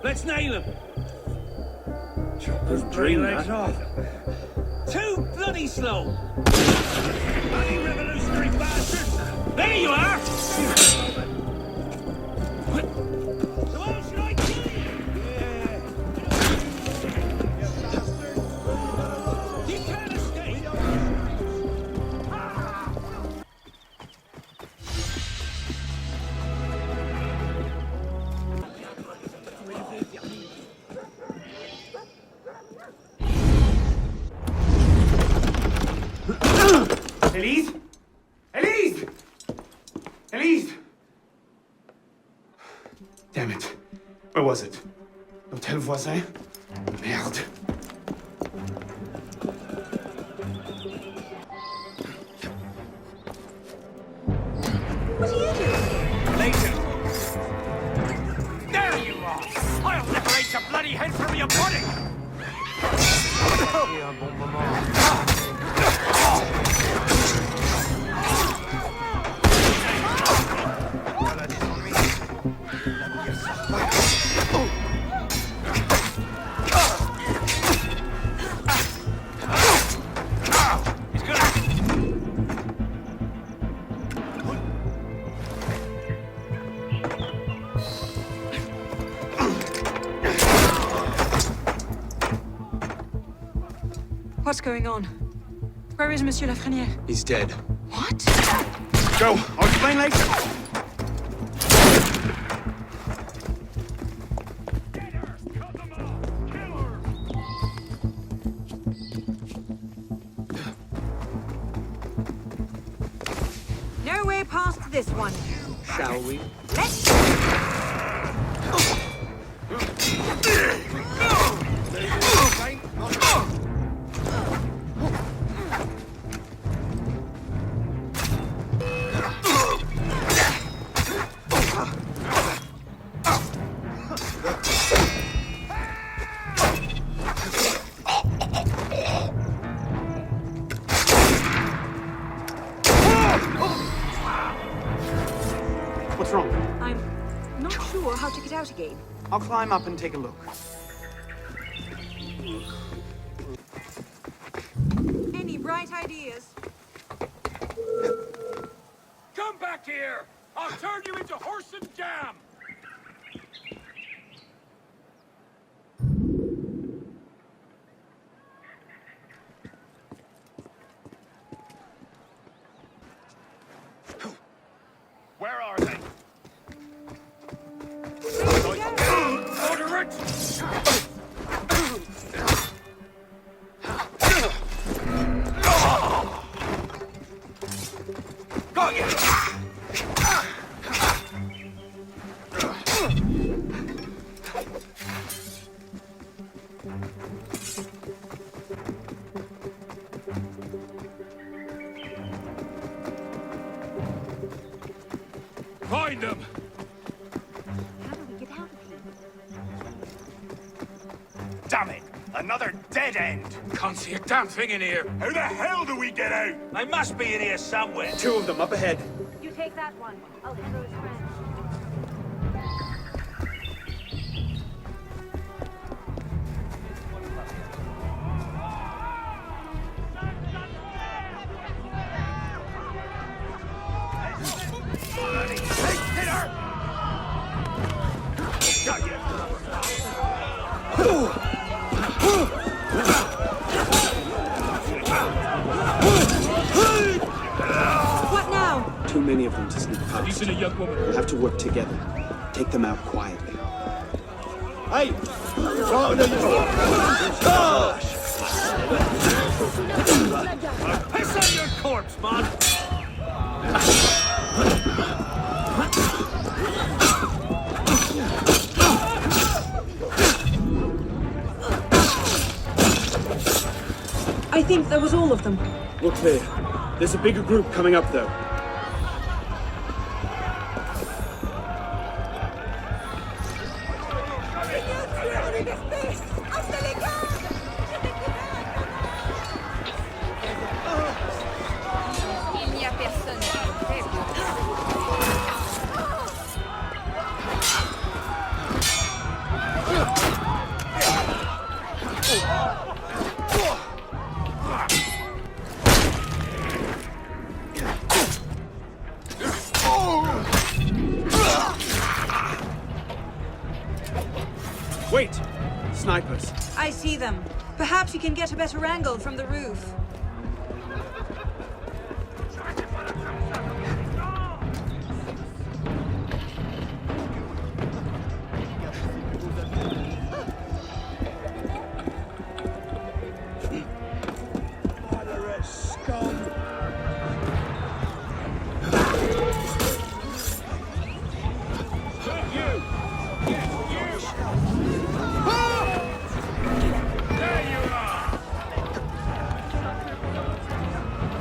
Let's nail him. Chop those three legs off. Too bloody slow. Bloody revolutionary bastard. There you are. So how should I kill you? You can't escape. Elise? Elise! Elise! Damn it. Where was it? L'Hôtel Voisin? Merde. What are you doing? Later. There you are! I'll separate your bloody head from your body! What's going on? Where is Monsieur Lafrenière? He's dead. What? Go! I'll explain later! No way past this one. Shall we? Let's... What's wrong? I'm not sure how to get out again. I'll climb up and take a look. Any bright ideas? Come back here! I'll turn you into horse and jam! Where are they? Order it! Got you! Find them! How do we get out of here? Damn it! Another dead end! Can't see a damn thing in here! How the hell do we get out? They must be in here somewhere! Two of them up ahead. You take that one. I'll handle his friend. What now? Too many of them to sneak past. You seen a young woman? We'll have to work together. Take them out quietly. Hey! Piss on your corpse, man! I think that was all of them. We're clear. There's a bigger group coming up, though. Il n'y a personne qui rêve Wait! Snipers. I see them. Perhaps you can get a better angle from the roof.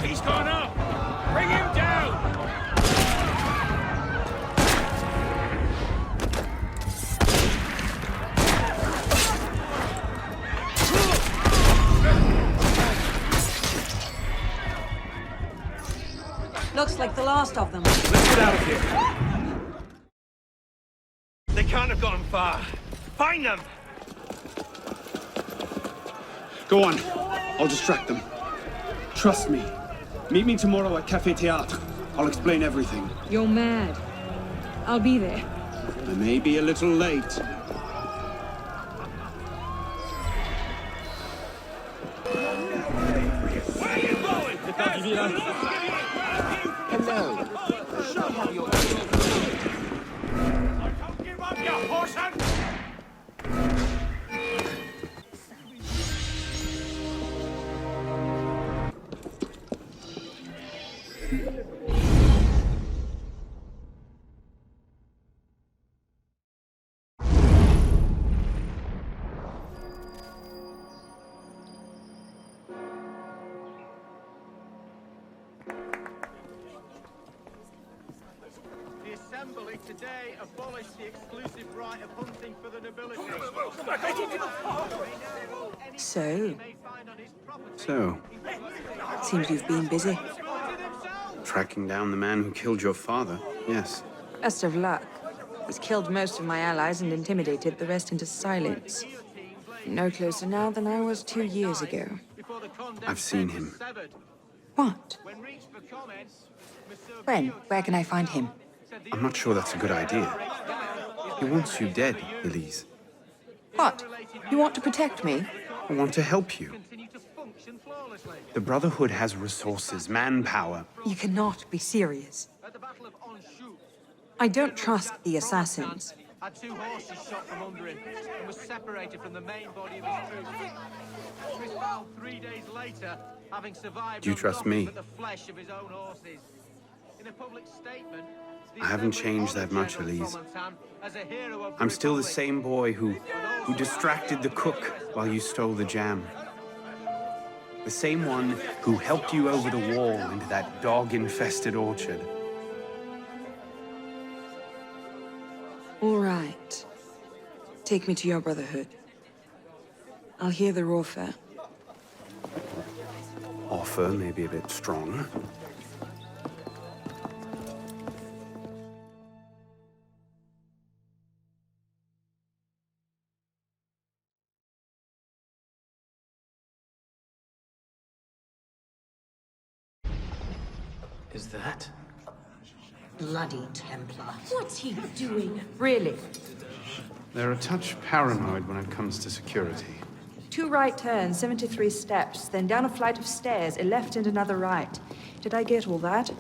He's gone up! Bring him down! Looks like the last of them. Let's get out of here. They can't have gone far. Find them! Go on. I'll distract them. Trust me. Meet me tomorrow at Café Théâtre. I'll explain everything. You're mad. I'll be there. I may be a little late. Hello. Show how you're doing. Don't give up, you horseman! The Assembly today abolished the exclusive right of hunting for the nobility. So, Seems you've been busy. tracking down the man who killed your father, yes. Best of luck. He's killed most of my allies and intimidated the rest into silence. No closer now than I was 2 years ago. I've seen him. What? When? Where can I find him? I'm not sure that's a good idea. He wants you dead, Elise. What? You want to protect me? I want to help you. The Brotherhood has resources, manpower. You cannot be serious. I don't trust the assassins. Had 2 horses shot from under him and was separated from the main body of his troops. Chris fell 3 days later, having survived. Do you trust me? But the flesh of his own horses. In a public statement, I haven't changed that much, Elise. I'm still the same boy who distracted the cook while you stole the jam. The same one who helped you over the wall into that dog-infested orchard. All right. Take me to your Brotherhood. I'll hear their offer. Offer may be a bit strong. Is that? Bloody Templar. What's he doing? Really? They're a touch paranoid when it comes to security. 2 right turns, 73 steps, then down a flight of stairs, a left and another right. Did I get all that?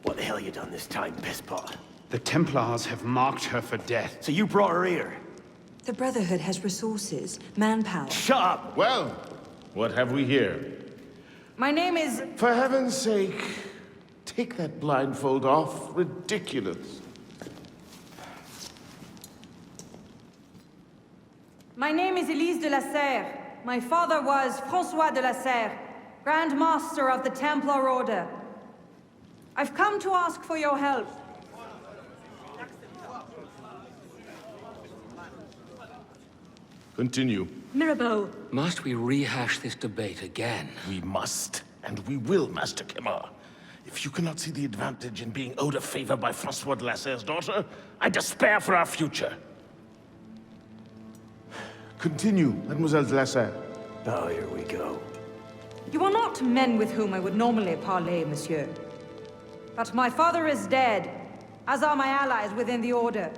What the hell you done this time, pisspot? The Templars have marked her for death. So you brought her here? The Brotherhood has resources, manpower. Shut up! Well, what have we here? My name is... For heaven's sake, take that blindfold off. Ridiculous. My name is Elise de la Serre. My father was François de la Serre, Grand Master of the Templar Order. I've come to ask for your help. Continue. Mirabeau. Must we rehash this debate again? We must, and we will, Master Kemar. If you cannot see the advantage in being owed a favor by François de la Serre's daughter, I despair for our future. Continue, Mademoiselle de la Serre. Oh, here we go. You are not men with whom I would normally parley, monsieur. But my father is dead, as are my allies within the Order.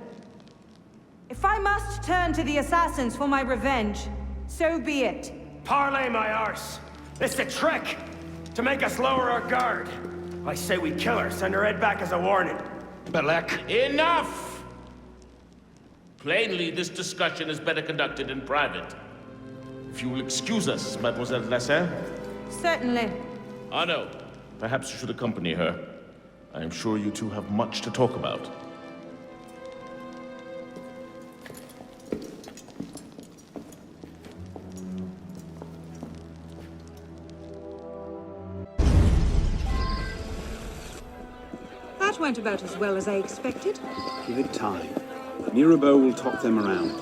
If I must turn to the assassins for my revenge, so be it. Parley, my arse! It's a trick! To make us lower our guard. I say we kill her, send her head back as a warning. Belek. Enough! Plainly, this discussion is better conducted in private. If you will excuse us, Mademoiselle de la Serre. Certainly. Arno, perhaps you should accompany her. I am sure you two have much to talk about. That went about as well as I expected. Give it time. Mirabeau will talk them around.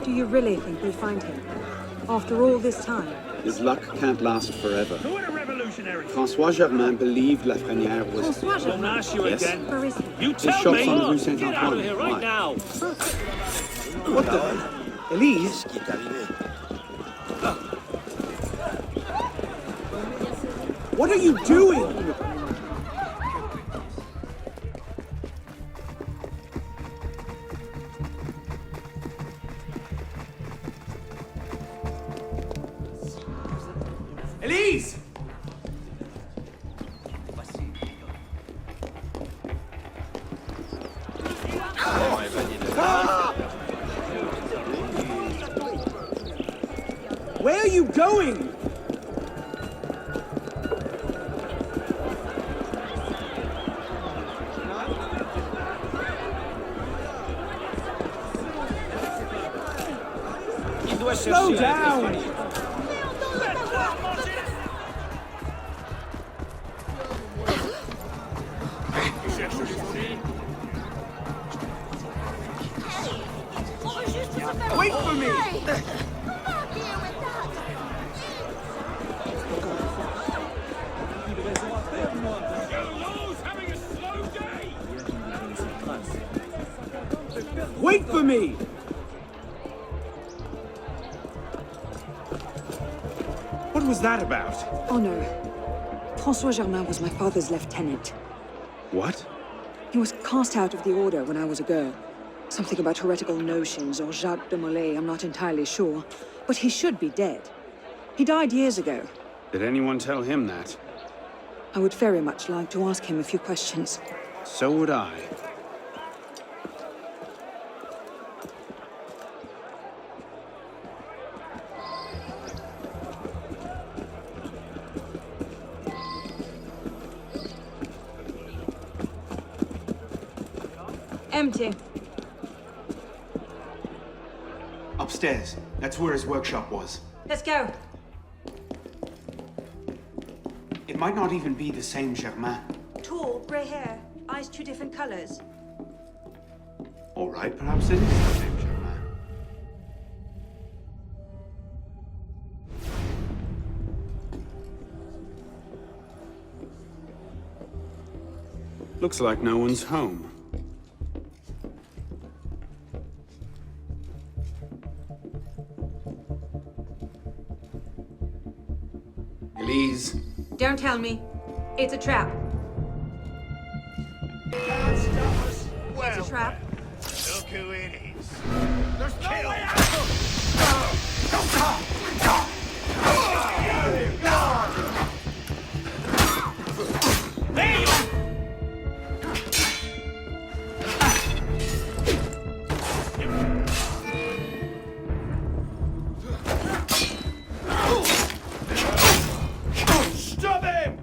Do you really think we'll find him? After all this time? His luck can't last forever. Who are the revolutionaries? François Germain believed Lafrenière was... François Germain? Don't ask you Yes. again. Where is he? You His tell shop's me! on the Rue Saint-Antoine. Get out of here right Why? now! What the... Elise? What are you doing? Elise! Where are you going? Slow down! Wait for me! Wait for me! What was that about? Honor. François Germain was my father's lieutenant. What? He was cast out of the order when I was a girl. Something about heretical notions or Jacques de Molay, I'm not entirely sure. But he should be dead. He died years ago. Did anyone tell him that? I would very much like to ask him a few questions. So would I. Empty. Upstairs. That's where his workshop was. Let's go. It might not even be the same Germain. Tall, grey hair, eyes two different colors. All right, perhaps it is the same Germain. Looks like no one's home. Elise. Don't tell me. It's a trap. Can't stop us. It's a trap. Look who it is. There's no way Stop him!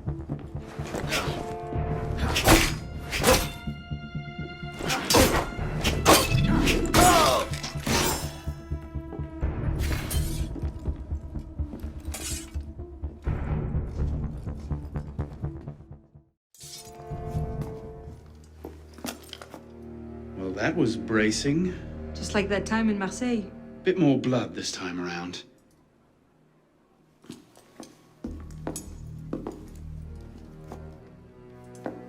Well, that was bracing. Just like that time in Marseille. Bit more blood this time around.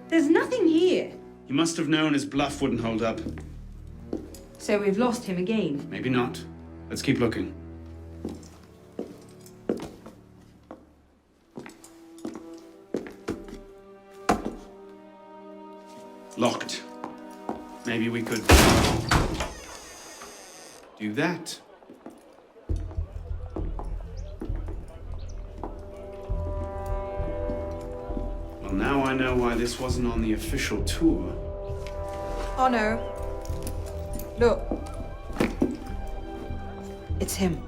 There's nothing here. He must have known his bluff wouldn't hold up. So we've lost him again. Maybe not. Let's keep looking. Locked. Maybe we could do that. Well, now I know why this wasn't on the official tour. Oh no. Look. It's him.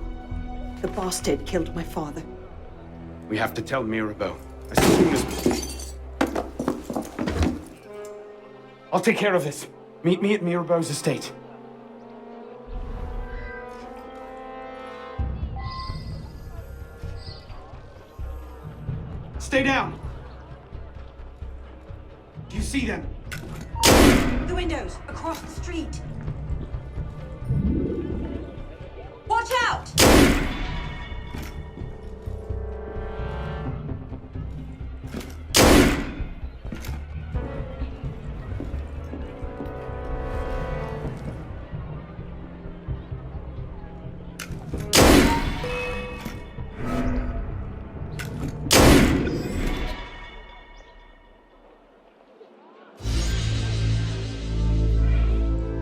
The bastard killed my father. We have to tell Mirabeau. As soon as... I'll take care of this. Meet me at Mirabeau's estate. Stay down! Do you see them? The windows, across the street. Watch out!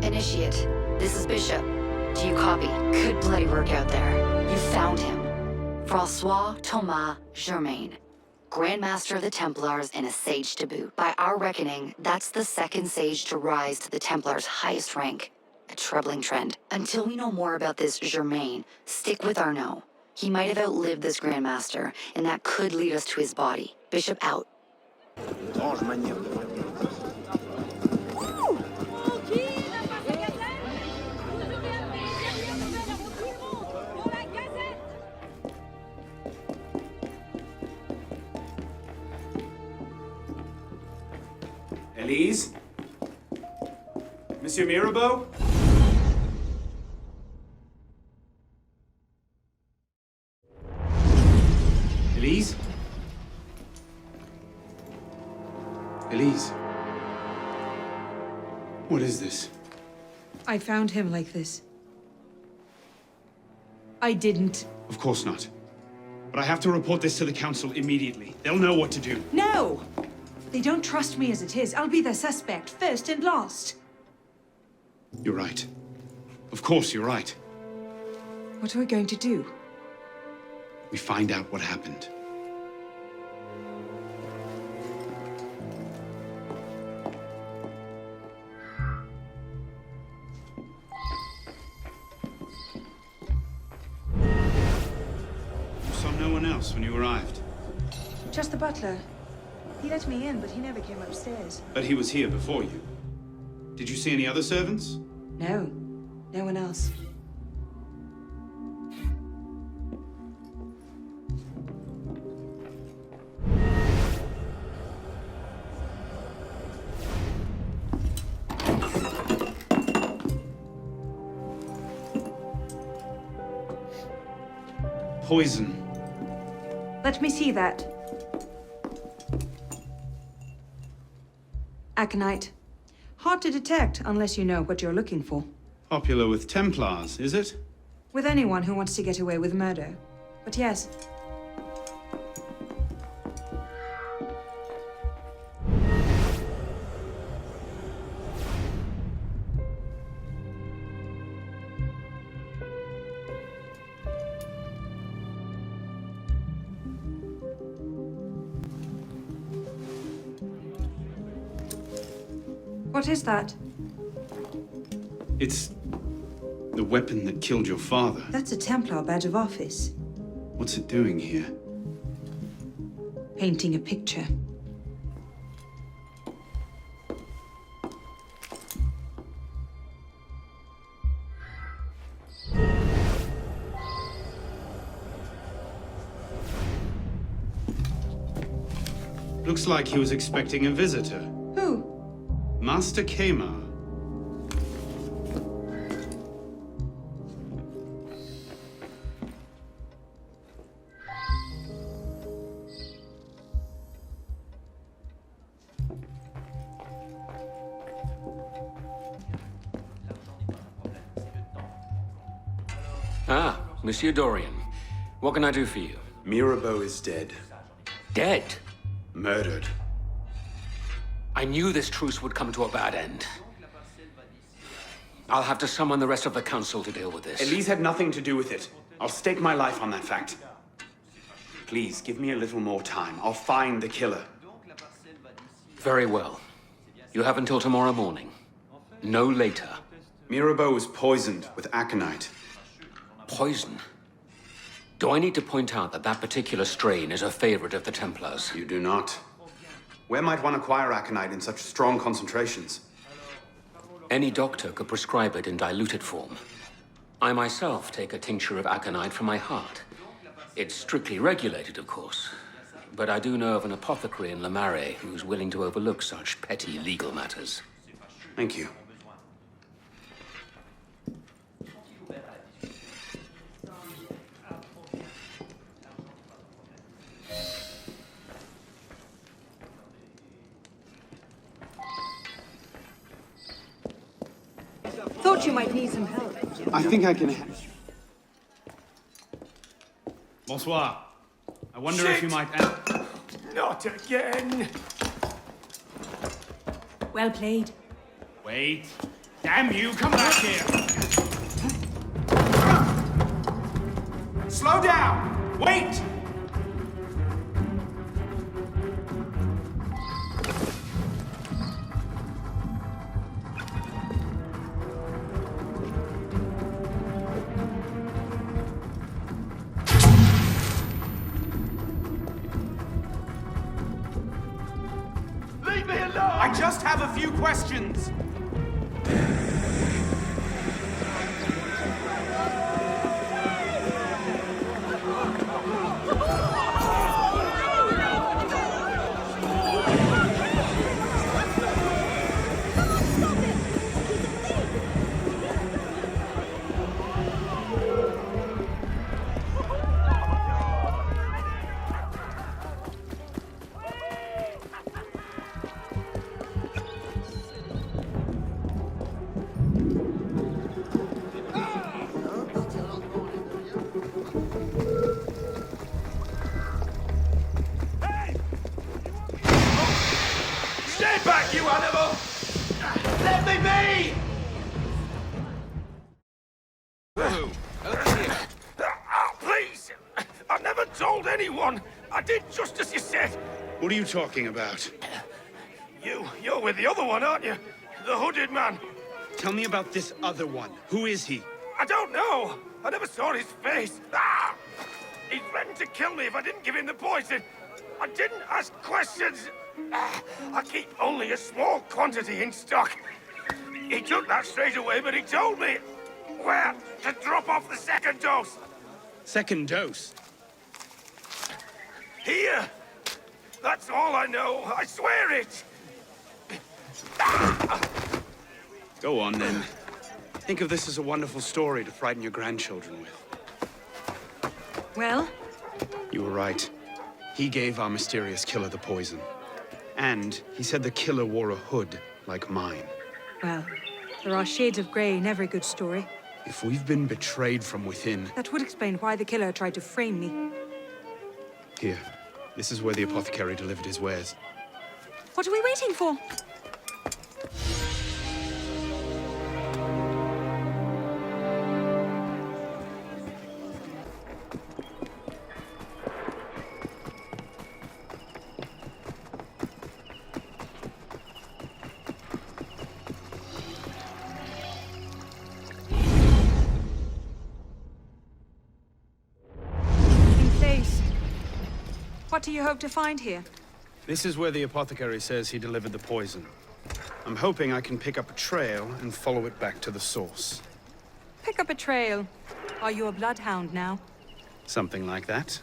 Initiate, this is Bishop. Do you copy? Good bloody work out there. You found him. François Thomas Germain, Grand Master of the Templars and a Sage to boot. By our reckoning, that's the second Sage to rise to the Templars' highest rank. A troubling trend. Until we know more about this Germain, stick with Arnaud. He might have outlived this Grand Master, and that could lead us to his body. Bishop out. Étrange manière de faire. Elise? Monsieur Mirabeau? Elise? Elise? What is this? I found him like this. I didn't. Of course not. But I have to report this to the council immediately. They'll know what to do. No! They don't trust me as it is. I'll be their suspect, first and last. You're right. Of course, you're right. What are we going to do? We find out what happened. You saw no one else when you arrived? Just the butler. He let me in, but he never came upstairs. But he was here before you. Did you see any other servants? No. No one else. Poison. Let me see that. Aconite. Hard to detect unless you know what you're looking for. Popular with Templars, is it? With anyone who wants to get away with murder. But yes. What is that? It's the weapon that killed your father. That's a Templar badge of office. What's it doing here? Painting a picture. Looks like he was expecting a visitor. Who? Master Kemar. Ah, Monsieur Dorian. What can I do for you? Mirabeau is dead. Dead? Murdered. I knew this truce would come to a bad end. I'll have to summon the rest of the council to deal with this. Elise had nothing to do with it. I'll stake my life on that fact. Please, give me a little more time. I'll find the killer. Very well. You have until tomorrow morning. No later. Mirabeau was poisoned with aconite. Poison? Do I need to point out that that particular strain is a favorite of the Templars? You do not. Where might one acquire aconite in such strong concentrations? Any doctor could prescribe it in diluted form. I myself take a tincture of aconite for my heart. It's strictly regulated, of course. But I do know of an apothecary in Le Marais who's willing to overlook such petty legal matters. Thank you. Thought you might need some help. I think I can help. Bonsoir. I wonder if you might... Not again! Well played. Wait. Damn you, come back here! Slow down! Wait! I just have a few questions. Gray! Please! I never told anyone! I did just as you said! What are you talking about? You're with the other one, aren't you? The hooded man. Tell me about this other one. Who is he? I don't know! I never saw his face! Ah! He threatened to kill me if I didn't give him the poison! I didn't ask questions! Ah, I keep only a small quantity in stock. He took that straight away, but he told me where to drop off the second dose. Second dose? Here! That's all I know, I swear it! Go on, then. Think of this as a wonderful story to frighten your grandchildren with. Well? You were right. He gave our mysterious killer the poison. And he said the killer wore a hood like mine. Well, there are shades of grey in every good story. If we've been betrayed from within... That would explain why the killer tried to frame me. Here, this is where the apothecary delivered his wares. What are we waiting for? What do you hope to find here? This is where the apothecary says he delivered the poison. I'm hoping I can pick up a trail and follow it back to the source. Pick up a trail. Are you a bloodhound now? Something like that.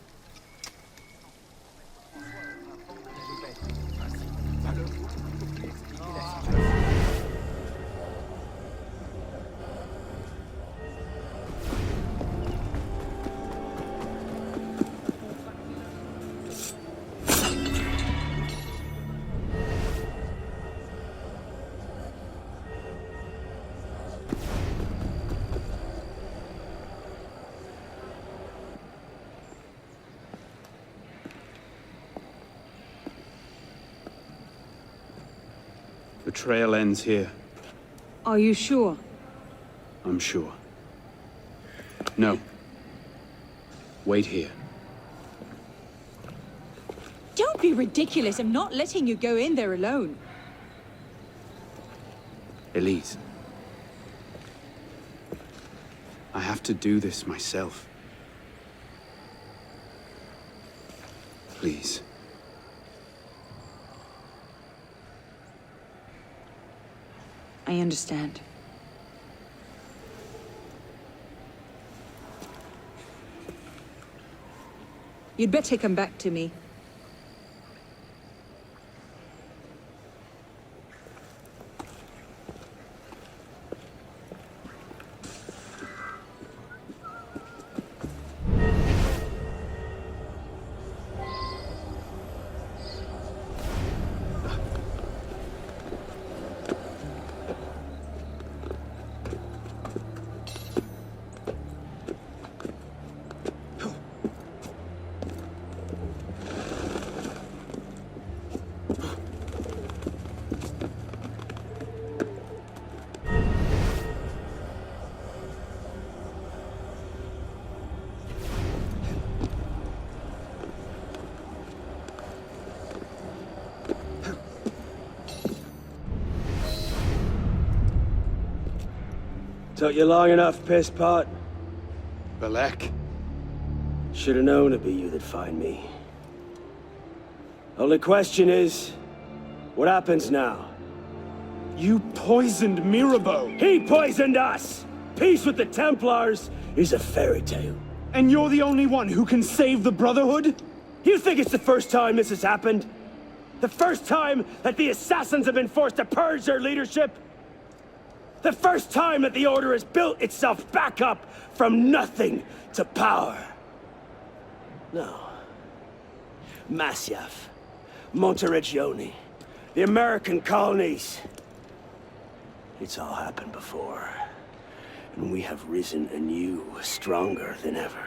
The trail ends here. Are you sure? I'm sure. No. Wait here. Don't be ridiculous. I'm not letting you go in there alone. Elise. I have to do this myself. Please. I understand. You'd better come back to me. Took you long enough, piss pot. Balek. Should have known it'd be you that'd find me. Only question is, what happens now? You poisoned Mirabeau! He poisoned us! Peace with the Templars is a fairy tale. And you're the only one who can save the Brotherhood? You think it's the first time this has happened? The first time that the Assassins have been forced to purge their leadership? The first time that the Order has built itself back up from nothing to power? No. Masyaf, Monteregione, the American colonies. It's all happened before. And we have risen anew, stronger than ever.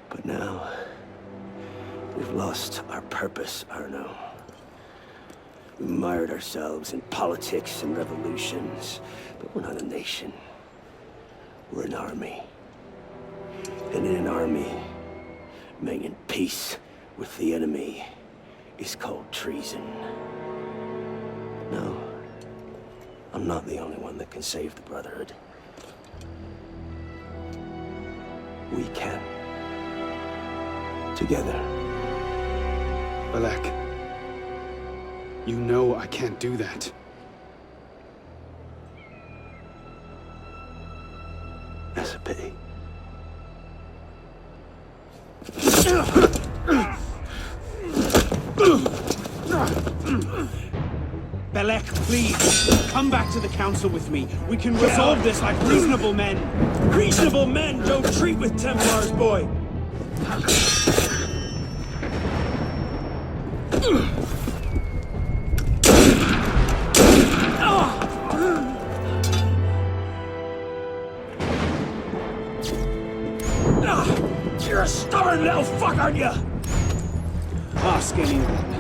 But now, we've lost our purpose, Arno. We mired ourselves in politics and revolutions, but we're not a nation. We're an army. And in an army, making peace with the enemy is called treason. No, I'm not the only one that can save the Brotherhood. We can. Together. Balak, you know I can't do that. That's a pity. Balak, please, come back to the council with me. We can resolve this like reasonable men. Reasonable men don't treat with Templars, boy! You're a stubborn little fuck, aren't you? Ask anyone.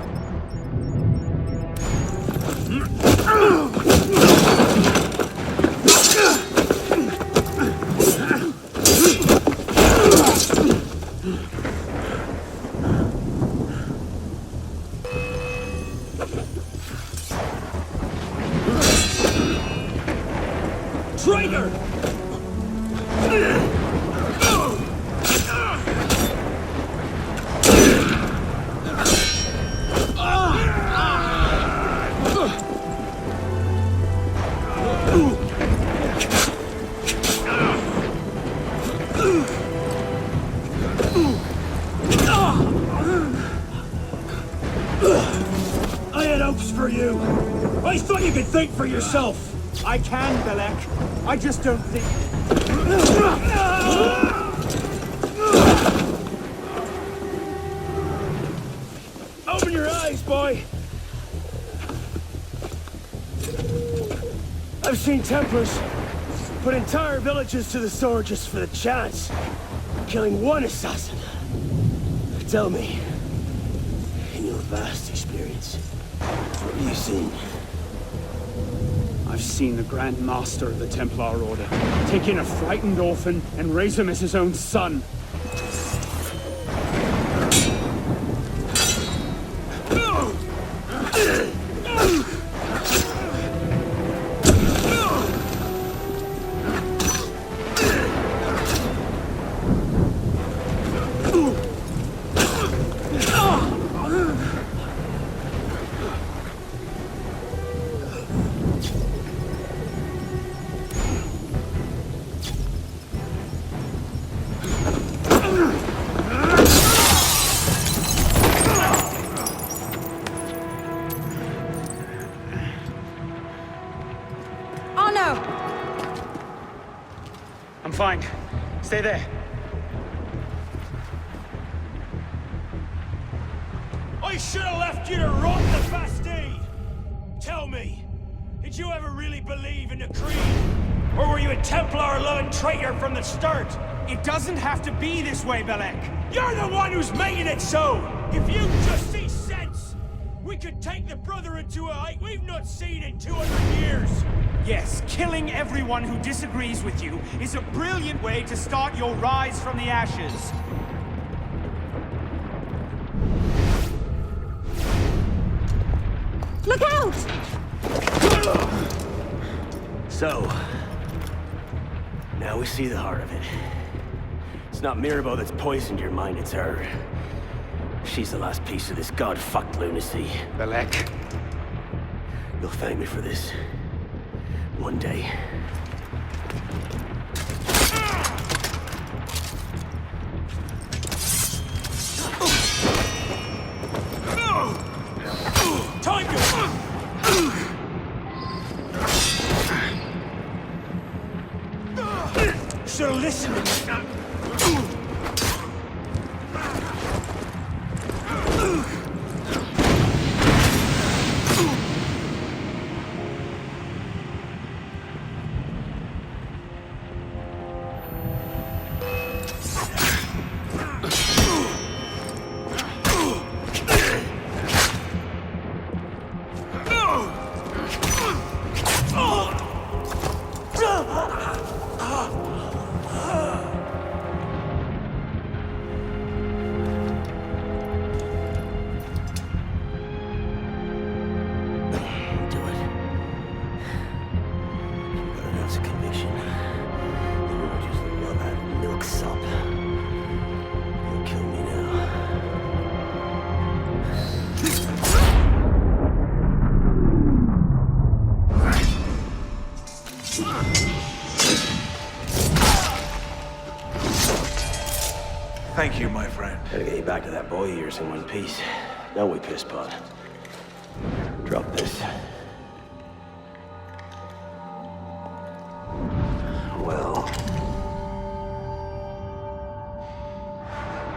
Traitor! I had hopes for you. I thought you could think for yourself. I can, Balak. I just don't think... Open your eyes, boy. I've seen Templars put entire villages to the sword just for the chance of killing one assassin. Tell me, in your vast experience, what have you seen? I've seen the Grand Master of the Templar Order take in a frightened orphan and raise him as his own son. I'm fine. Stay there. I should have left you to rot in the Bastille! Tell me, did you ever really believe in the Creed? Or were you a Templar-loving traitor from the start? It doesn't have to be this way, Balak. You're the one who's making it so! If you just see sense, we could take the Brotherhood to a height we've not seen in 200 years! Yes, killing everyone who disagrees with you is a brilliant way to start your rise from the ashes. Look out! So, now we see the heart of it. It's not Mirabeau that's poisoned your mind, it's her. She's the last piece of this god-fucked lunacy. Balak. You'll thank me for this. One day. Time to... Should've listened to me. that's a conviction. You're just a love-out milksop. You'll kill me now. Thank you, my friend. Gotta get you back to that boy of yours in one piece. Don't we, pisspot? Drop this. Well...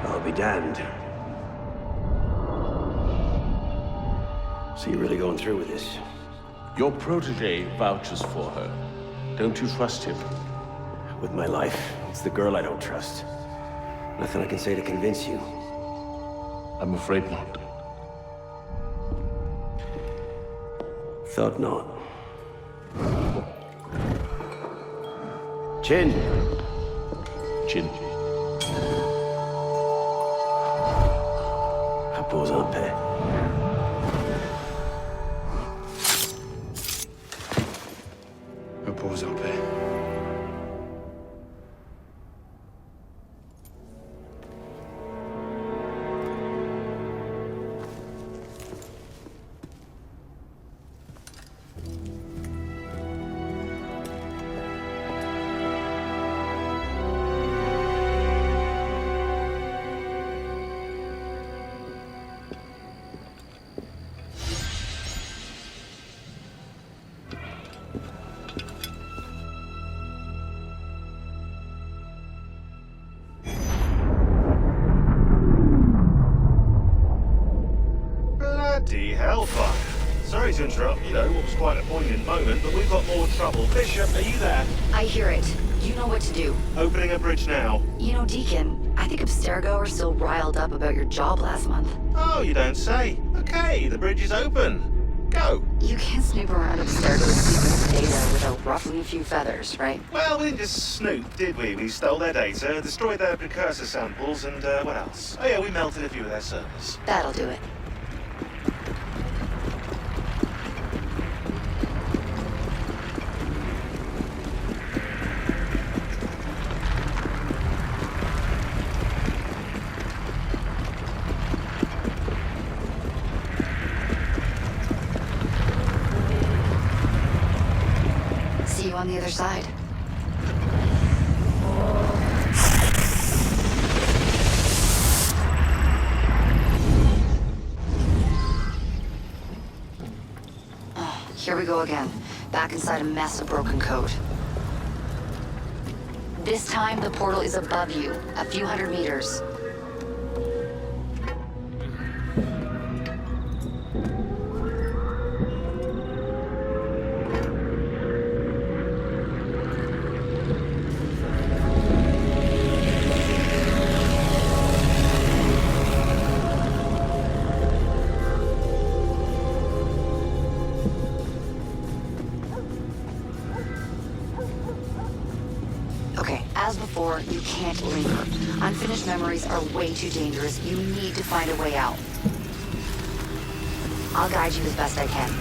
I'll be damned. So you're really going through with this? Your protege vouches for her. Don't you trust him? With my life. It's the girl I don't trust. Nothing I can say to convince you. I'm afraid not. Thought not. Chin. Chin. Repose en paix. Repose en paix. Bloody hellfire. Sorry to interrupt, what was quite a poignant moment, but we've got more trouble. Bishop, are you there? I hear it. You know what to do. Opening a bridge now. You know, Deacon, I think Abstergo are still riled up about your job last month. Oh, you don't say. Okay, the bridge is open. Go. You can't snoop around Abstergo's secret data without ruffling a few feathers, right? Well, we didn't just snoop, did we? We stole their data, destroyed their precursor samples, and what else? Oh yeah, we melted a few of their servers. That'll do it. See you on the other side. Here we go again. Back inside a mess of broken code. This time, the portal is above you, a few hundred meters. Okay, as before, you can't linger. Unfinished memories are way too dangerous. You need to find a way out. I'll guide you as best I can.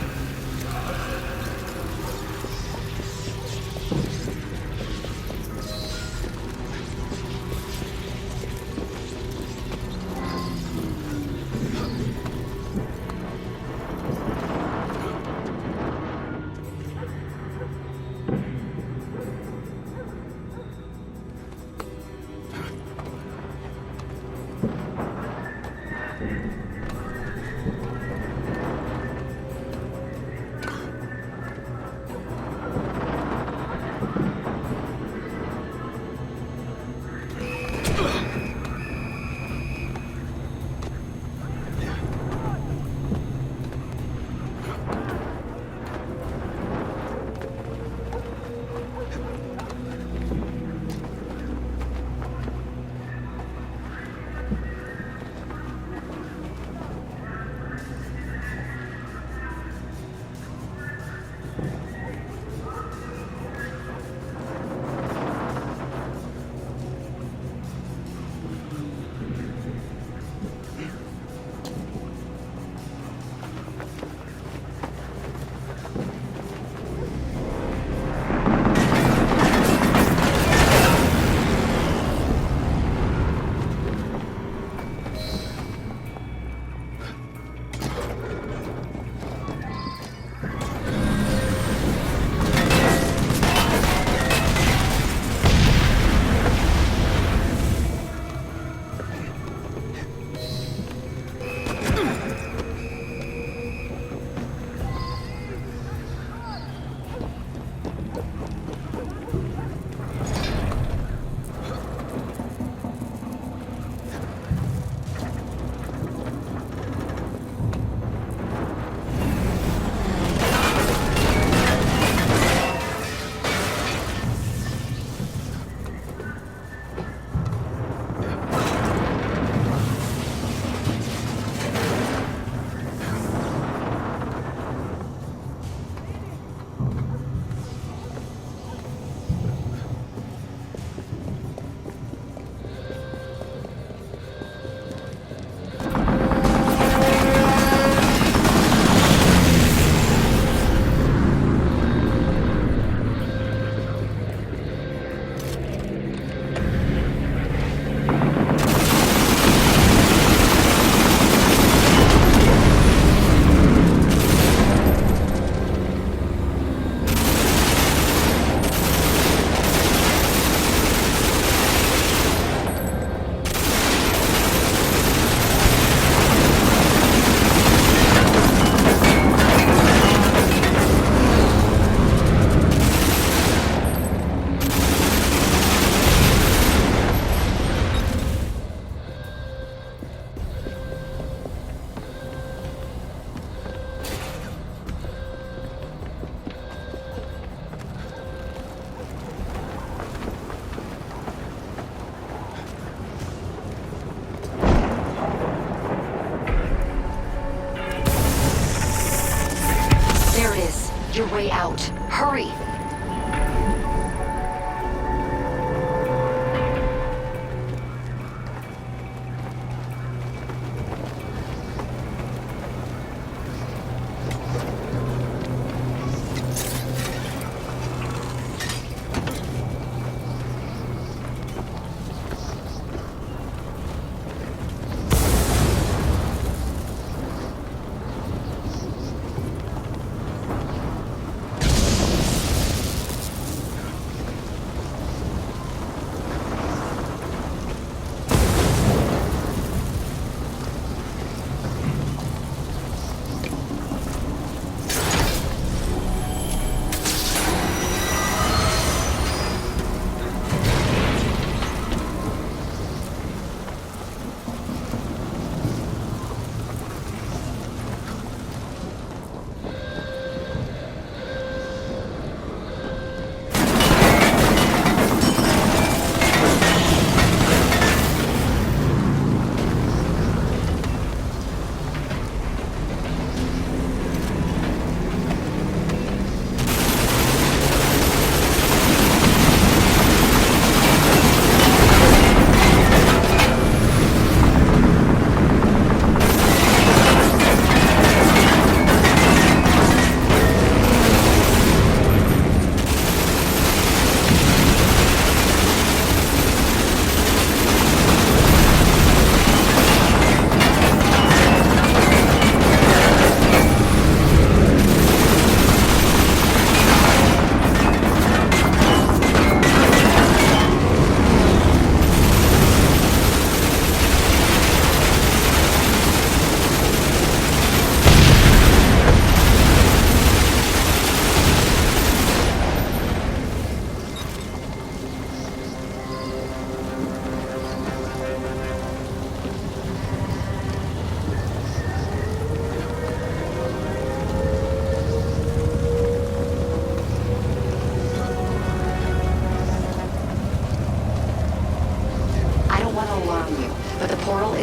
way out. Hurry!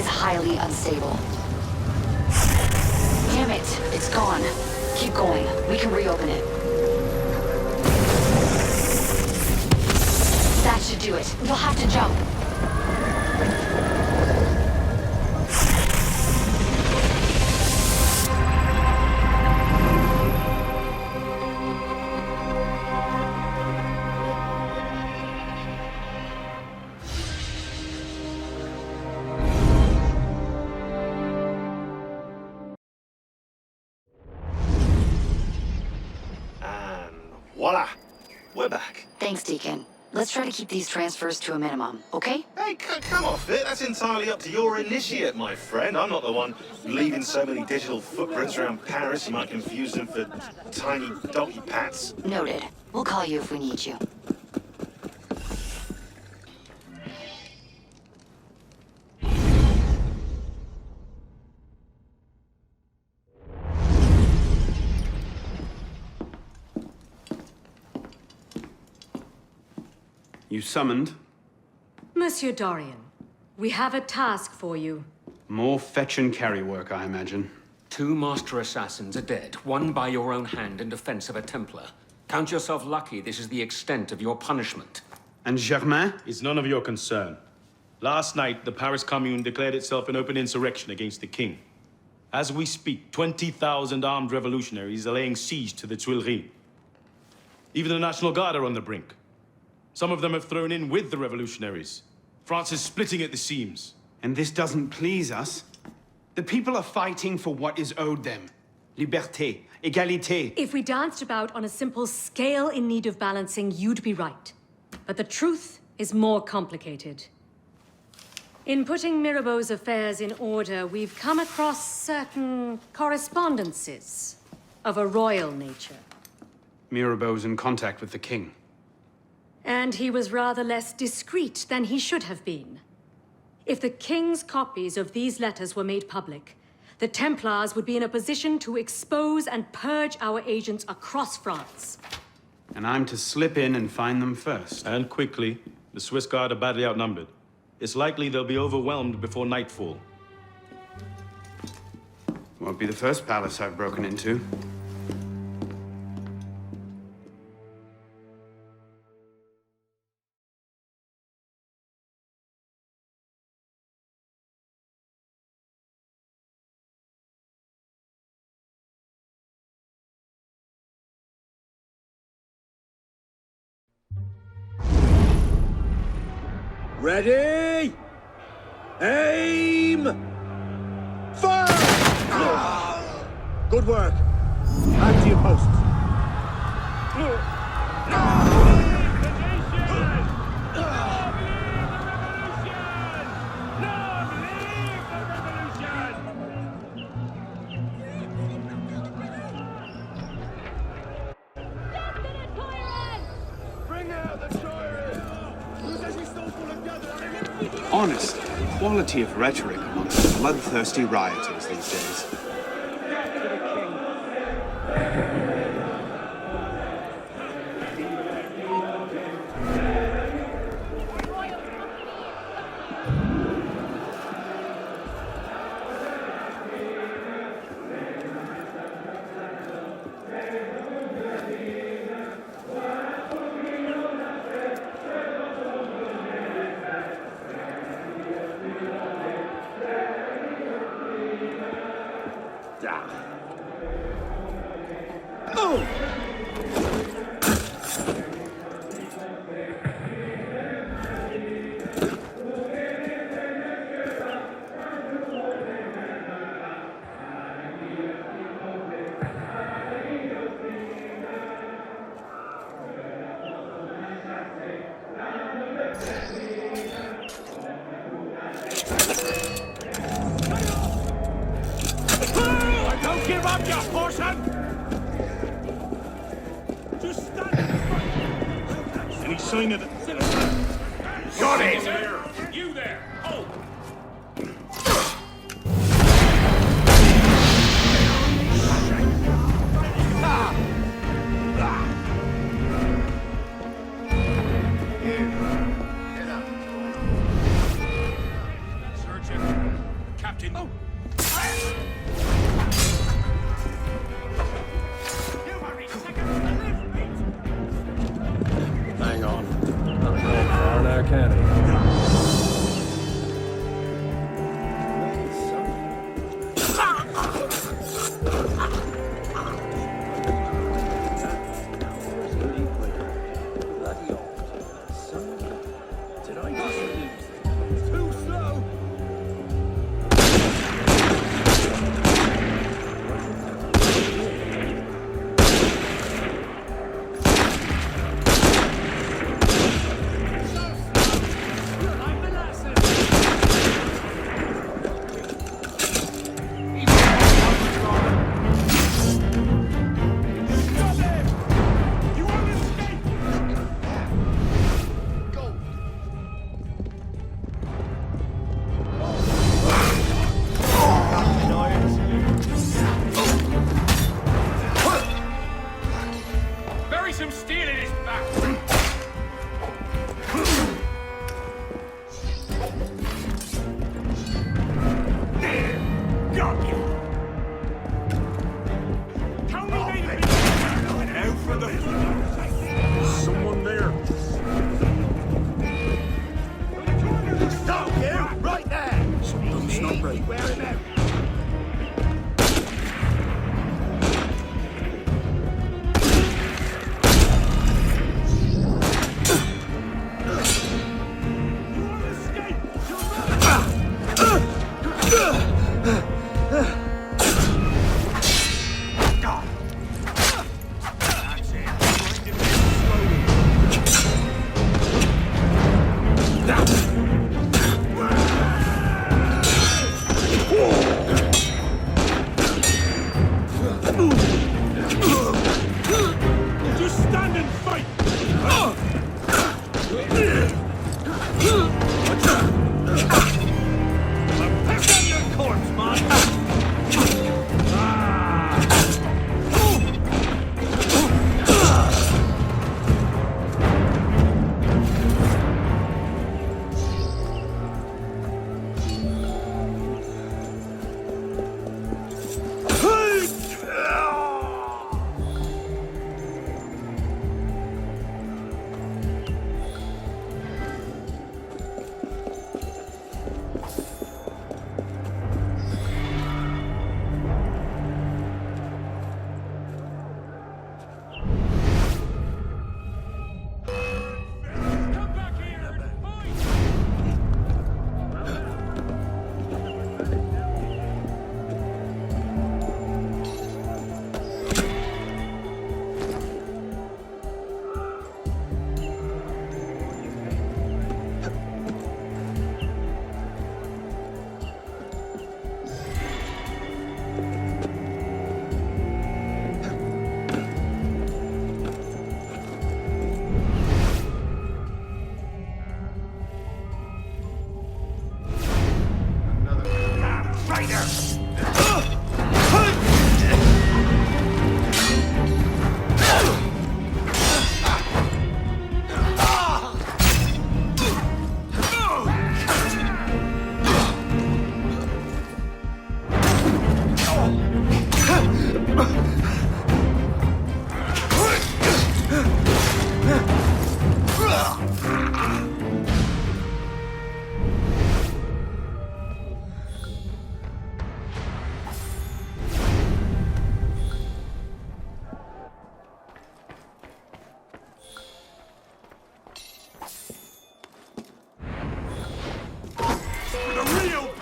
Highly unstable. Damn it! It's gone. Keep going. We can reopen it. That should do it. You'll have to jump. Voila! We're back. Thanks, Deacon. Let's try to keep these transfers to a minimum, okay? Hey, come off it. That's entirely up to your initiate, my friend. I'm not the one leaving so many digital footprints around Paris you might confuse them for tiny doggy pats. Noted. We'll call you if we need you. You summoned? Monsieur Dorian, we have a task for you. More fetch and carry work, I imagine. 2 master assassins are dead, one by your own hand in defense of a Templar. Count yourself lucky this is the extent of your punishment. And Germain? It's none of your concern. Last night, the Paris Commune declared itself an open insurrection against the king. As we speak, 20,000 armed revolutionaries are laying siege to the Tuileries. Even the National Guard are on the brink. Some of them have thrown in with the revolutionaries. France is splitting at the seams. And this doesn't please us? The people are fighting for what is owed them. Liberté, égalité. If we danced about on a simple scale in need of balancing, you'd be right. But the truth is more complicated. In putting Mirabeau's affairs in order, we've come across certain correspondences of a royal nature. Mirabeau's in contact with the king. And he was rather less discreet than he should have been. If the king's copies of these letters were made public, the Templars would be in a position to expose and purge our agents across France. And I'm to slip in and find them first. And quickly. The Swiss Guard are badly outnumbered. It's likely they'll be overwhelmed before nightfall. Won't be the first palace I've broken into. Ready? Aim! Fire! Good work. Back to your posts. Honest, quality of rhetoric amongst bloodthirsty rioters these days. Don't give up, you portion! Just stand in front. Any sign of the citizen? Got it! You there! Oh! Sergeant, Captain. Oh. Hang on. Not going far now, can he? Did I just too slow?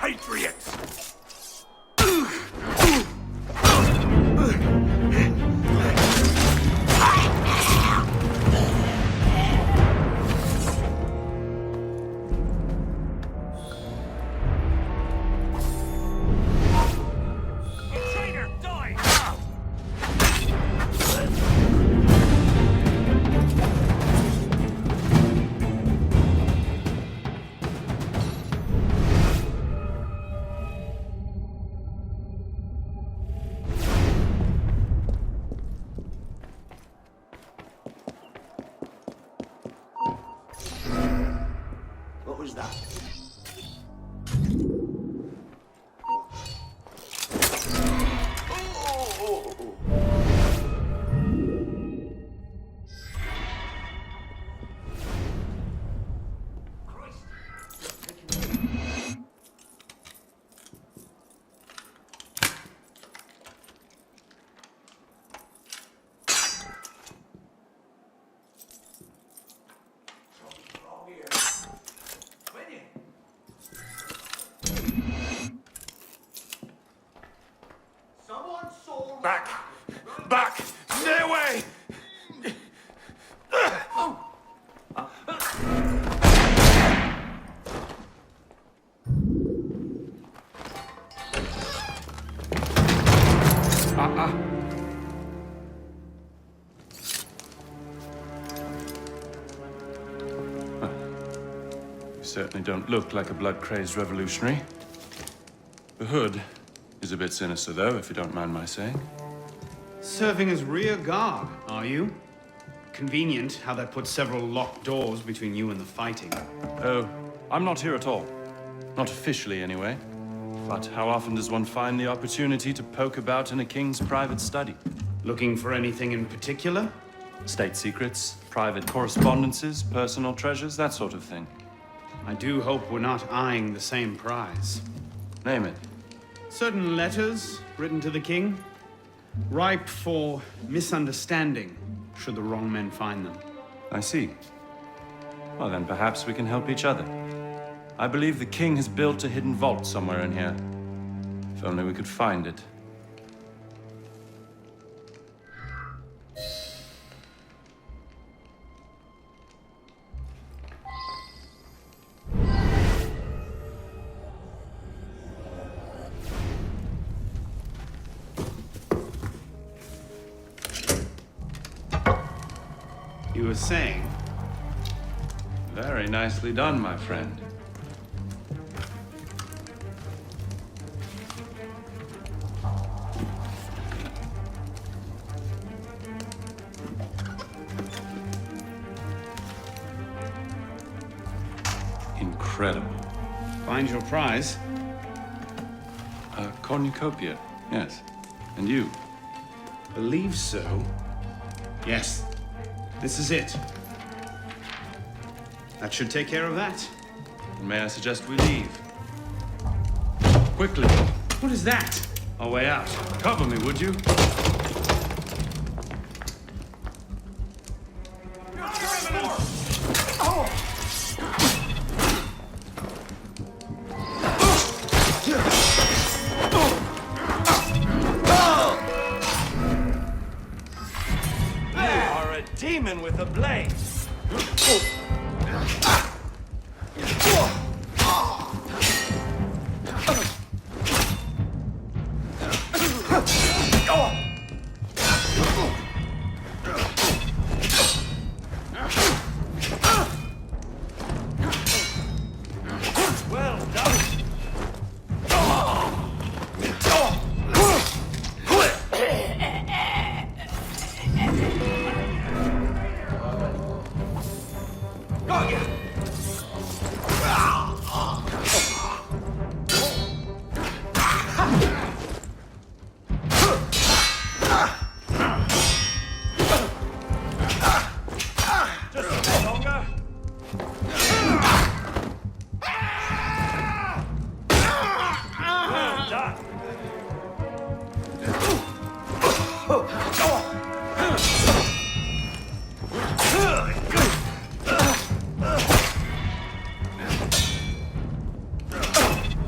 patriots! Traitor, die! What was that? Back! Back! Stay away! You certainly don't look like a blood-crazed revolutionary. The hood is a bit sinister, though, if you don't mind my saying. Serving as rear guard, are you? Convenient how that puts several locked doors between you and the fighting. Oh, I'm not here at all. Not officially, anyway. But how often does one find the opportunity to poke about in a king's private study? Looking for anything in particular? State secrets, private correspondences, personal treasures, that sort of thing. I do hope we're not eyeing the same prize. Name it. Certain letters written to the king, ripe for misunderstanding, should the wrong men find them. I see. Well, then perhaps we can help each other. I believe the king has built a hidden vault somewhere in here. If only we could find it. You were saying? Very nicely done, my friend. Incredible. Find your prize? A cornucopia, yes. And you? Believe so. Yes. This is it. That should take care of that. And may I suggest we leave? Quickly. What is that? Our way out. Cover me, would you? Demon with a blade. Well done.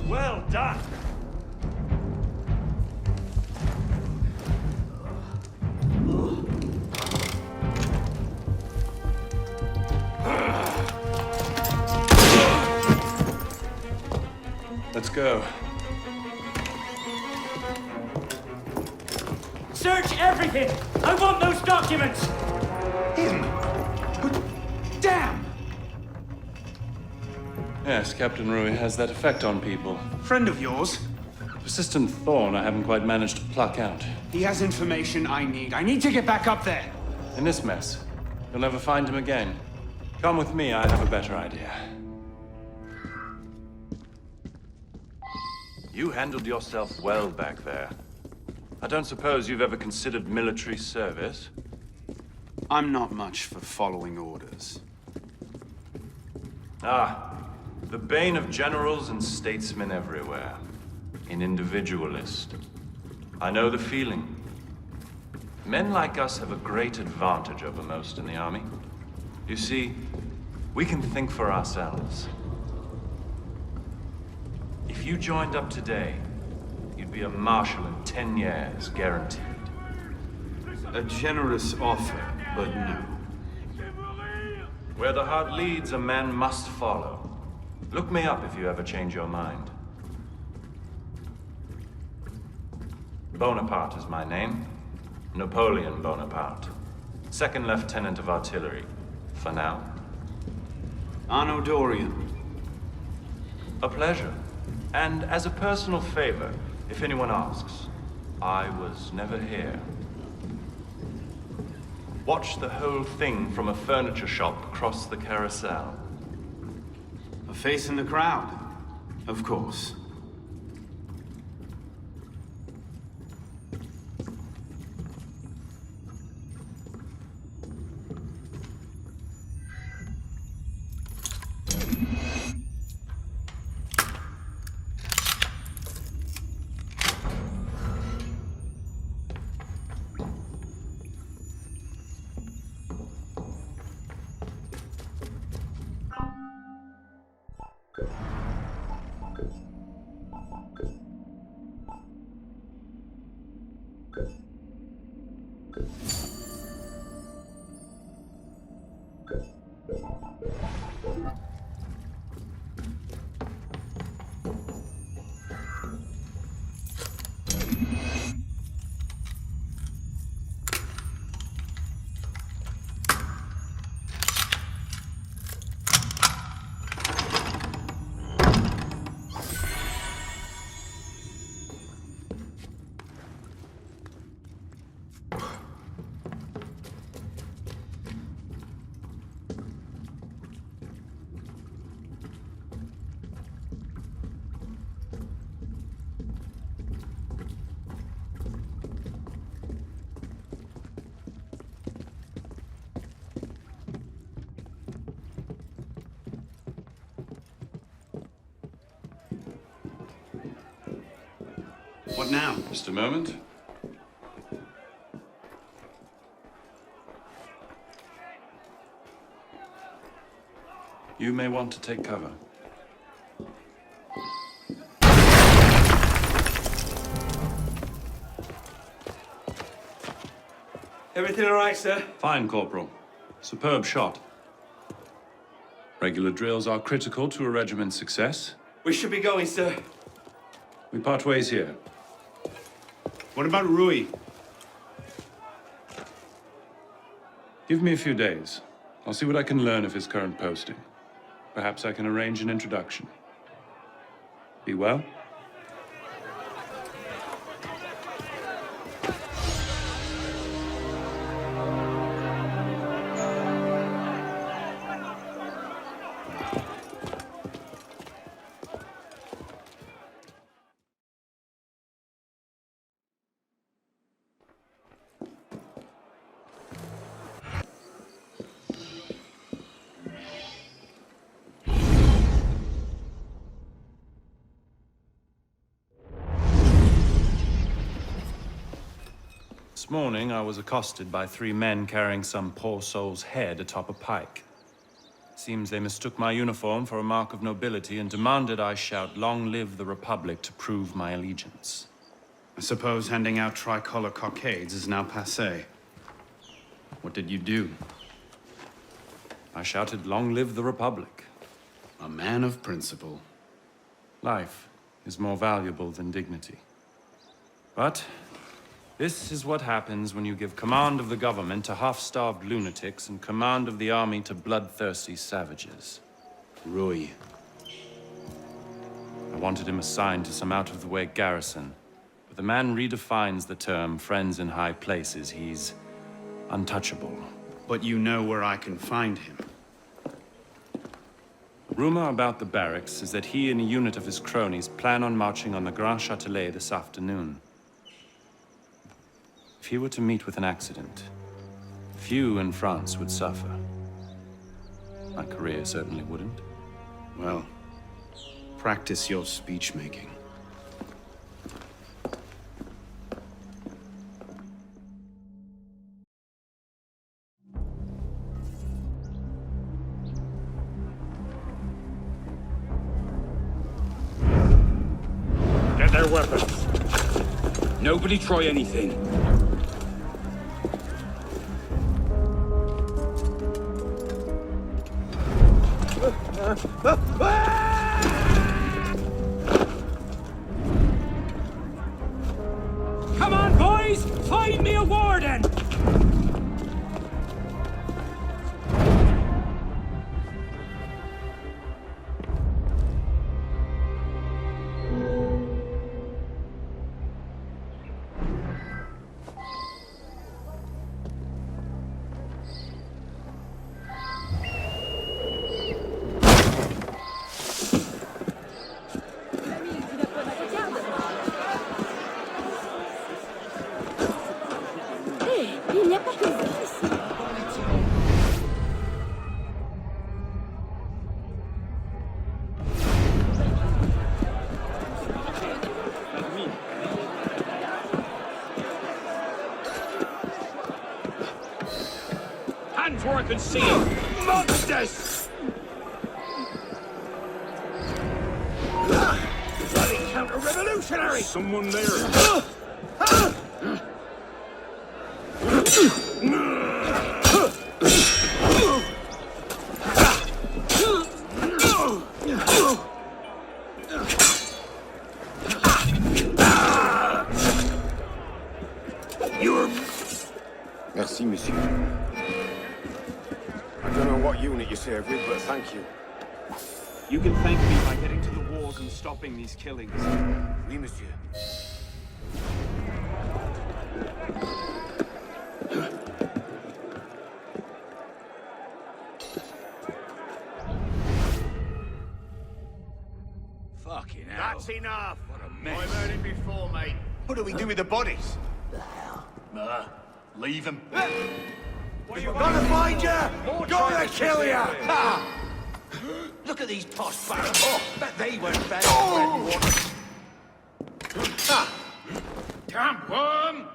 Well go. Search everything! I want those documents! Damn! Yes, Captain Rui has that effect on people. Friend of yours? Persistent thorn I haven't quite managed to pluck out. He has information I need. I need to get back up there. In this mess, you'll never find him again. Come with me, I have a better idea. You handled yourself well back there. I don't suppose you've ever considered military service? I'm not much for following orders. Ah, the bane of generals and statesmen everywhere. An individualist. I know the feeling. Men like us have a great advantage over most in the army. You see, we can think for ourselves. If you joined up today, you'd be a marshal in 10 years, guaranteed. A generous offer, but no. Where the heart leads, a man must follow. Look me up if you ever change your mind. Bonaparte is my name. Napoleon Bonaparte. Second Lieutenant of Artillery. For now. Anno Dorian. A pleasure. And as a personal favor, if anyone asks, I was never here. Watch the whole thing from a furniture shop across the carousel. A face in the crowd, of course. What now? Just a moment. You may want to take cover. Everything all right, sir? Fine, Corporal. Superb shot. Regular drills are critical to a regiment's success. We should be going, sir. We part ways here. What about Rui? Give me a few days. I'll see what I can learn of his current posting. Perhaps I can arrange an introduction. Be well. This morning, I was accosted by 3 men carrying some poor soul's head atop a pike. Seems they mistook my uniform for a mark of nobility and demanded I shout, "Long live the Republic," to prove my allegiance. I suppose handing out tricolor cockades is now passé. What did you do? I shouted, "Long live the Republic." A man of principle. Life is more valuable than dignity. But this is what happens when you give command of the government to half-starved lunatics and command of the army to bloodthirsty savages. Rui. I wanted him assigned to some out-of-the-way garrison. But the man redefines the term friends in high places. He's untouchable. But you know where I can find him. Rumor about the barracks is that he and a unit of his cronies plan on marching on the Grand Châtelet this afternoon. If he were to meet with an accident, few in France would suffer. My career certainly wouldn't. Well, practice your speech-making. Get their weapons. Nobody try anything. Come on, boys! Find me a warden! Il n'y a pas que vous ici. Hands where I can see them. Monsters! Bloody counter-revolutionary! Someone there. Merci, monsieur. I don't know what unit you serve with, but thank you. You can thank me by getting to the walls and stopping these killings. Oui, monsieur. Fucking hell. That's enough. What a mess. I've heard it before, mate. What do we do with the bodies? Leave him. Gonna find ya! Gonna kill ya! Ha! Look at these posh barons. Oh, bet they weren't fed bread and water. Damn worm!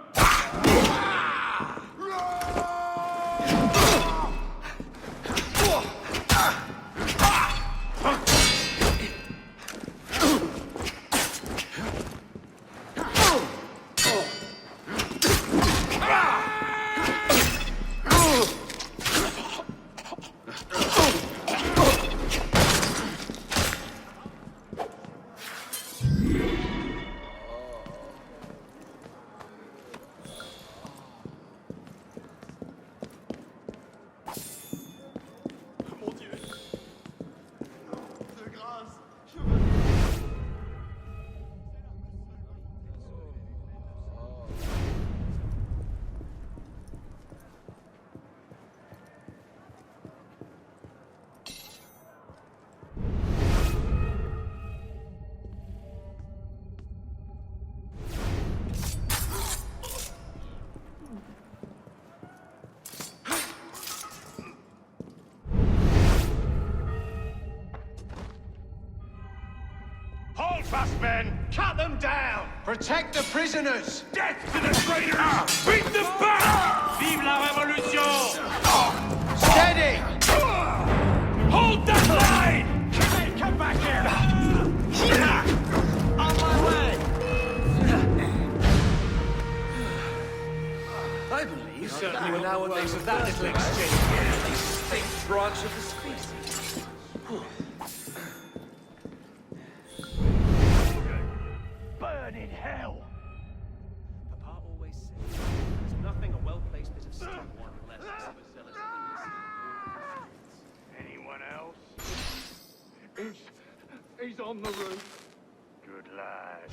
Hold fast, men! Cut them down! Protect the prisoners! Death to the traitors! Beat them back! Vive la révolution! Steady! Hold that line! Come back here! On my way! I believe you certainly will know what makes of that little exchange. The extinct branch of the species. He's on the roof. Good lad.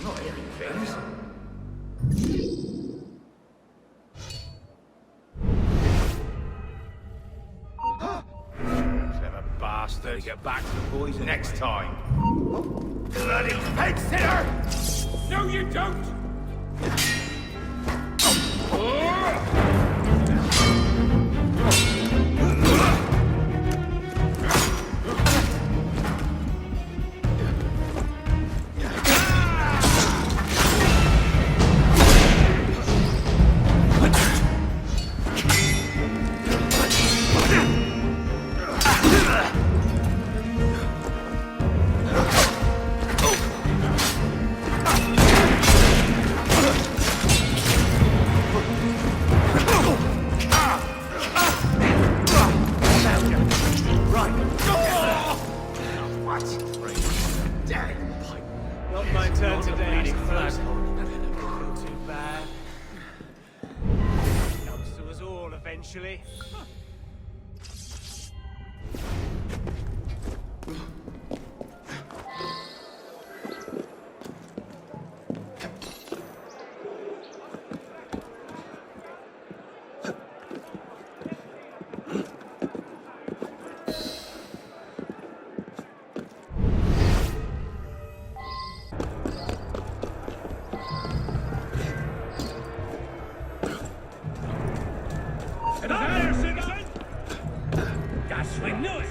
Not hearing things. Clever bastard. Get back to the boys next time. Bloody peg sitter! No, you don't! Not my turn today, I suppose. Too bad. Comes to us all eventually. Swing news!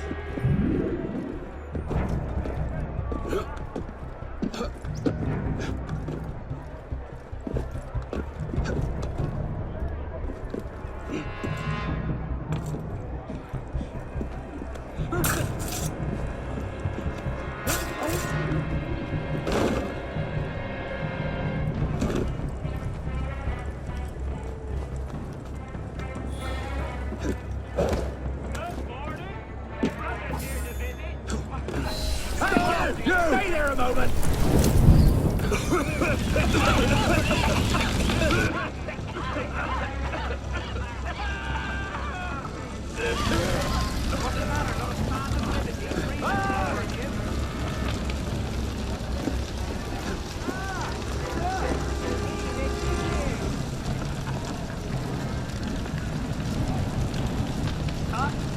Stay there a moment!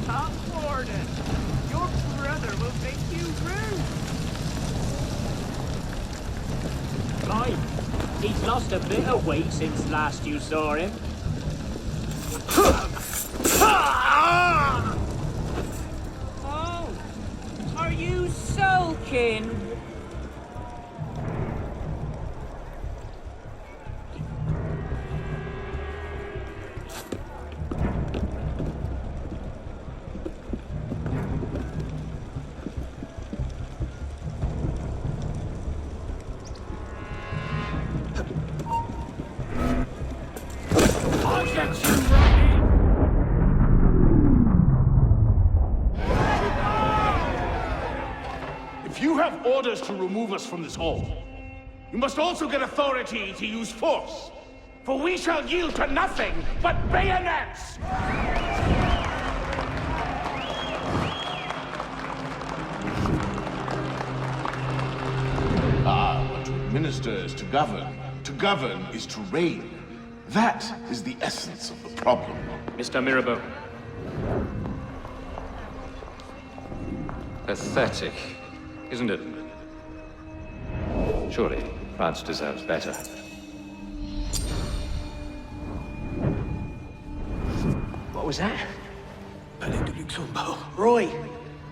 Top Warden! Your brother will take you through! Right. He's lost a bit of weight since last you saw him. Oh! Are you sulking? If you have orders to remove us from this hall, you must also get authority to use force. For we shall yield to nothing but bayonets! Ah, but to administer is to govern. To govern is to reign. That is the essence of the problem. Mr. Mirabeau. Pathetic, isn't it? Surely France deserves better. What was that? Palais de Luxembourg. Roy,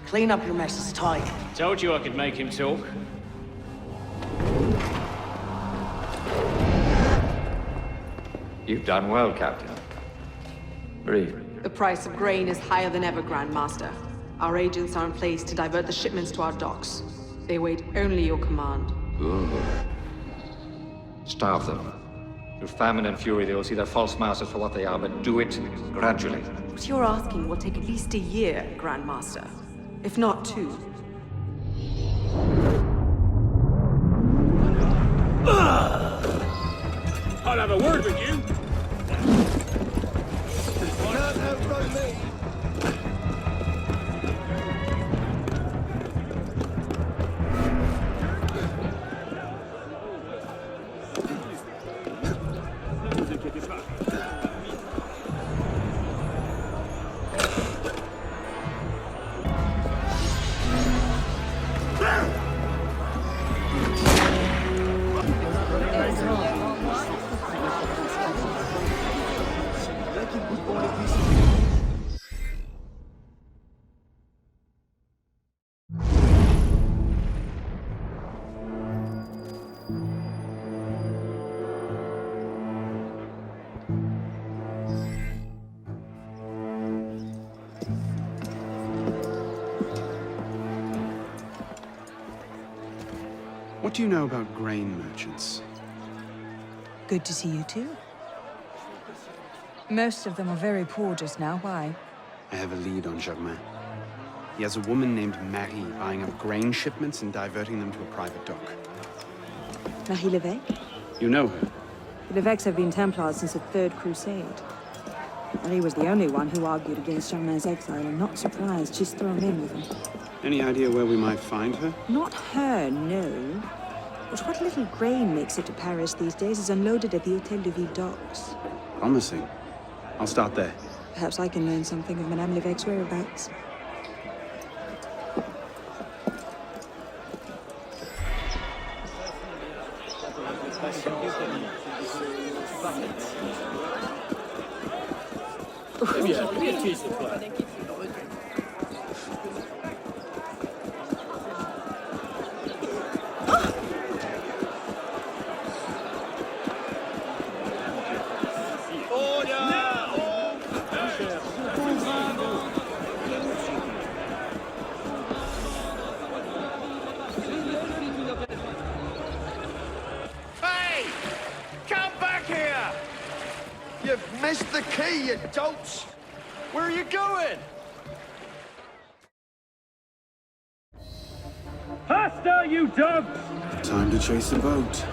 clean up your mess, it's time. Told you I could make him talk. You've done well, Captain. Breathe. The price of grain is higher than ever, Grand Master. Our agents are in place to divert the shipments to our docks. They await only your command. Good. Starve them. Through famine and fury, they will see their false masters for what they are, but do it gradually. What you're asking will take at least a year, Grand Master. If not 2. I'll have a word with you. Can't outrun me. What do you know about grain merchants? Good to see you too. Most of them are very poor just now. Why? I have a lead on Germain. He has a woman named Marie buying up grain shipments and diverting them to a private dock. Marie Levesque? You know her? The Levesques have been Templars since the Third Crusade. Marie was the only one who argued against Germain's exile. I'm not surprised she's thrown in with him. Any idea where we might find her? Not her, no. But what little grain makes it to Paris these days is unloaded at the Hôtel de Ville docks. Promising. I'll start there. Perhaps I can learn something of Madame Levesque's whereabouts. Hey! Come back here! You've missed the key, you dolts! Where are you going? Faster, you dogs! Time to chase the boat.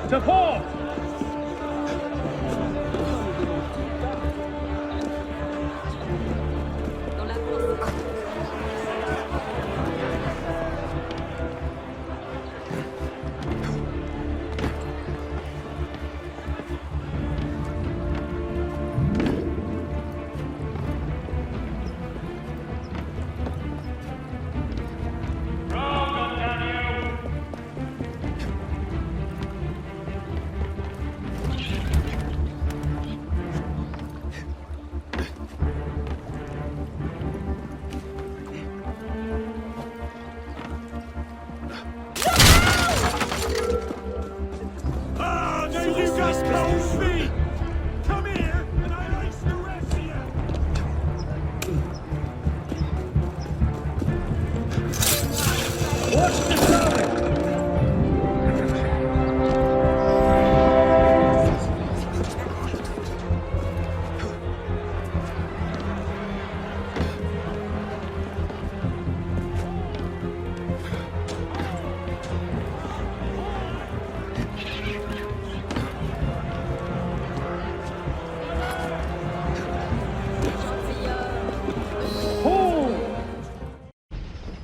To port!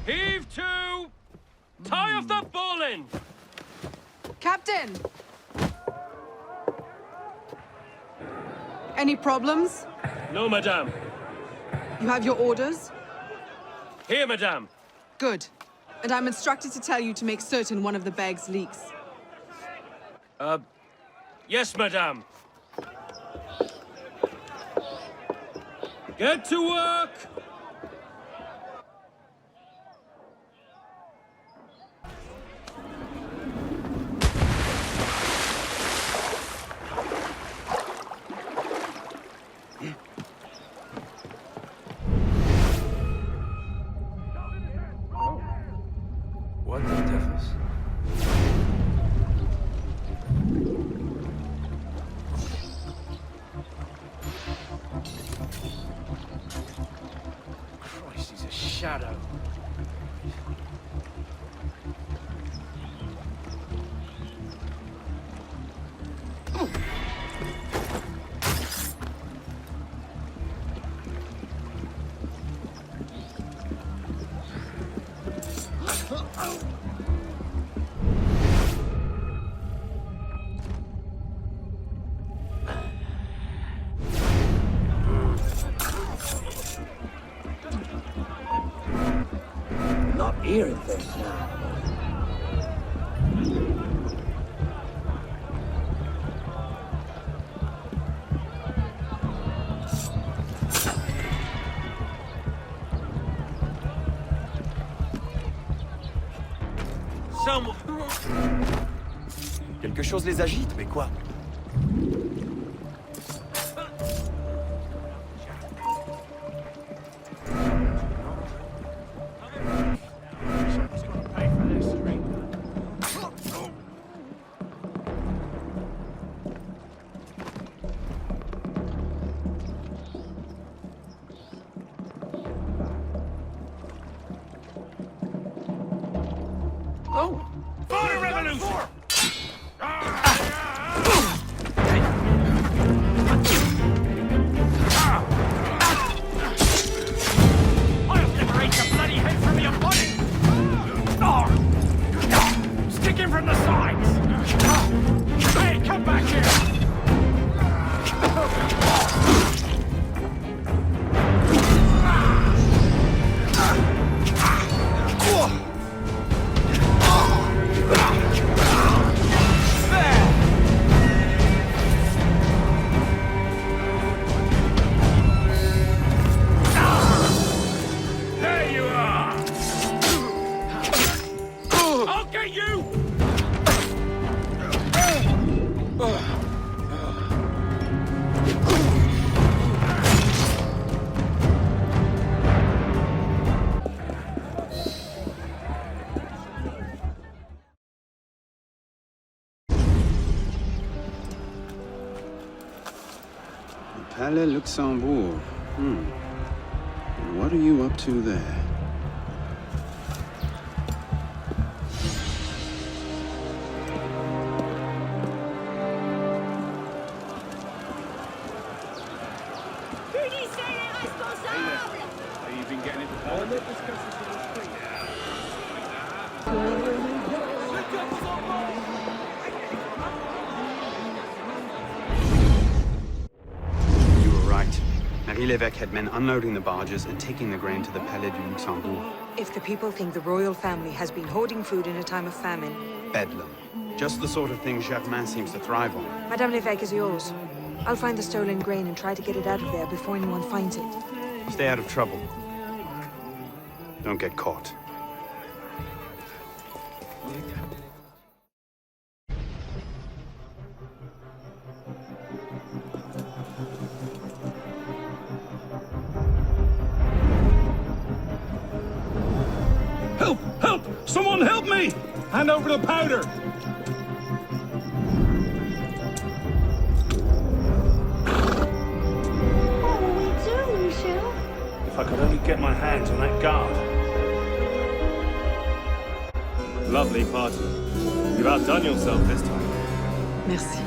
Heave to! Tie off the bowline! Captain! Any problems? No, madame. You have your orders? Here, madame. Good. And I'm instructed to tell you to make certain one of the bags leaks. Yes, madame. Get to work! What the devils? shadow. Not hearing things now. Quelque chose les agite, mais quoi? Oh! Fire revolution! I'll liberate the bloody head from your body! Stick him from the sides! Hey, come back here! There you are! I'll get you! Palais Luxembourg. And what are you up to there? Have you been getting into You were right. Marie Lévesque had men unloading the barges and taking the grain to the Palais du Luxembourg. If the people think the royal family has been hoarding food in a time of famine, Bedlam. Just the sort of thing Germain seems to thrive on. Madame Lévesque is yours. I'll find the stolen grain and try to get it out of there before anyone finds it. Stay out of trouble. Don't get caught. Help! Help! Someone help me! Hand over the powder! What will we do, Michel? If I could only get my hands on that guard. Lovely party. You've outdone yourself this time. Merci.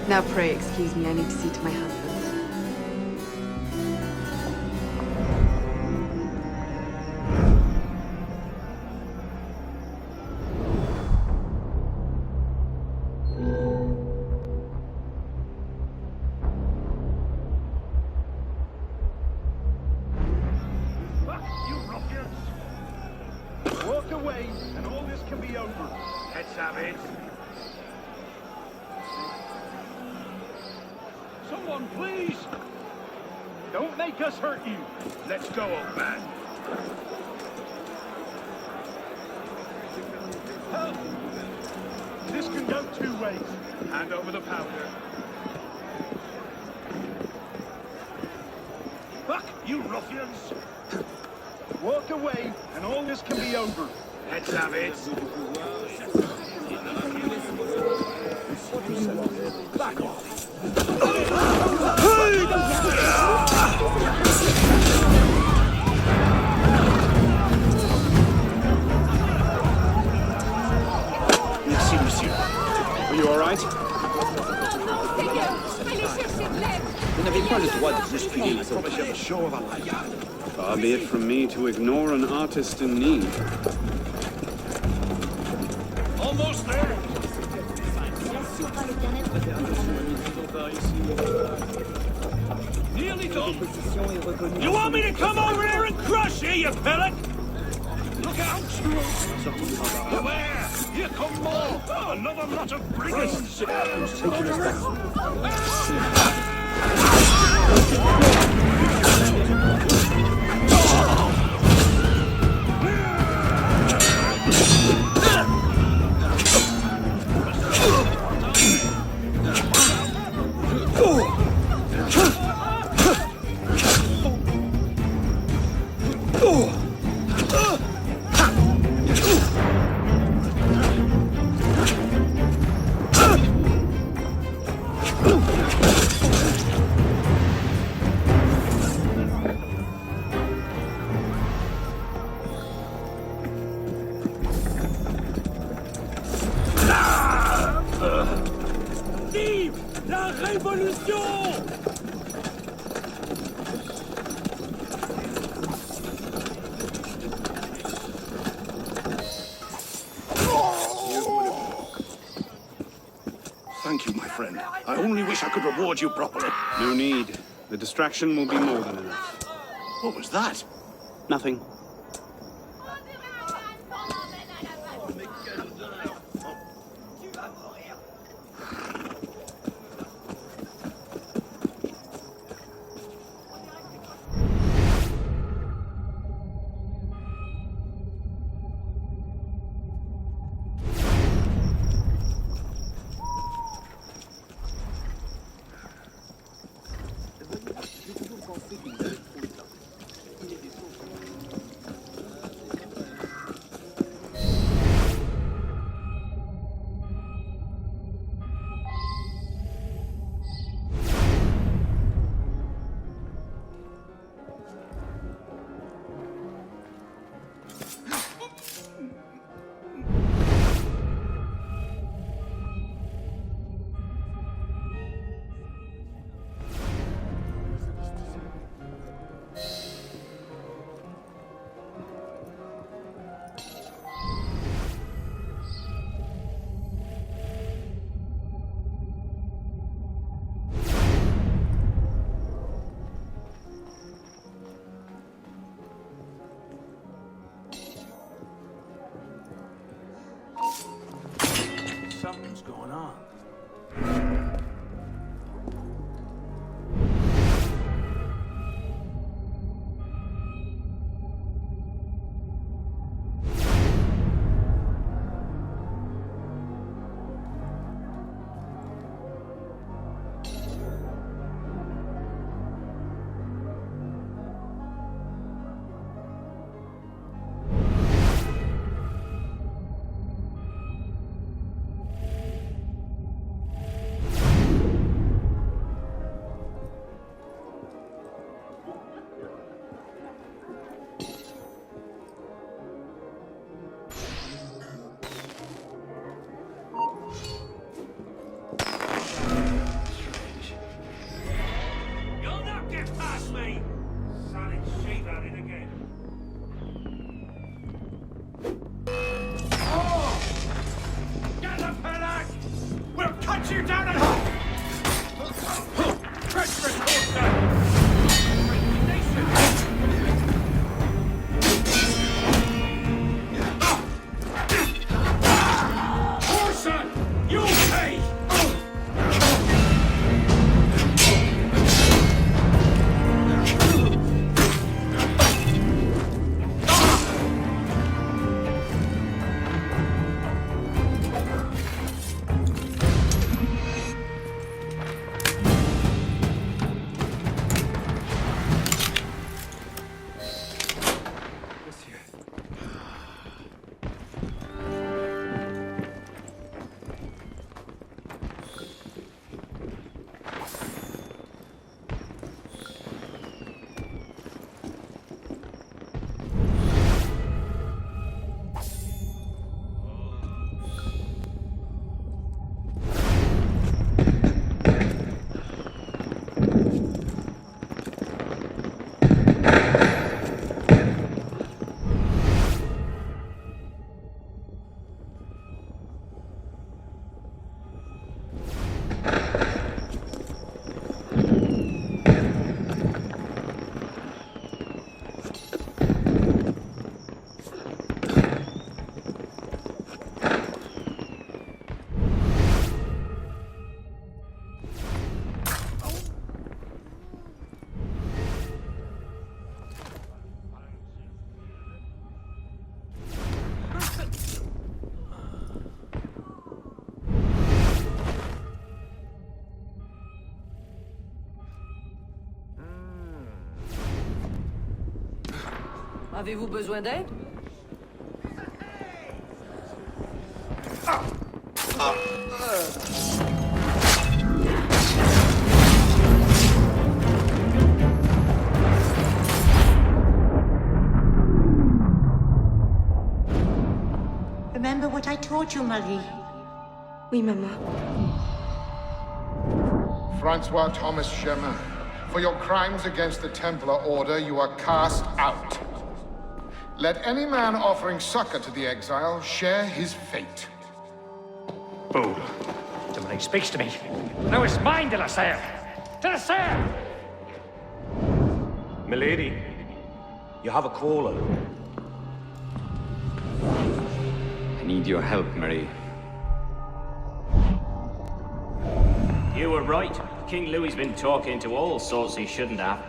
Now pray excuse me, I need to see to my husband. You ruffians! Walk away, and all this can be over. Let's have it. Someone, please! Don't make us hurt you. Let's go, old man. Help! This can go two ways. Hand over the powder. Fuck you, ruffians! Walk away, and all this can be over. Let's have it. Back off. right? Vous n'avez pas le droit de bousculer les autres. Far be it from me to ignore an artist in need. Almost there. Nearly done. You want me to come over here and crush you, you pellet? Look out! Beware! Here come more! Another lot of brigands! Vive la révolution! Thank you, my friend. I only wish I could reward you properly. No need. The distraction will be more than enough. What was that? Nothing. Something's going on. You'll not get past me! Solid sheep at it again. Oh! Get the paddock! We'll cut you down and treacherous horseman! Horseman! You'll pay! Avez-vous besoin d'aide? Remember what I taught you, Marie? Oui, Mama. Francois Thomas Germain, for your crimes against the Templar Order, you are cast out. Let any man offering succor to the exile share his fate. Fool. Somebody speaks to me. Now it's mine, de la Serre! De la Serre! Milady, you have a caller. I need your help, Marie. You were right. King Louis's been talking to all sorts he shouldn't have.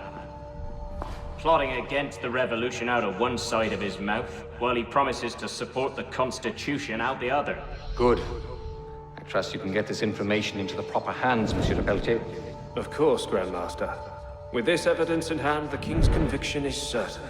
Plotting against the revolution out of one side of his mouth, while he promises to support the Constitution out the other. Good. I trust you can get this information into the proper hands, Monsieur de Pelletier. Of course, Grandmaster. With this evidence in hand, the King's conviction is certain.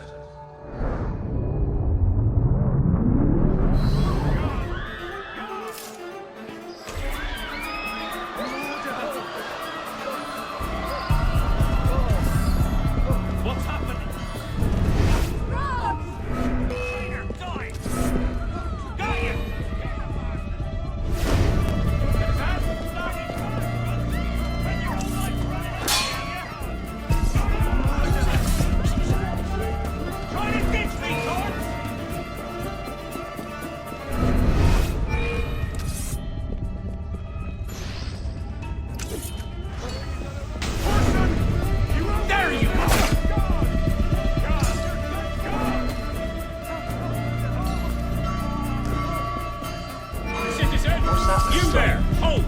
You there! Hold!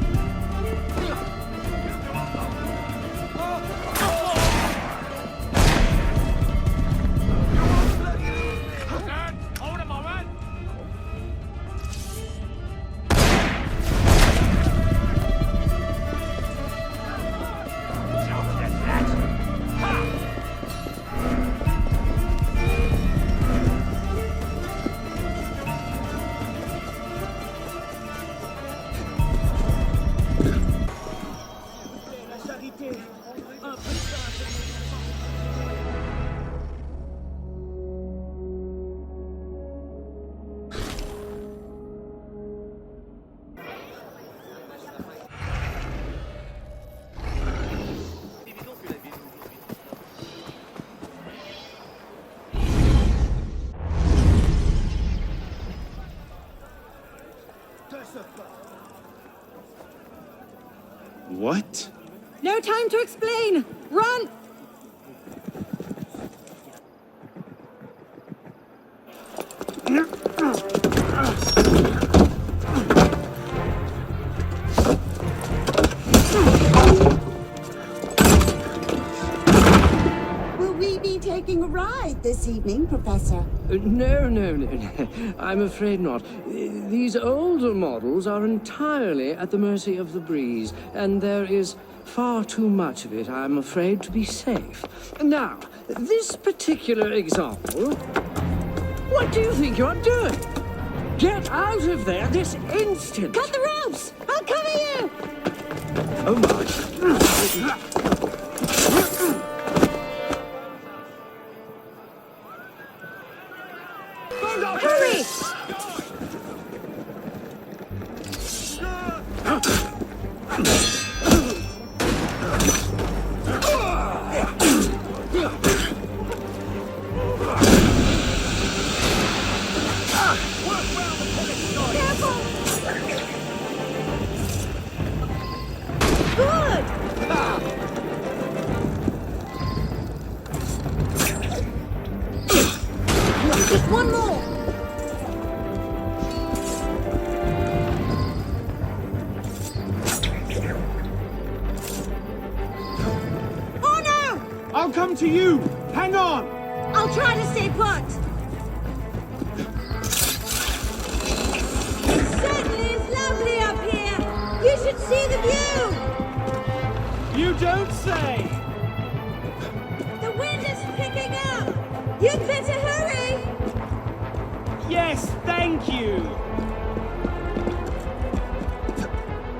Hold him, all right? What? No time to explain! Run! Will we be taking a ride this evening, Professor? No. I'm afraid not. These older models are entirely at the mercy of the breeze, and there is far too much of it, I'm afraid, to be safe. Now, this particular example... What do you think you're doing? Get out of there this instant! Cut the ropes! I'll cover you! Oh, my. Hurry! Good! Just one more! Oh no! I'll come to you! Hang on! I'll try to stay put! It certainly is lovely up here! You should see the view! You don't say! The wind is picking up! You'd better hurry! Yes, thank you!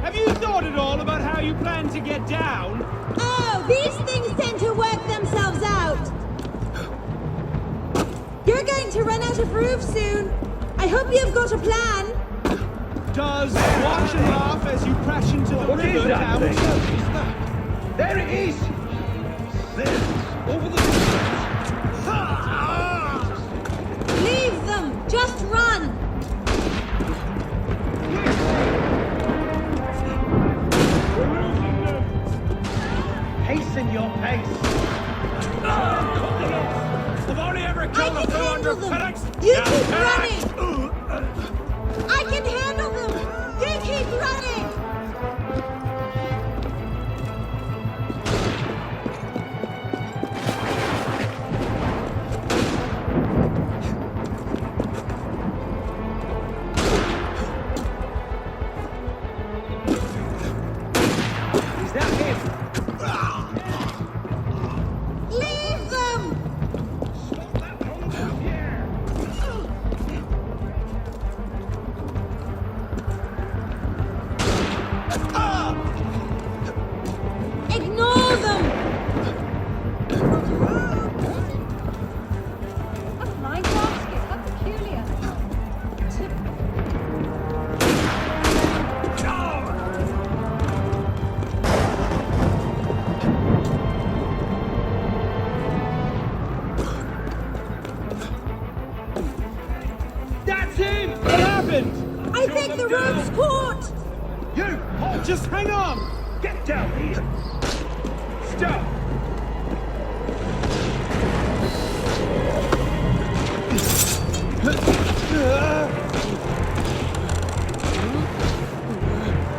Have you thought at all about how you plan to get down? Oh, these things tend to work themselves out. You're going to run out of roof soon. I hope you've got a plan. Does watch and laugh as you crash into the What is river that down? thing? There it is! There, over the... Leave them. Just run. Hasten your pace. I've only ever I killed can a few handle hundred them. pellets. You Now, keep relax. running. I can handle them. You keep running. Is that him? Leave them. Ignore them. A flying basket. How peculiar. That's him! What happened? I think the rope's caught. You! Hold, just hang on! Get down here. Stop.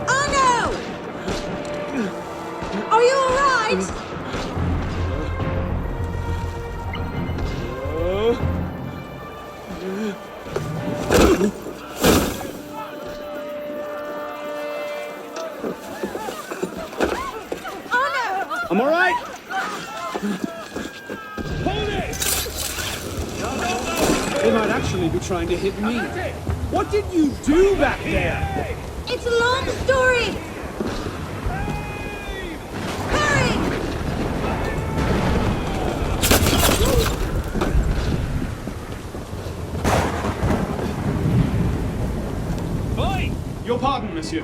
Oh no! Are you all right? Oh no! I'm all right. Hold it. They might actually be trying to hit me. What did you do back there? It's a long story. Hurry! Oi! Your pardon, monsieur.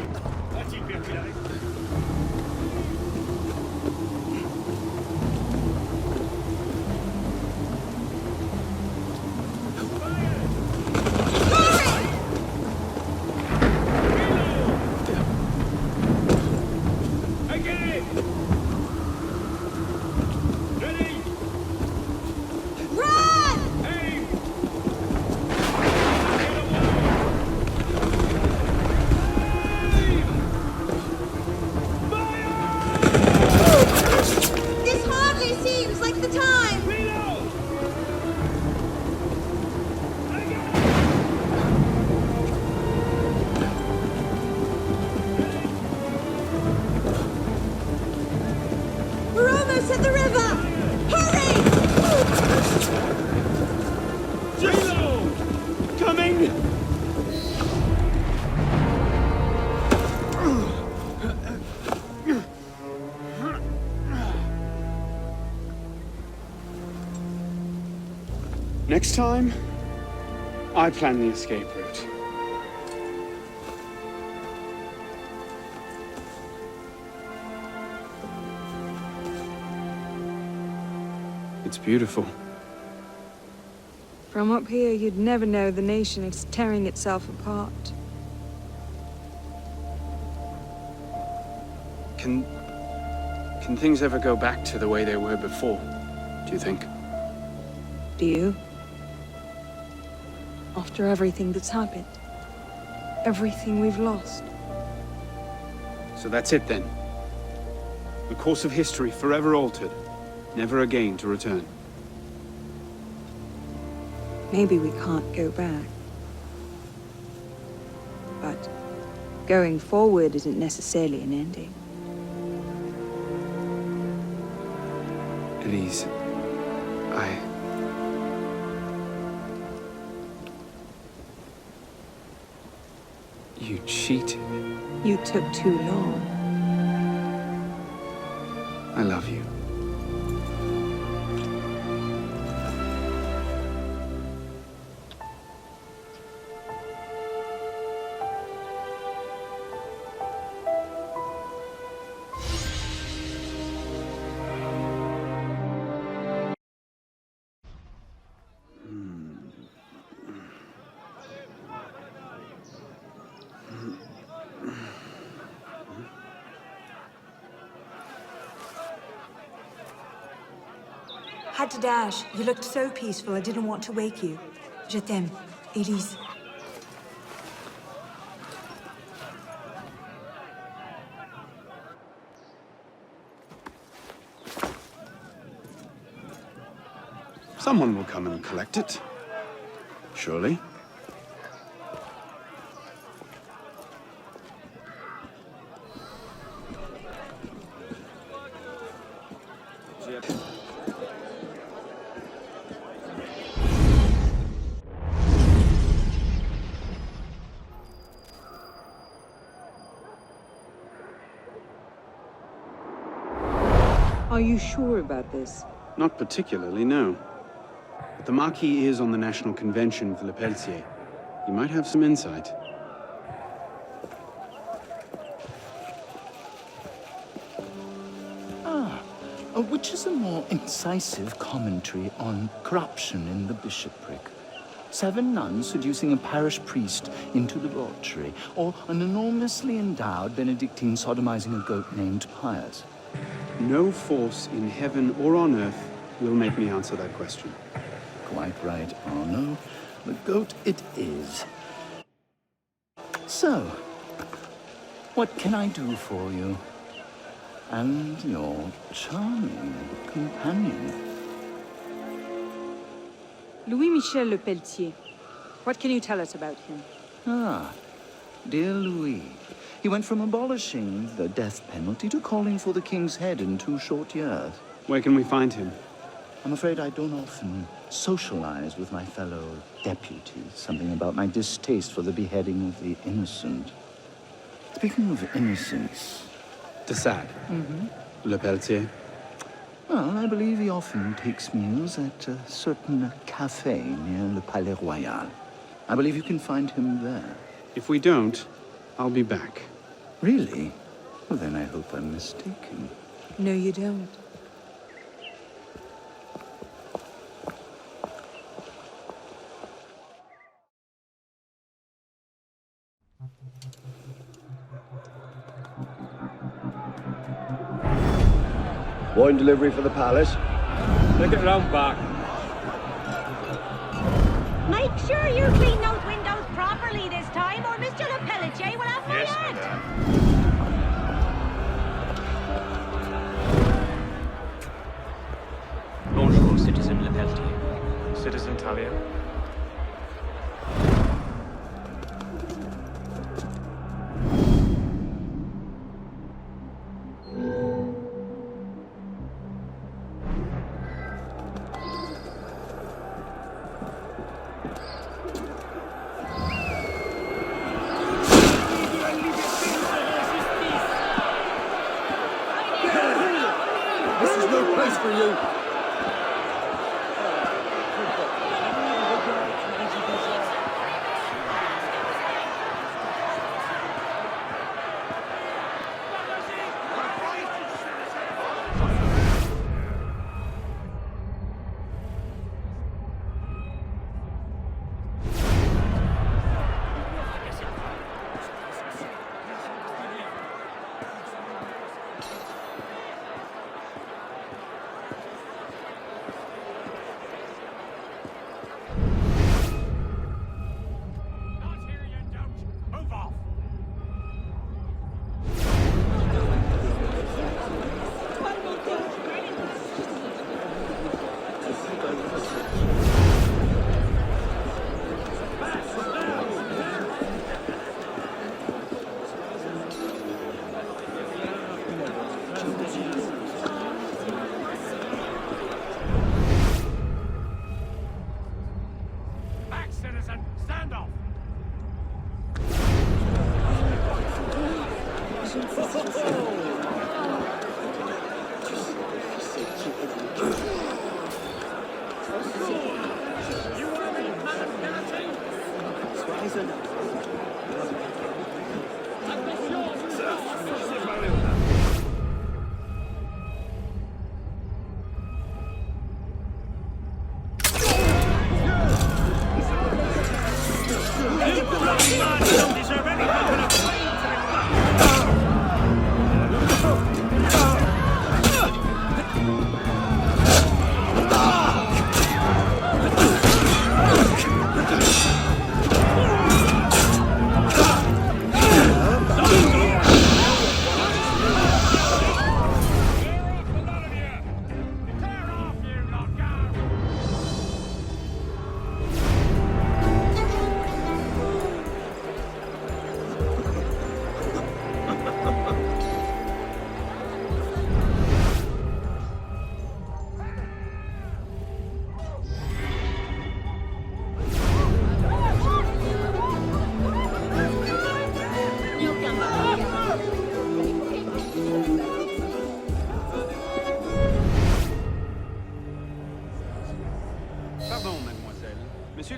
Again. Ready. Run! Aim. This hardly seems like the time. Reload. We're almost at the river. Hurry! Reload! Coming! Next time, I plan the escape route. It's beautiful. From up here, you'd never know the nation is tearing itself apart. Can things ever go back to the way they were before, do you think? Do you? After everything that's happened? Everything we've lost? So that's it then. The course of history forever altered, never again to return. Maybe we can't go back. But going forward isn't necessarily an ending. You cheated. You took too long. I love you. Had to dash. You looked so peaceful, I didn't want to wake you. Je t'aime, Elise. Someone will come and collect it. Surely. Are you sure about this? Not particularly, no. But the Marquis is on the National Convention with Le Pelletier. He might have some insight. Which is a more incisive commentary on corruption in the bishopric? 7 nuns seducing a parish priest into debauchery, or an enormously endowed Benedictine sodomizing a goat named Pius? No force in heaven or on earth will make me answer that question. Quite right, Arno. The goat it is. So, what can I do for you? And your charming companion. Louis-Michel Le Pelletier. What can you tell us about him? Ah, dear Louis. He went from abolishing the death penalty to calling for the king's head in 2 short years. Where can we find him? I'm afraid I don't often socialize with my fellow deputies. Something about my distaste for the beheading of the innocent. Speaking of innocence... De Sade? Le Pelletier? Well, I believe he often takes meals at a certain cafe near Le Palais Royal. I believe you can find him there. If we don't, I'll be back. Really? Well, then I hope I'm mistaken. No, you don't. Wine delivery for the palace. Take it round back. Make sure you clean those windows properly this time, or Mr. Le Pelletier will have my head. Bonjour, Citizen Le Pelletier. Citizen Talia. This is no place for you.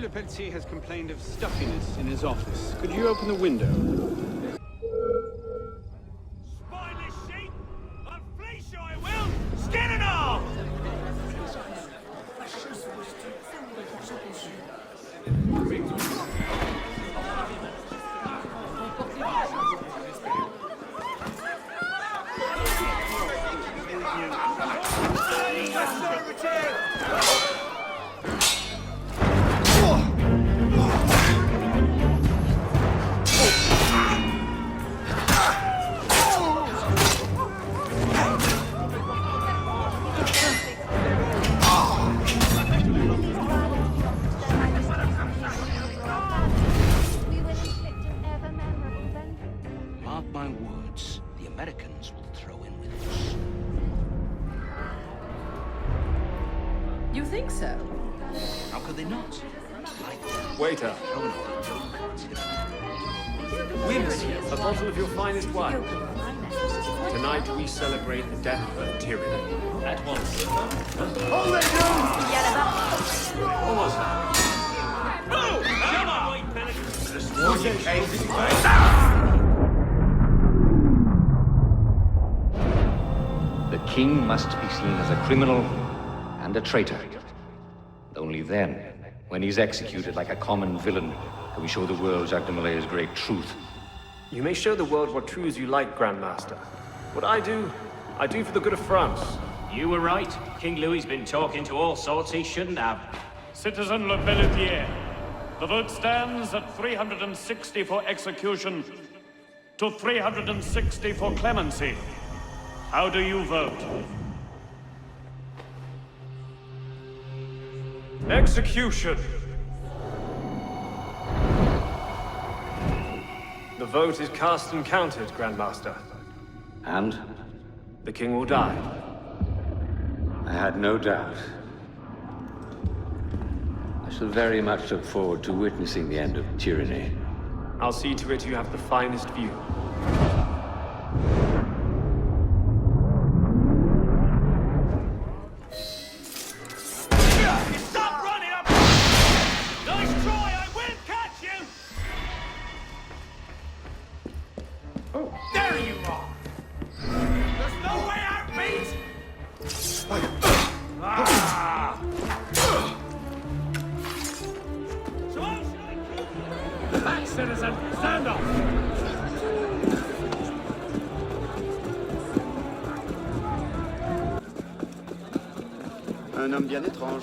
Le Pelletier has complained of stuffiness in his office. Could you open the window? Spineless sheep! I'll fleece you, I will! Skin and all! Mark my words, the Americans will throw in with us. You think so? How could they not? Waiter. Women, A bottle of your finest wine. Tonight we celebrate the death of tyranny. At once. Hold it, you! What was that? Move! Come on! The king must be seen as a criminal and a traitor. Only then, when he's executed like a common villain, can we show the world Jacques de Malay's great truth. You may show the world what truths you like, Grandmaster. What I do for the good of France. You were right. King Louis's been talking to all sorts he shouldn't have. Citizen Le Pelletier, the vote stands at 360 for execution to 360 for clemency. How do you vote? Execution! The vote is cast and counted, Grandmaster. And? The king will die. I had no doubt. I shall very much look forward to witnessing the end of tyranny. I'll see to it you have the finest view. Stop running up! Nice try, I will catch you! Oh, there you are! There's no way out, mate! Ah! So how should I kill you? Back, citizen! Stand up! Un homme bien étrange.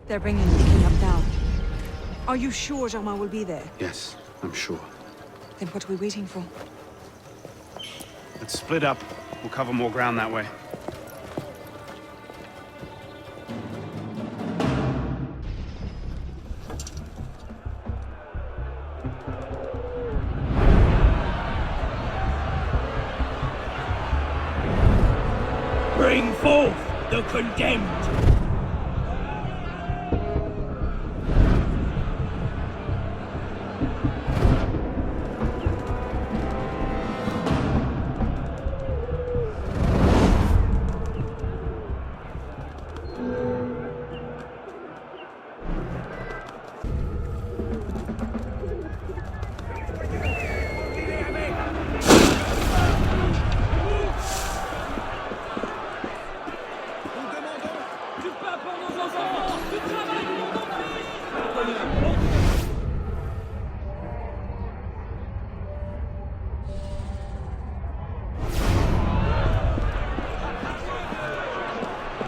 They're bringing the king up now. Are you sure Germain will be there? Yes, I'm sure. Then what are we waiting for? Let's split up. We'll cover more ground that way. Bring forth the condemned!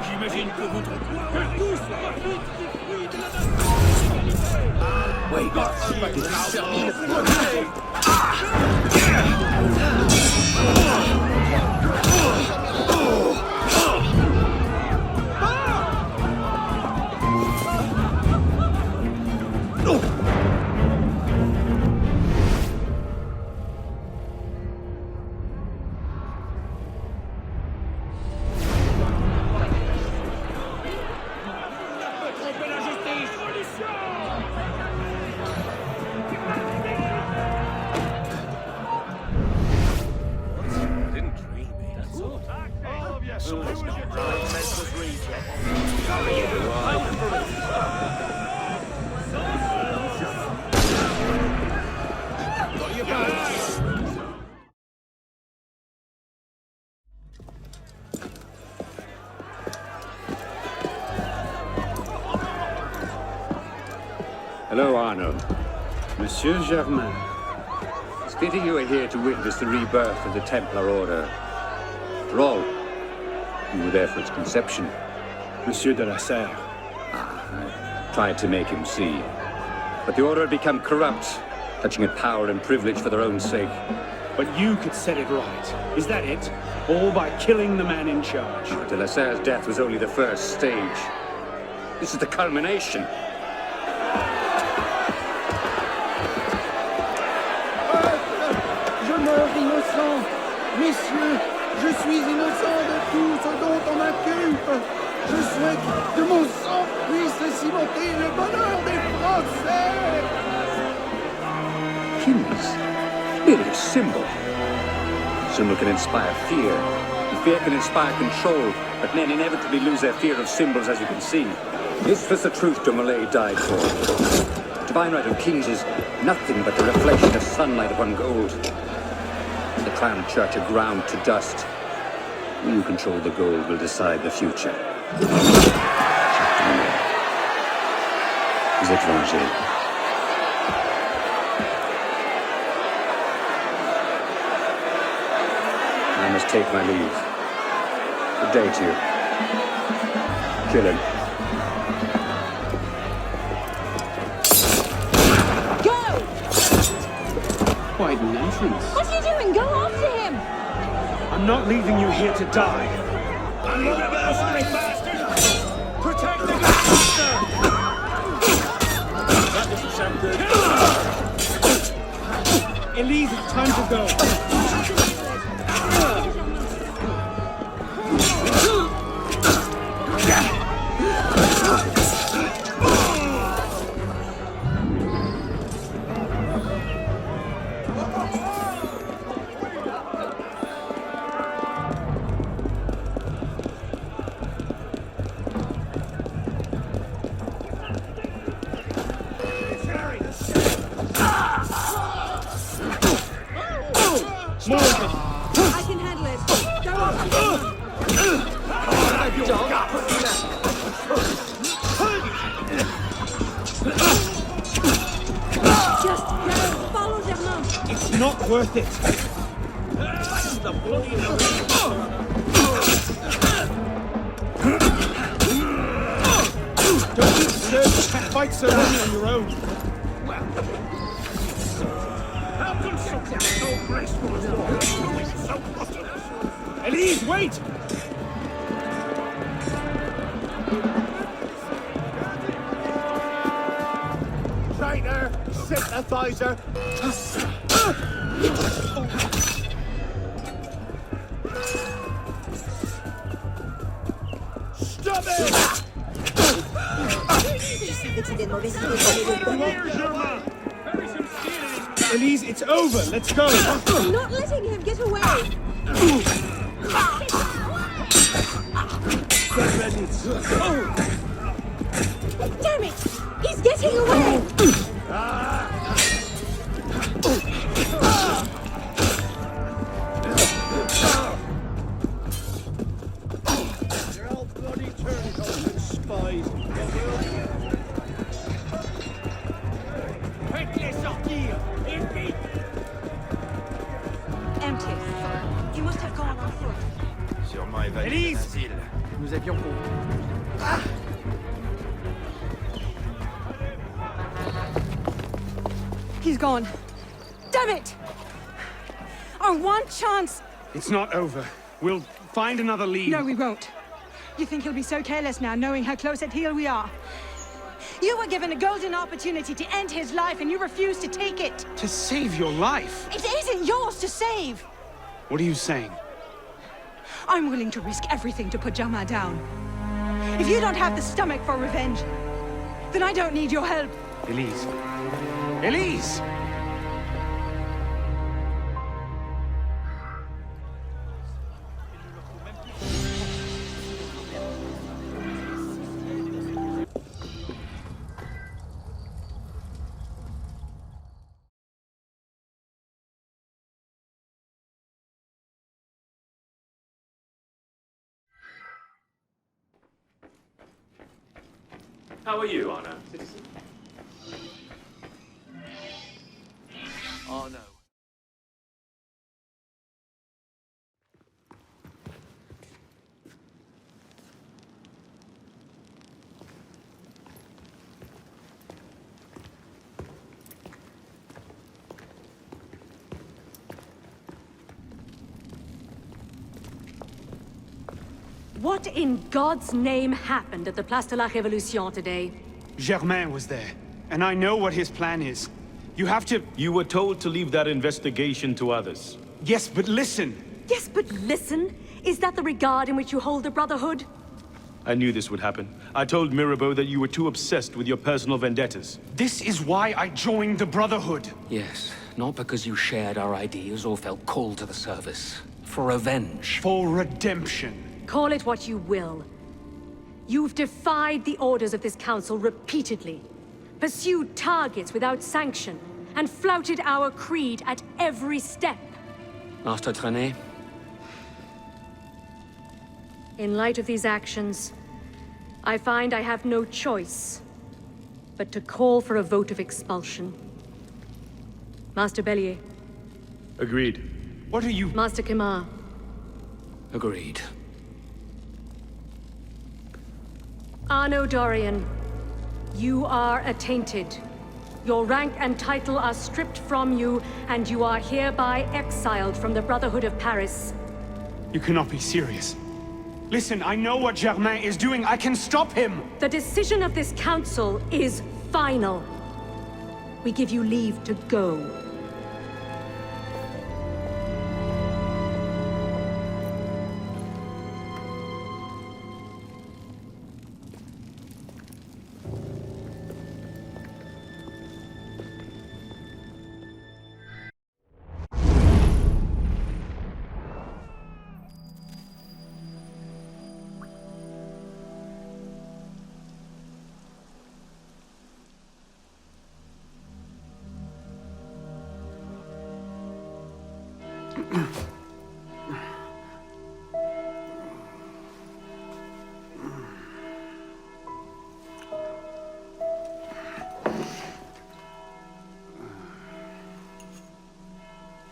J'imagine que votre gloire tous profite des fruits de la Hello, Arnold. Monsieur Germain. It's fitting you are here to witness the rebirth of the Templar Order. After all, you were there for its conception. Monsieur de la Serre. I tried to make him see. But the Order had become corrupt, touching at power and privilege for their own sake. But you could set it right. Is that it? All by killing the man in charge. De la Serre's death was only the first stage. This is the culmination. Je meurs innocent. Messieurs, je suis innocent de tout ce dont on m'inculpe. Je souhaite que mon sang puisse cimenter le bonheur des Français. Kings. It is symbol. Symbol can inspire fear. And fear can inspire control. But men inevitably lose their fear of symbols, as you can see. This was the truth Dumoulin died for. The divine right of kings is nothing but the reflection of sunlight upon gold. The crown church are ground to dust. Who you control the gold will decide the future. Vous êtes vengé. I must take my leave. Good day to you. Kill him. Go! Quite an entrance. What are you doing? Go after him! I'm not leaving you here to die. Protect the master! That doesn't sound good. Elise, it's time to go. I can handle it. Go on. Just go. Follow Germain. It's not worth it. Don't you deserve to fight so long on your own. How can something so graceful as that so buttonless? Elise, wait! Traitor! Sympathizer! Stop it! Elise, it's over. Let's go. I'm not letting him get away. Get ready. Damn it! He's getting away! You're all bloody turncoats and spies. Faites-les sortir! Et vite! Empty. You must have gone on foot. Sûrement évacué Élise! l'asile. Nous avions compris. He's gone. Damn it! Our one chance! It's not over. We'll find another lead. No, we won't. You think he'll be so careless now, knowing how close at heel we are? You were given a golden opportunity to end his life, and you refused to take it. To save your life? It isn't yours to save. What are you saying? I'm willing to risk everything to put Germain down. If you don't have the stomach for revenge, then I don't need your help. Elise. Elise! How are you, Anna? Oh no. What in God's name happened at the Place de la Révolution today? Germain was there, and I know what his plan is. You have to... You were told to leave that investigation to others. Yes, but listen. Yes, but listen. Is that the regard in which you hold the Brotherhood? I knew this would happen. I told Mirabeau that you were too obsessed with your personal vendettas. This is why I joined the Brotherhood. Yes, not because you shared our ideas or felt called to the service. For revenge. For redemption. Call it what you will. You've defied the orders of this council repeatedly, pursued targets without sanction, and flouted our creed at every step. Master Trenet? In light of these actions, I find I have no choice but to call for a vote of expulsion. Master Bellier. Agreed. What are you... Master Kimar. Agreed. Arno Dorian, you are attainted. Your rank and title are stripped from you, and you are hereby exiled from the Brotherhood of Paris. You cannot be serious. Listen, I know what Germain is doing. I can stop him! The decision of this council is final. We give you leave to go.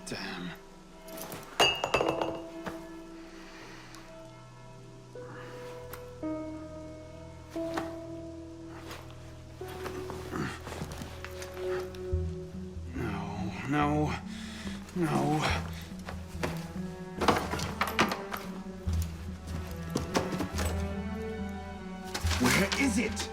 Damn. No. Where is it?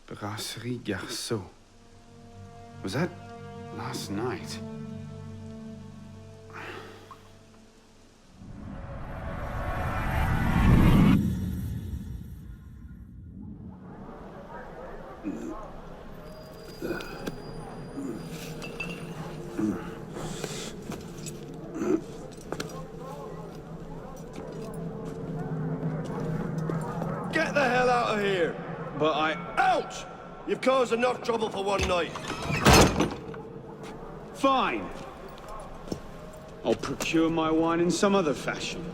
Brasserie Garceau. Was that last night? Get the hell out of here! But Ouch! You've caused enough trouble for one night. Fine. I'll procure my wine in some other fashion.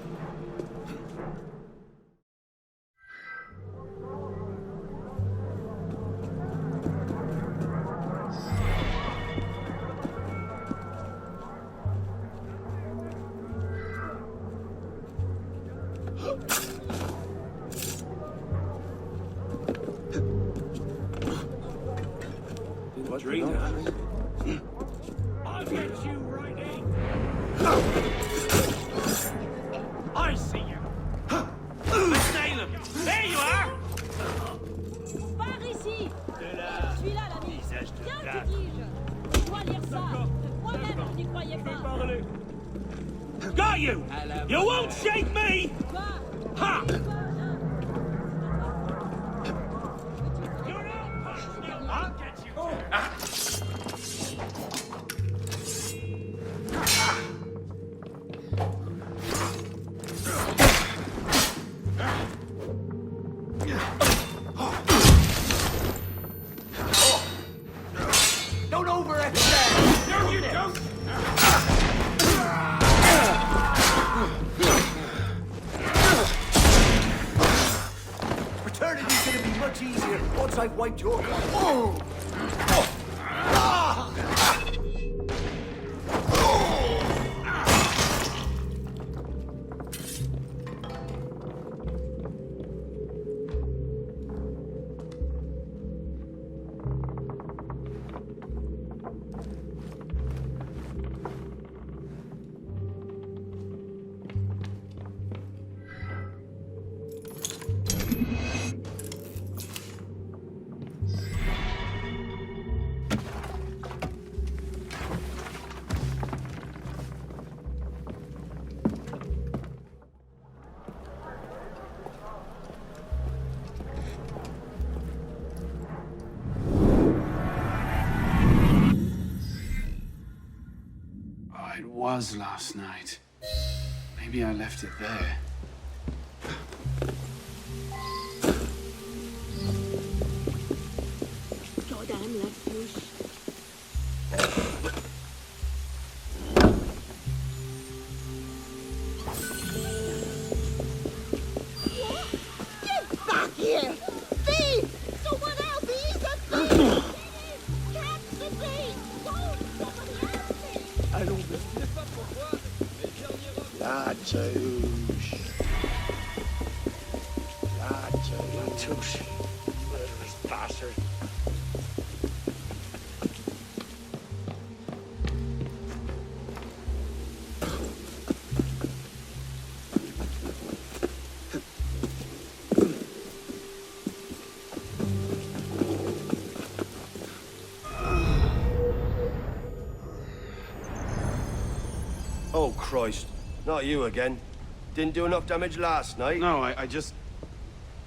I'll get you right in. I see you. Miss Salem, there you are. Par ici. Je suis là, l'ami. Visage de Viens, date. te dis-je. Tu dois lire ça. Moi-même, je n'y croyais pas. Got you. You won't shake me. Ha! I'll get you. Don't overextend! No, you don't! to be much easier once I've wiped your... Oh! Oh! Ah! It was last night. Maybe I left it there. Goddamn left Get back here! Thief! Someone else! He's a thief! Catch the thief! Don't! Somebody else! Allons, ne sais pas pourquoi, mais le dernier homme... La touche! La touche. Murderous bastard. Oh, Christ. Not you again. Didn't do enough damage last night. No, I just...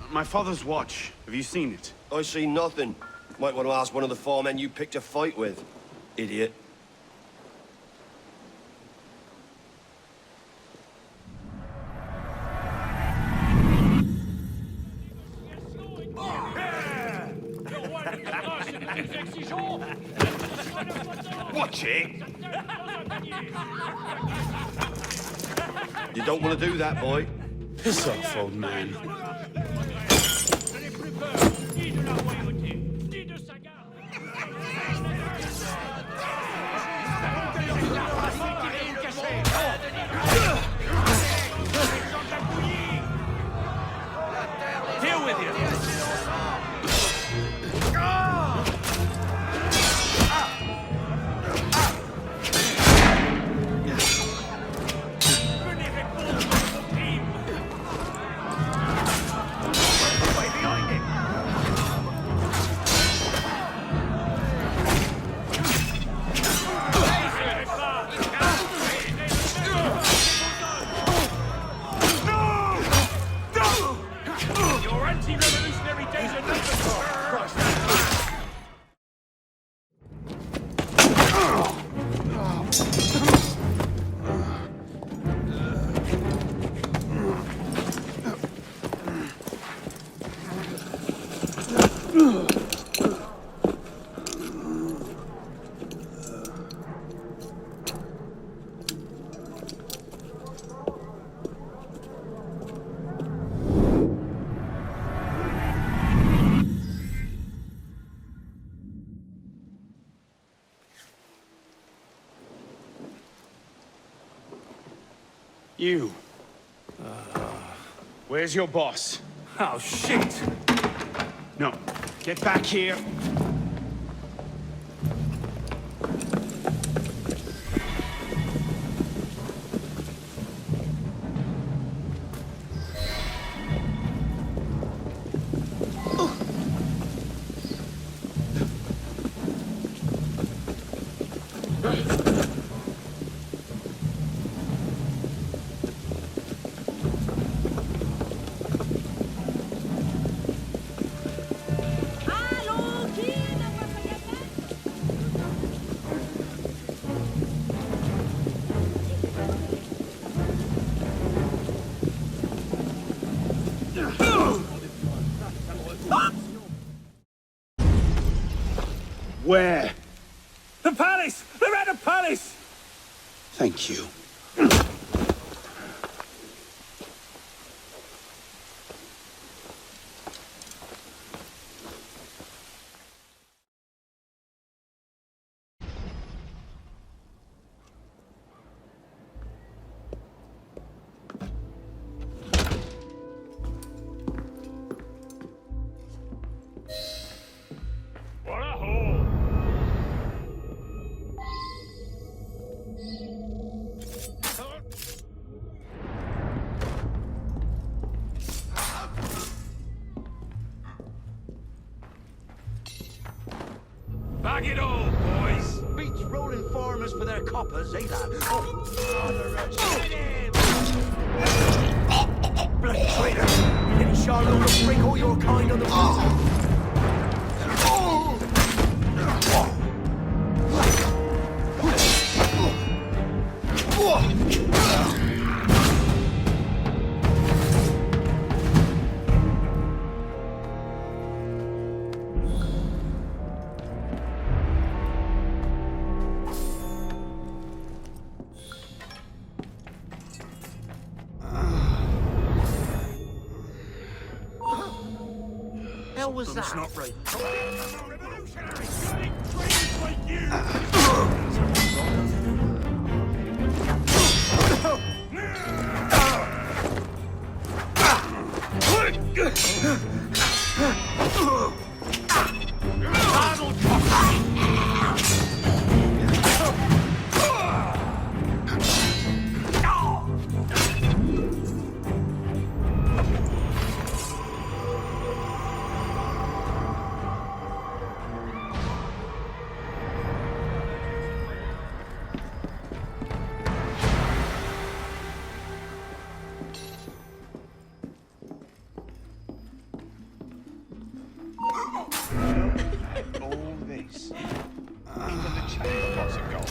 My father's watch. Have you seen it? I see nothing. Might want to ask one of the four men you picked a fight with. Idiot. Watch it! You don't want to do that, boy. Piss off, old man. Deal with you! Your anti-revolutionary days are numbered, sir! You. Where's your boss? Oh, shit! No. Get back here. Where? The palace! They're at the palace! Thank you. Bag it all, boys! Beats rolling farmers for their coppers, eh, lad? Bloody traitor! Any Charlotte will break all your kind on the road. Hell was that? Not right. Revolutionary! Killing traitors like you! All this. Even the chamber pots are gone.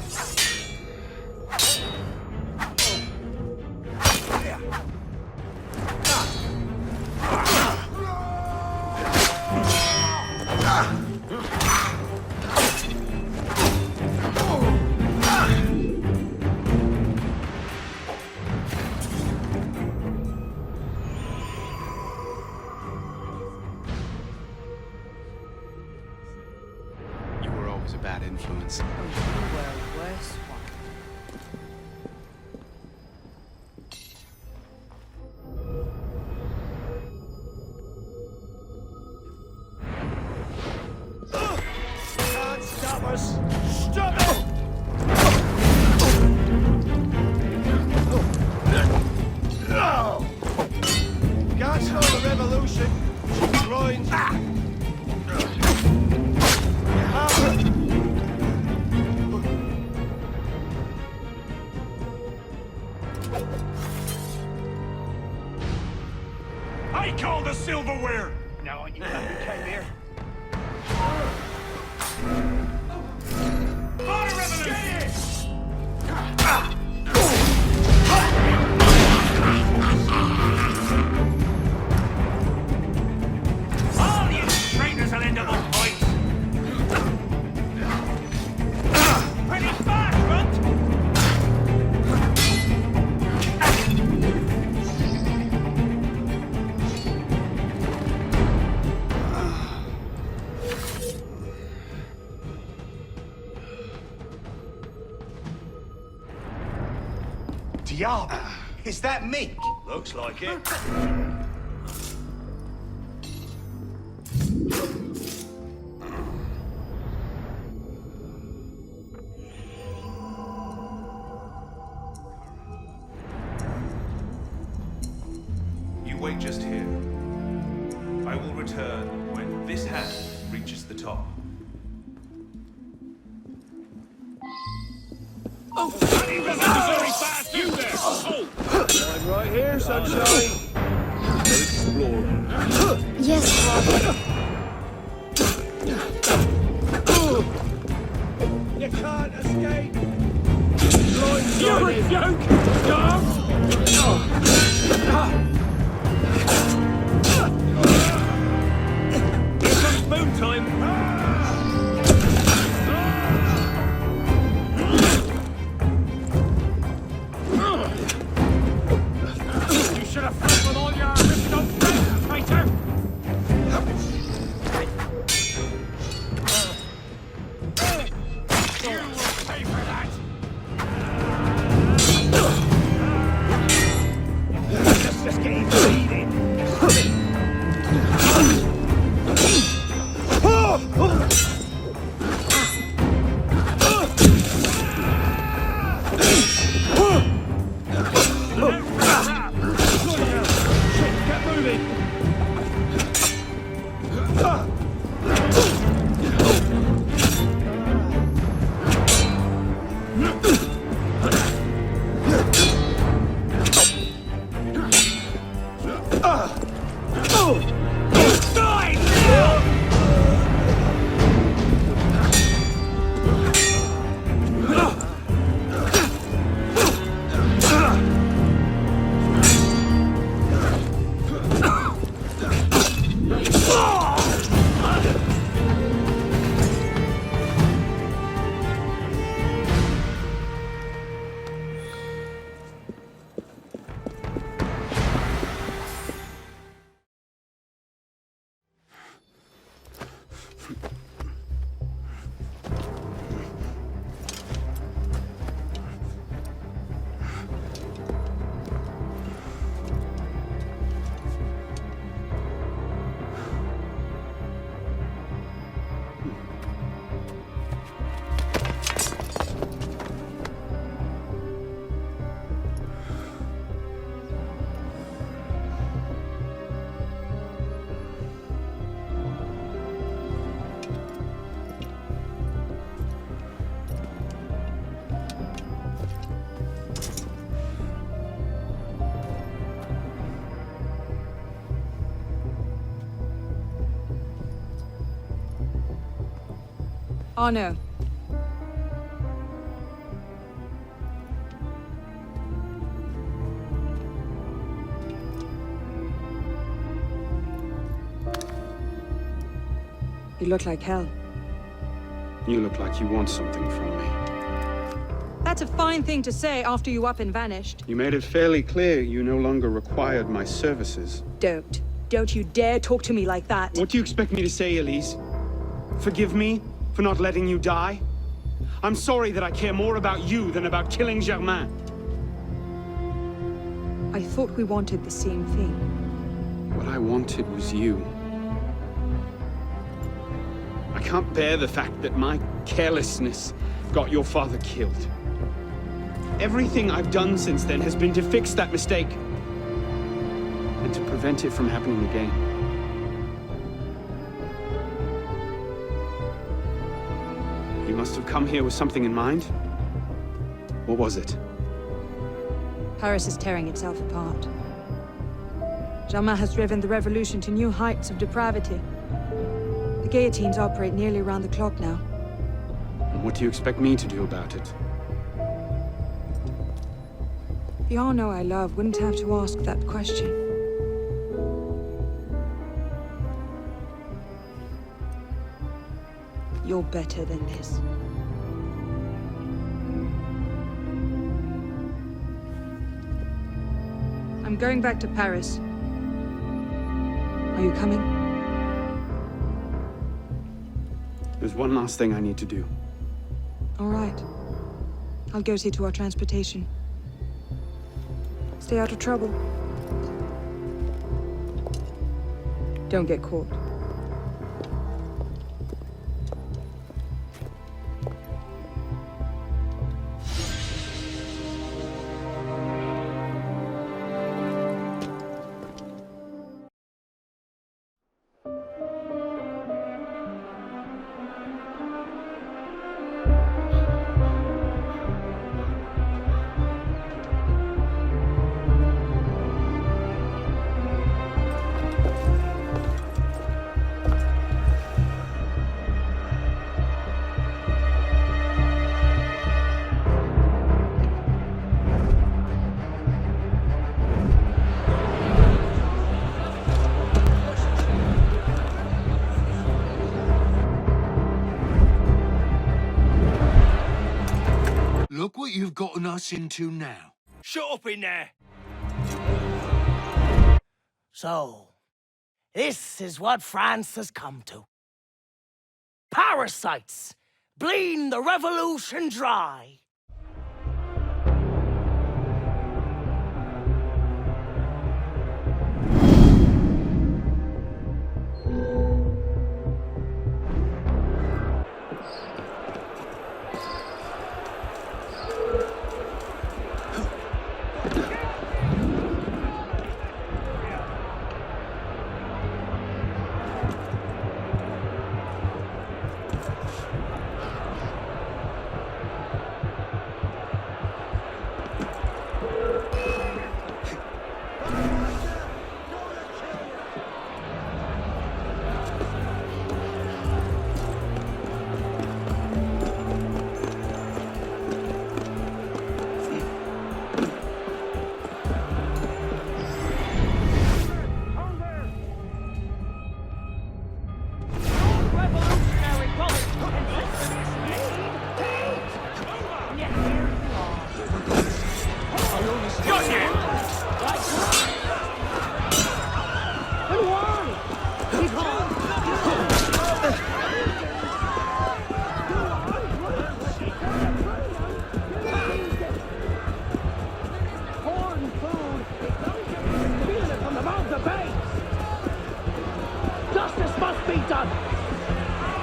You were always a bad influence. Oh, you were a worse one. Can't stop us! Stop it! Can't stop the revolution. She grinds. I call the silverware! Now you know who came here. Fire revolution! All you traitors will end up on points! Pretty fast, runt! Diable! Is that Mick? Looks like it. You wait just here. I will return when this hand reaches the top. Very fast, you there! Oh! I'm right here, sunshine. Explore. Yes, Father. You can't escape. You're a joke. Here comes boom time. You should have fought with all your ripped up friends, traitor! You will pay for that! Just getting bleeding. Get moving. Arno. You look like hell. You look like you want something from me. That's a fine thing to say after you up and vanished. You made it fairly clear you no longer required my services. Don't. Don't you dare talk to me like that. What do you expect me to say, Elise? Forgive me for not letting you die? I'm sorry that I care more about you than about killing Germain. I thought we wanted the same thing. What I wanted was you. I can't bear the fact that my carelessness got your father killed. Everything I've done since then has been to fix that mistake and to prevent it from happening again. You must have come here with something in mind. What was it? Paris is tearing itself apart. Germain has driven the revolution to new heights of depravity. The guillotines operate nearly around the clock now. And what do you expect me to do about it? The Arno I love wouldn't have to ask that question. You're better than this. I'm going back to Paris. Are you coming? There's one last thing I need to do. All right. I'll go see to our transportation. Stay out of trouble. Don't get caught. Look what you've gotten us into now. Shut up in there! So, this is what France has come to. Parasites, bleeding the revolution dry.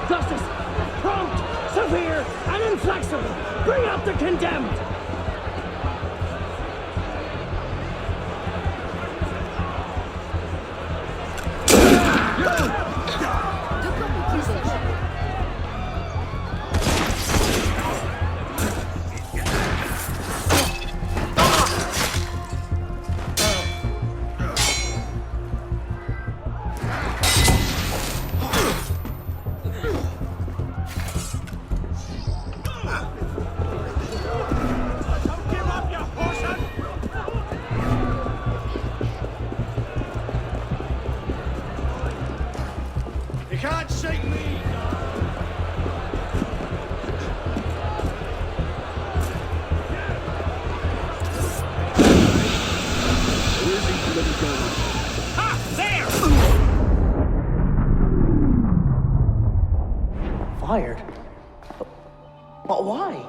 Justice, prompt, severe, and inflexible. Bring out the condemned. You can't shake me! Fired? But why?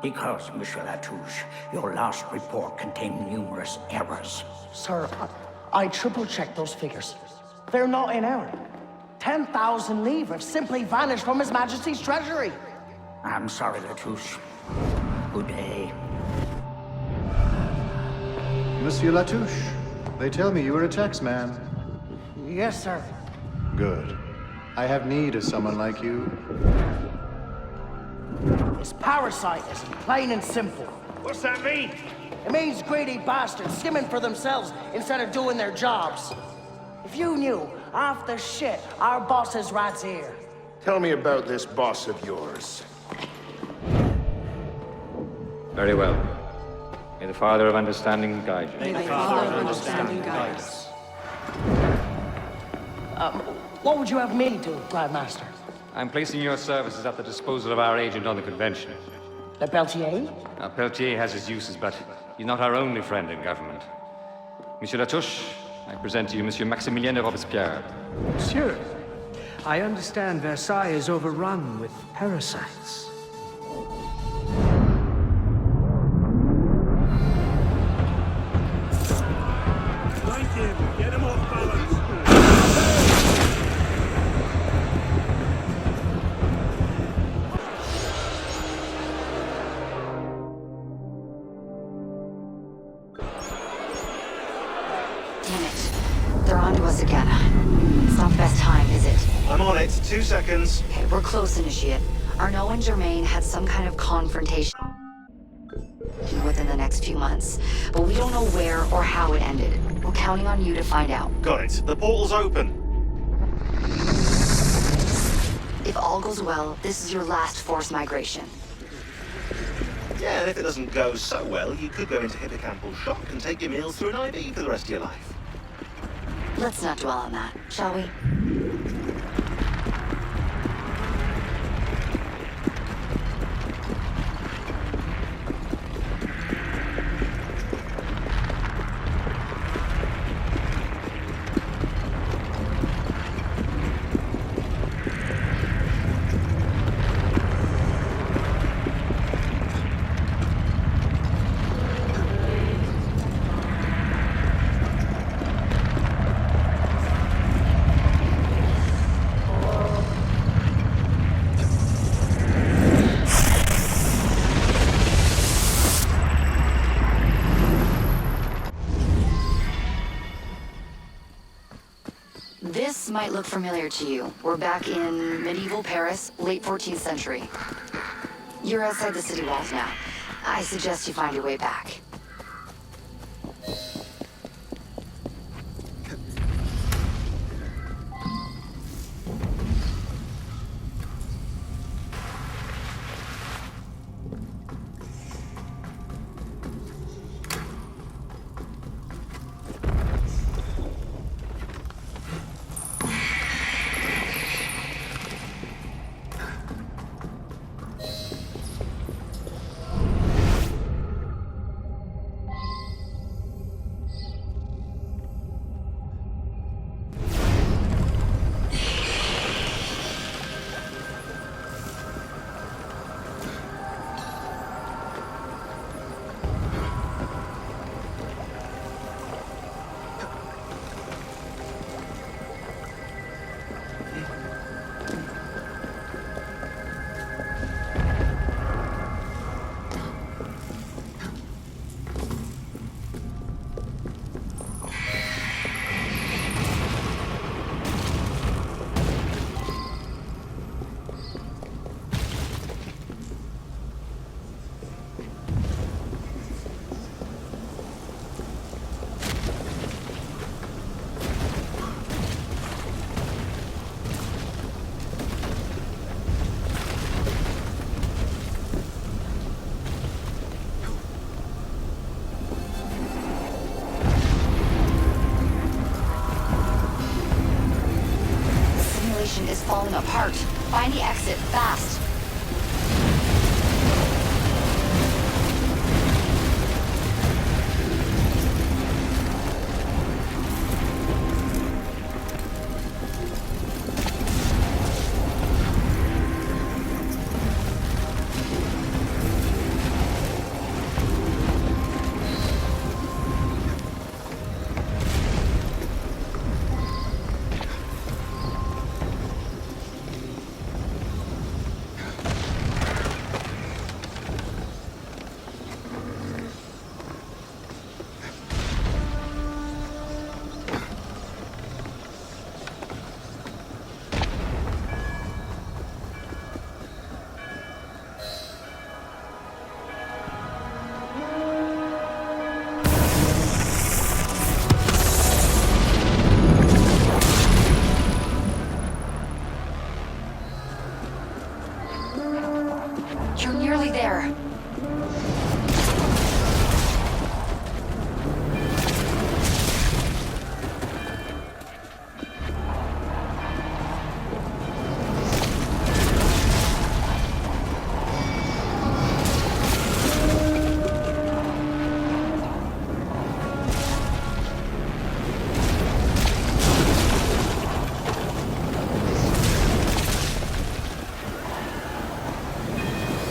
Because, Monsieur Latouche, your last report contained numerous errors. Sir, I triple-checked those figures. They're not in error. 10,000 livres simply vanished from His Majesty's treasury. I'm sorry, Latouche. Good day. Monsieur Latouche, they tell me you are a taxman. Yes, sir. Good. I have need of someone like you. It's parasitism, plain and simple. What's that mean? It means greedy bastards skimming for themselves instead of doing their jobs. If you knew half the shit our bosses rats here. Tell me about this boss of yours. Very well. May the Father of Understanding guide you. May the Father of Understanding guide us. What would you have me do, Grand Master? I'm placing your services at the disposal of our agent on the convention. Le Peltier? Now, Peltier has his uses, but he's not our only friend in government. Monsieur Latouche, I present to you Monsieur Maximilien de Robespierre. Monsieur, I understand Versailles is overrun with parasites. Flank him! Get him off balance! Damn it. They're onto us again. It's not the best time, is it? I'm on it. 2 seconds. Okay, we're close, Initiate. Arnaud and Germain had some kind of confrontation within the next few months, but we don't know where or how it ended. We're counting on you to find out. Got it. The portal's open. If all goes well, this is your last forced migration. Yeah, and if it doesn't go so well, you could go into hippocampal shock and take your meals through an IV for the rest of your life. Let's not dwell on that, shall we? This might look familiar to you. We're back in medieval Paris, late 14th century. You're outside the city walls now. I suggest you find your way back. Find the exit, fast. You're nearly there.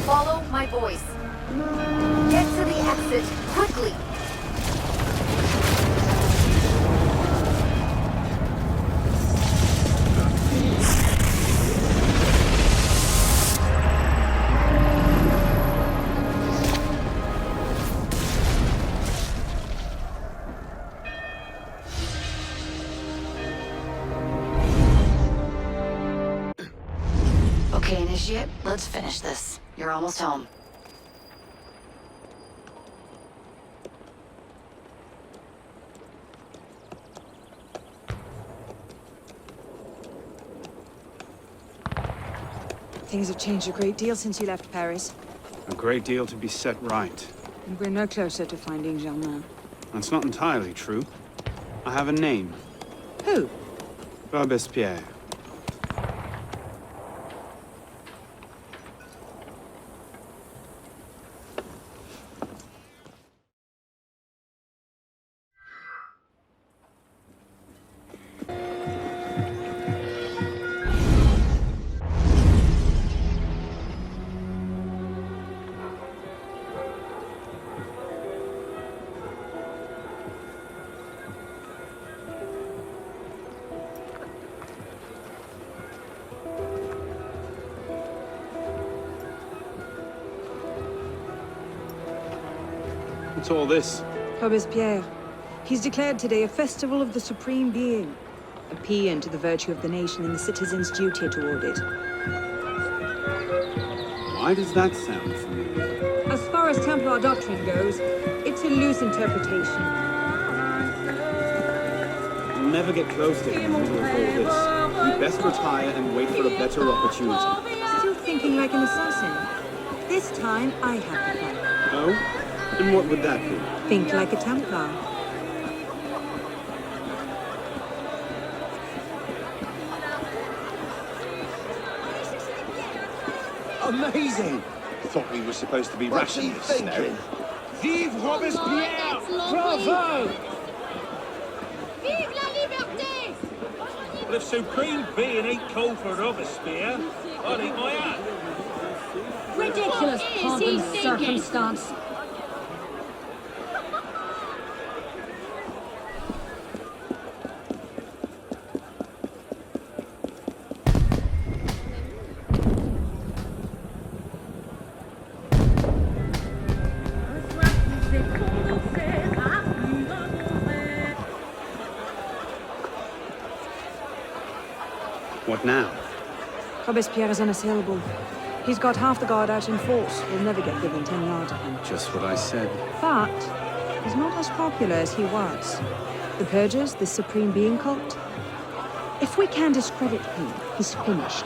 Follow my voice. Get to the exit, quickly! Okay, Initiate, let's finish this. You're almost home. Things have changed a great deal since you left Paris. A great deal to be set right. And we're no closer to finding Germain. That's not entirely true. I have a name. Who? Robespierre. What's all this? Robespierre. He's declared today a festival of the Supreme Being. A paean to the virtue of the nation and the citizens' duty toward it. Why does that sound familiar? As far as Templar doctrine goes, it's a loose interpretation. We'll never get close to him in the middle of all this. We'd best retire and wait for a better opportunity. Still thinking like an assassin. This time, I have the plan. Oh? And what would that be? Think like a Templar. Amazing! Thought we were supposed to be What's he rationalists now. thinking? Vive Robespierre! Bravo! Vive la liberté! Well, if Supreme Being ain't called for Robespierre, I'll eat my hat. Ridiculous pomp and circumstance. What now? Robespierre is unassailable. He's got half the guard out in force. We'll never get within 10 yards of him. Just what I said. But he's not as popular as he was. The Purgers, the Supreme Being cult. If we can discredit him, he's finished.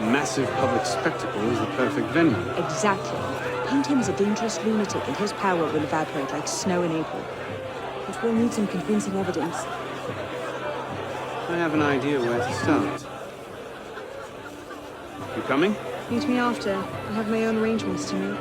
Massive public spectacle is the perfect venue. Exactly. Paint him as a dangerous lunatic and his power will evaporate like snow in April. But we'll need some convincing evidence. I have an idea where to start. You coming? Meet me after. I have my own arrangements to make.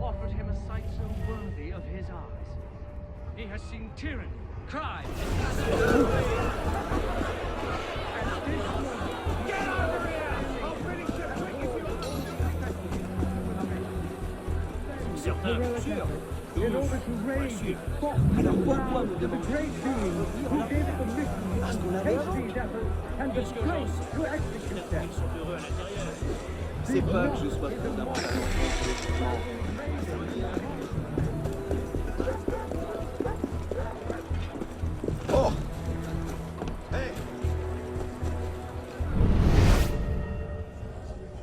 Offered him a sight so worthy of his eyes. He has seen tyranny, crime, in order to raise the ground of the great being who gave permission to take these efforts and disgrace to execute them. C'est pas que je sois fondamental. Oh! Hey!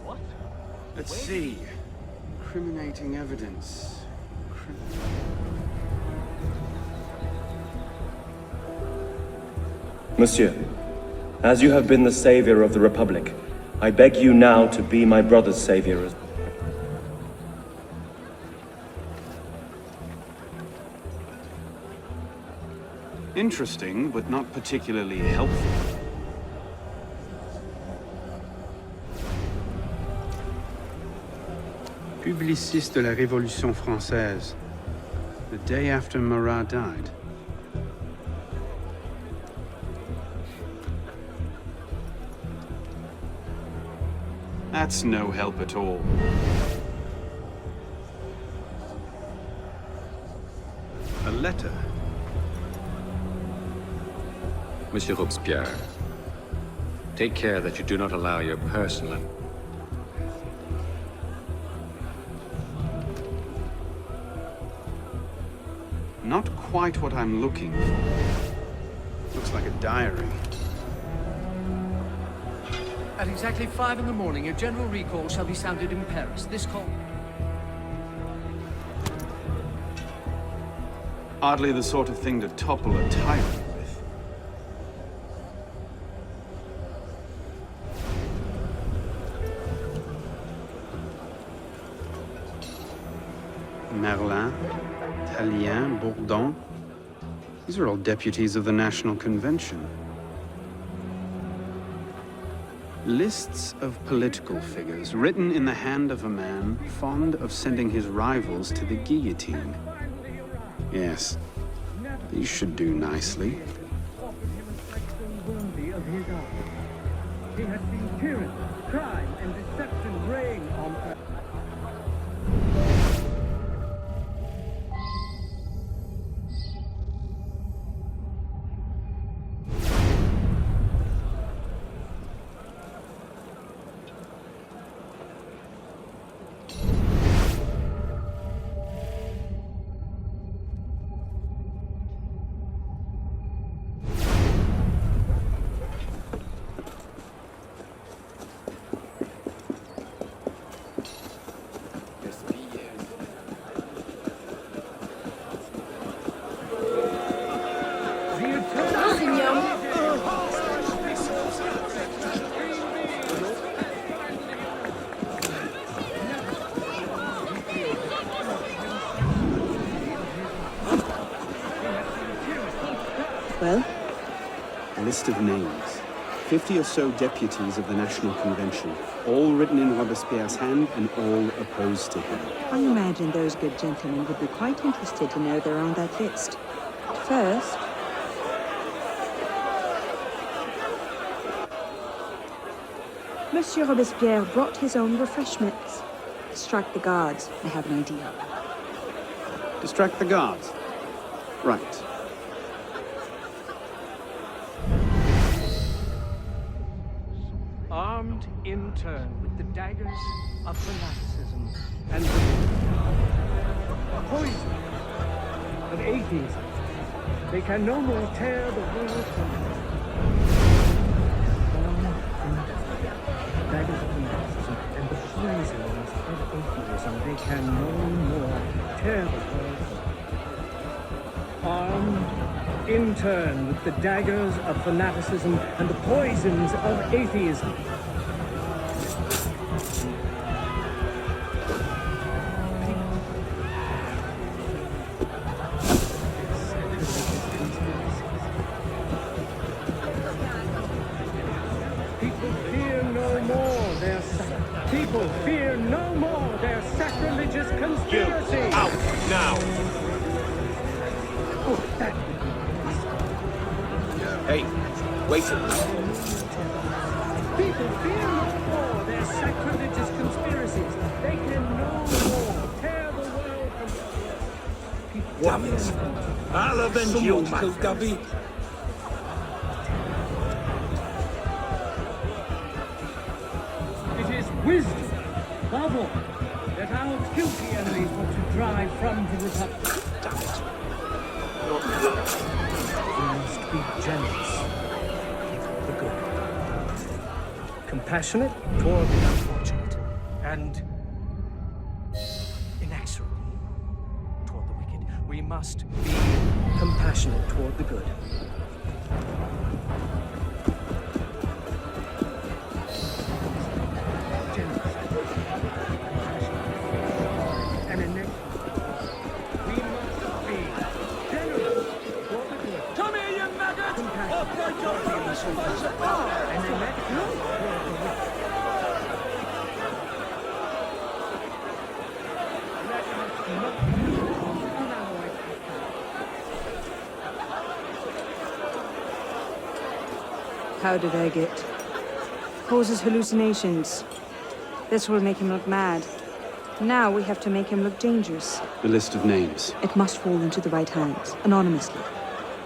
What? Let's see. Incriminating evidence. Monsieur, as you have been the savior of the Republic, I beg you now to be my brother's savior as Interesting, but not particularly helpful. Publiciste de la Révolution française. The day after Marat died. That's no help at all. A letter. Monsieur Robespierre, take care that you do not allow your personal... Not quite what I'm looking for. Looks like a diary. At exactly 5 in the morning, a general recall shall be sounded in Paris. This call... Hardly the sort of thing to topple a tyrant with. Merlin, Tallien, Bourdon. These are all deputies of the National Convention. Lists of political figures written in the hand of a man fond of sending his rivals to the guillotine. Yes, these should do nicely. Offered him a sight so worthy of his eyes. He has seen tyranny, crime, and deception reign on earth. Well? A list of names. 50 or so deputies of the National Convention, all written in Robespierre's hand and all opposed to him. I imagine those good gentlemen would be quite interested to know they're on that list. First... Monsieur Robespierre brought his own refreshments. Strike the guards. I have an idea. Distract the guards. Right. Armed in turn with the daggers of fanaticism and the poison of atheism. They can no more tear the world from daggers of fanaticism and the poisons of atheism. They can no more tear the world from. Armed in turn with the daggers of fanaticism and the poisons of atheism. people fear no more their sacrilegious conspiracy. You, out, now! Oh, that... Hey, wait. People fear no more their sacrilegious conspiracies. They can no more tear the world from... Damn it! I'll avenge you, man. Gubby. It is wisdom, above all, that our guilty enemies want to drive from the Republic. Damn it. We must be generous. The good. Compassionate toward the unfortunate. And inexorable toward the wicked. We must be compassionate toward the good. How did I get? Causes hallucinations. This will make him look mad. Now we have to make him look dangerous. The list of names. It must fall into the right hands, anonymously.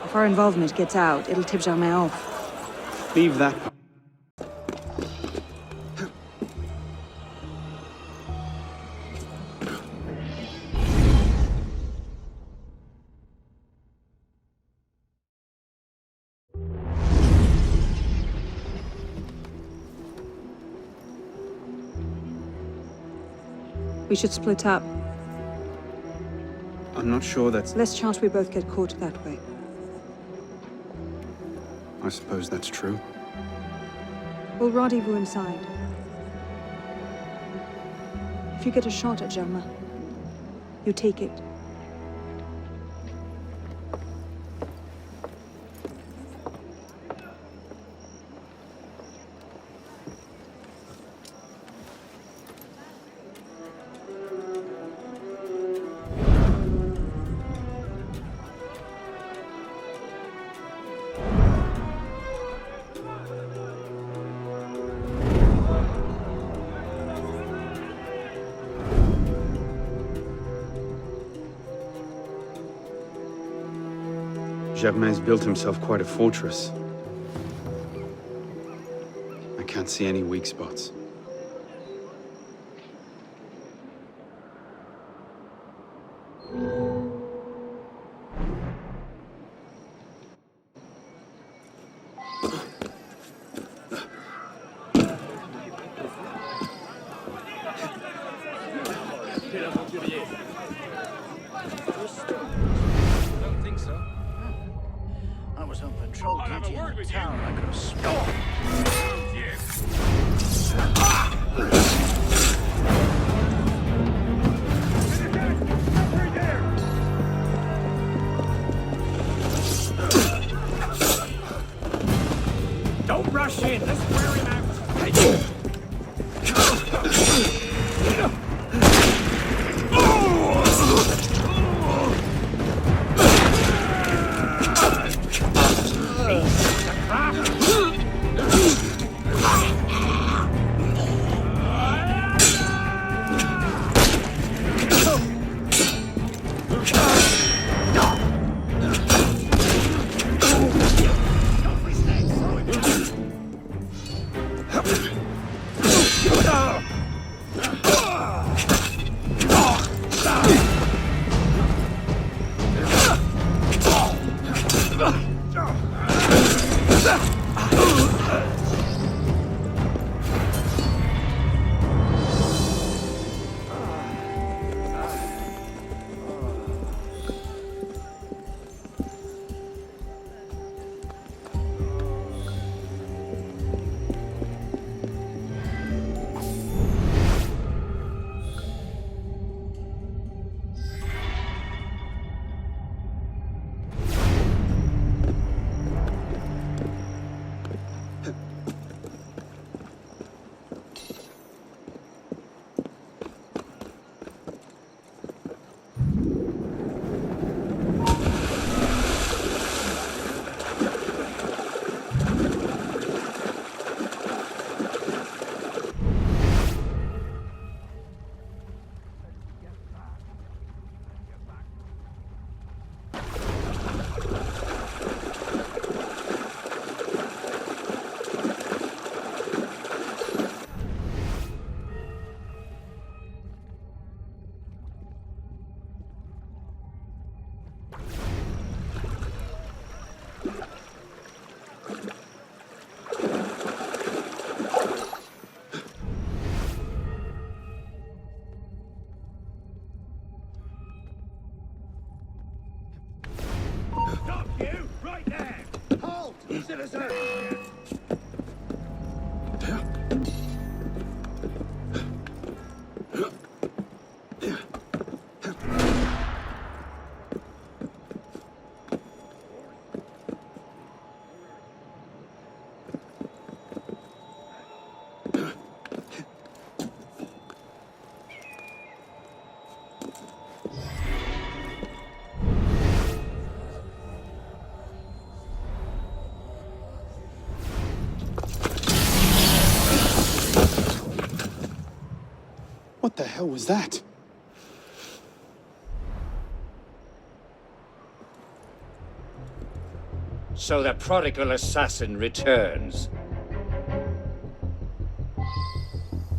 If our involvement gets out, it'll tip Germain off. Leave that. We should split up. I'm not sure that's... Less chance we both get caught that way. I suppose that's true. We'll rendezvous inside. If you get a shot at Germain, you take it. Germain's built himself quite a fortress. I can't see any weak spots. Don't think so. I was on patrol duty in the town. I could have sworn. Don't rush in. Let's wear him out. What the hell was that? So the prodigal assassin returns.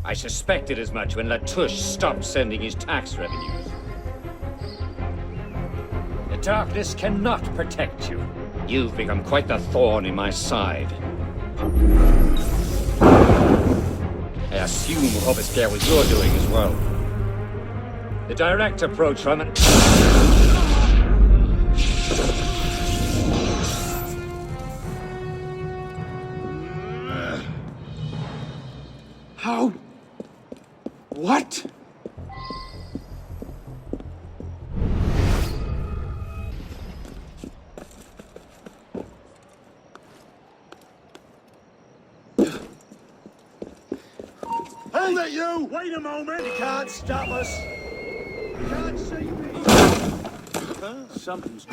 I suspected as much when Latouche stopped sending his tax revenues. The darkness cannot protect you. You've become quite the thorn in my side. I assume Robespierre was your doing as well. The direct approach from an... How? What? Hold it, you! Wait a moment! You can't stop us! You can't see me! Something's...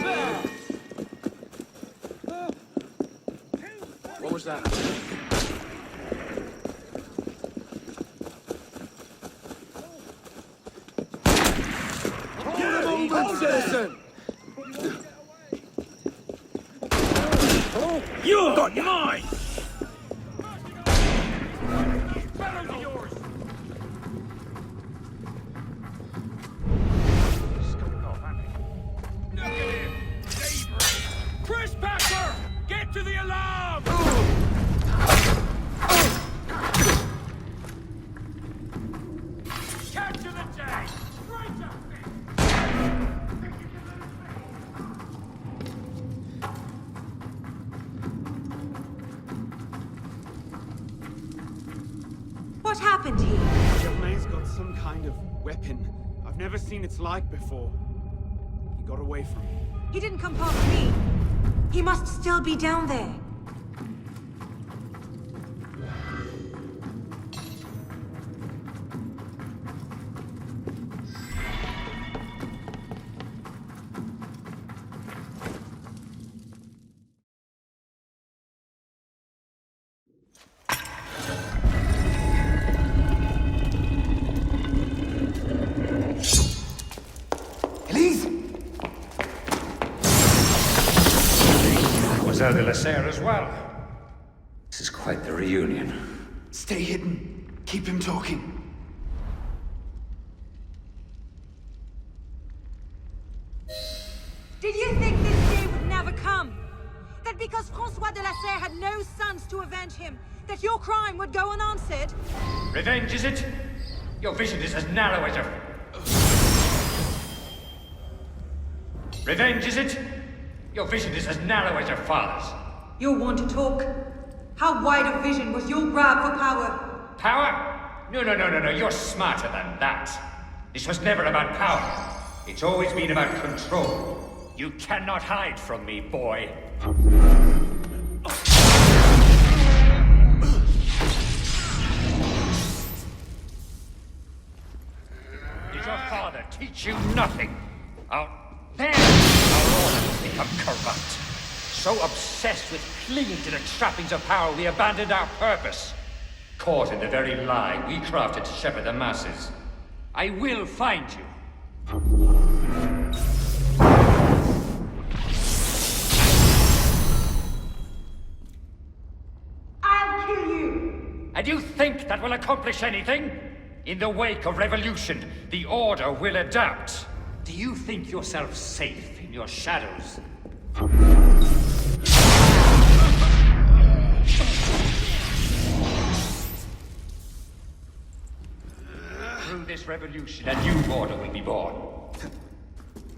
What was that? Hold citizen! You're got mine! Trespasser! Get to the alarm! Capture the tank! Straight up What happened here? Germain's got some kind of weapon. I've never seen its like before. He got away from me. He didn't come past me. He must still be down there. De la Serre as well. This is quite the reunion. Stay hidden. Keep him talking. Did you think this day would never come? That because Francois de la Serre had no sons to avenge him, that your crime would go unanswered? Revenge, is it? Your vision is as narrow as a... Revenge, is it? Your vision is as narrow as your father's. You're one to talk. How wide a vision was your grab for power? Power? No. You're smarter than that. This was never about power. It's always been about control. You cannot hide from me, boy. Did your father teach you nothing? Then our order has become corrupt. So obsessed with clinging to the trappings of power, we abandoned our purpose. Caught in the very lie we crafted to shepherd the masses. I will find you. I'll kill you! And you think that will accomplish anything? In the wake of revolution, the order will adapt. Do you think yourself safe in your shadows? Through this revolution, a new order will be born.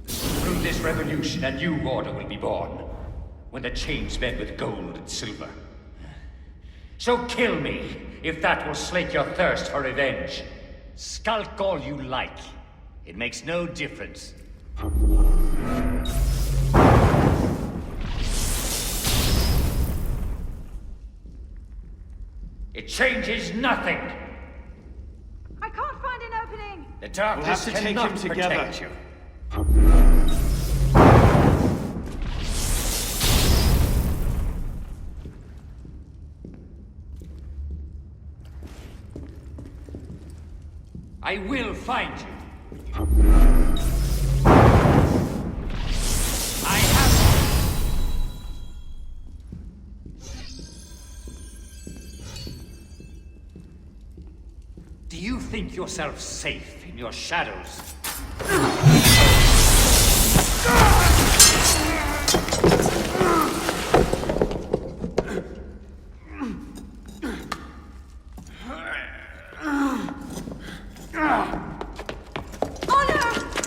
Through this revolution, a new order will be born. When the chains bend with gold and silver. So kill me, if that will slake your thirst for revenge. Skulk all you like. It makes no difference. It changes nothing. I can't find an opening. The darkness We'll have to take cannot him together. protect you. I will find you. I have Do you think yourself safe in your shadows?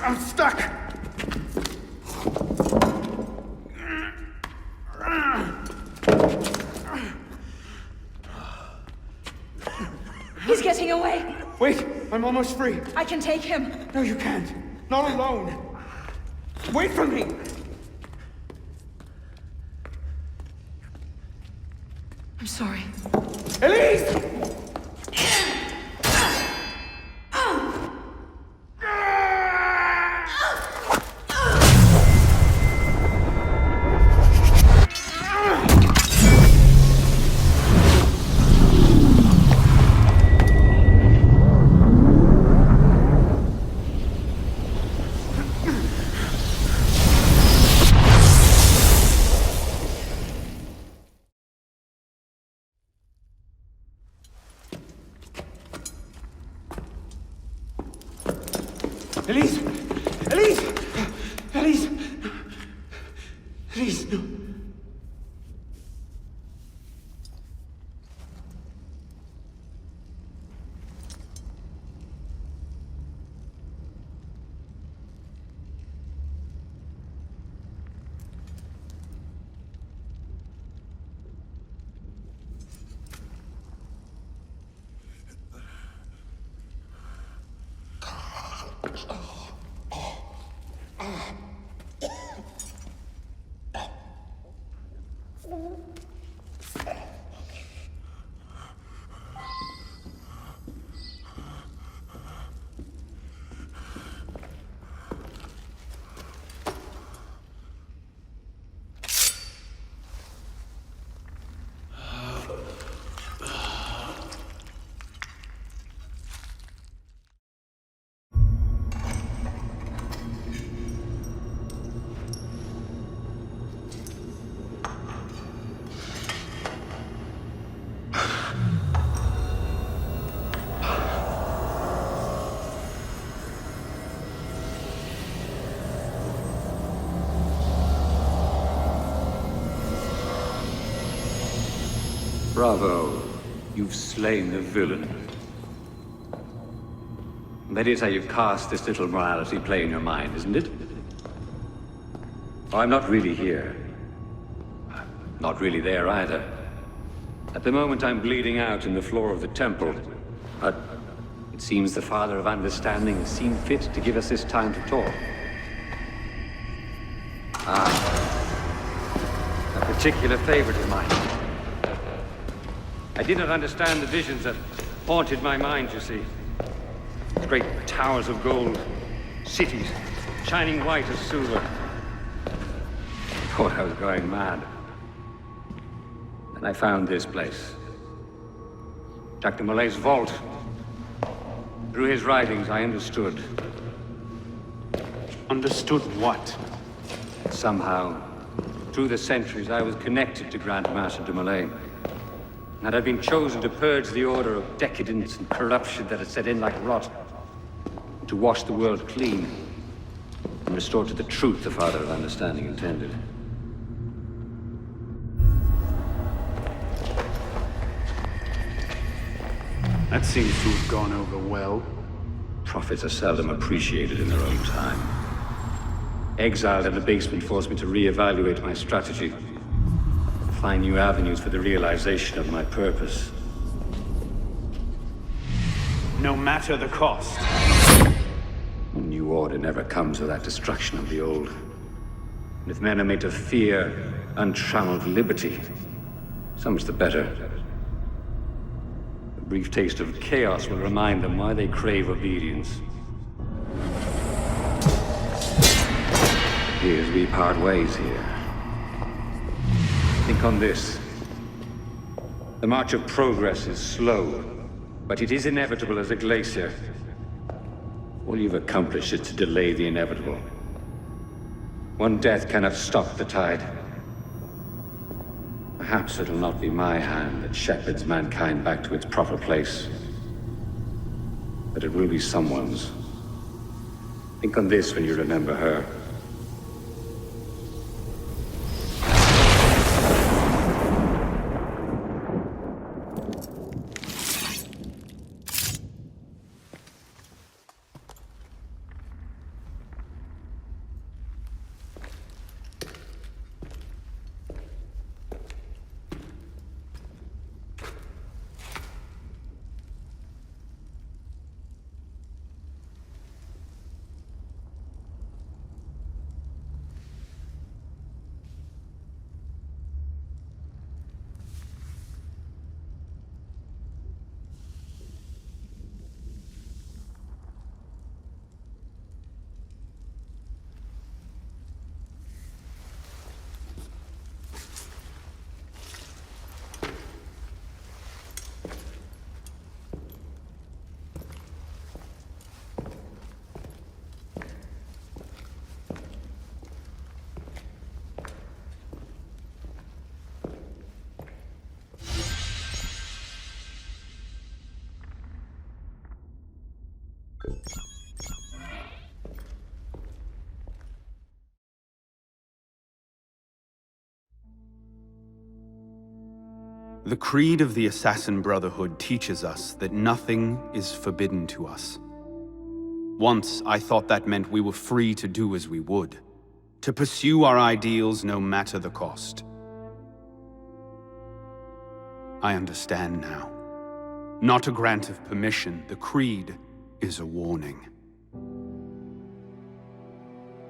I'm stuck! He's getting away. Wait, I'm almost free. I can take him. No, you can't. Not alone. Wait for me! I'm sorry. Elise! Elise! Elise! Elise! Elise, no. Bravo. You've slain the villain. That is how you cast this little morality play in your mind, isn't it? Oh, I'm not really here. Not really there either. At the moment, I'm bleeding out in the floor of the temple. But it seems the Father of Understanding has seen fit to give us this time to talk. A particular favorite of mine. I did not understand the visions that haunted my mind, you see. Great towers of gold, cities, shining white as silver. I thought I was going mad. And I found this place. Dr. Malay's vault. Through his writings, I understood. Understood what? Somehow, through the centuries, I was connected to Grand Master de Malay. And I'd been chosen to purge the order of decadence and corruption that had set in like rot. To wash the world clean and restore to the truth the Father of Understanding intended. That seems to have gone over well. Prophets are seldom appreciated in their own time. Exiled in the basement forced me to reevaluate my strategy. Find new avenues for the realization of my purpose. No matter the cost. A new order never comes without destruction of the old. And if men are made to fear untrammeled liberty, so much the better. A brief taste of chaos will remind them why they crave obedience. Here's we part ways here. Think on this. The march of progress is slow, but it is inevitable as a glacier. All you've accomplished is to delay the inevitable. One death cannot stop the tide. Perhaps it'll not be my hand that shepherds mankind back to its proper place. But it will be someone's. Think on this when you remember her. The creed of the Assassin Brotherhood teaches us that nothing is forbidden to us. Once, I thought that meant we were free to do as we would, to pursue our ideals no matter the cost. I understand now. Not a grant of permission, the creed is a warning.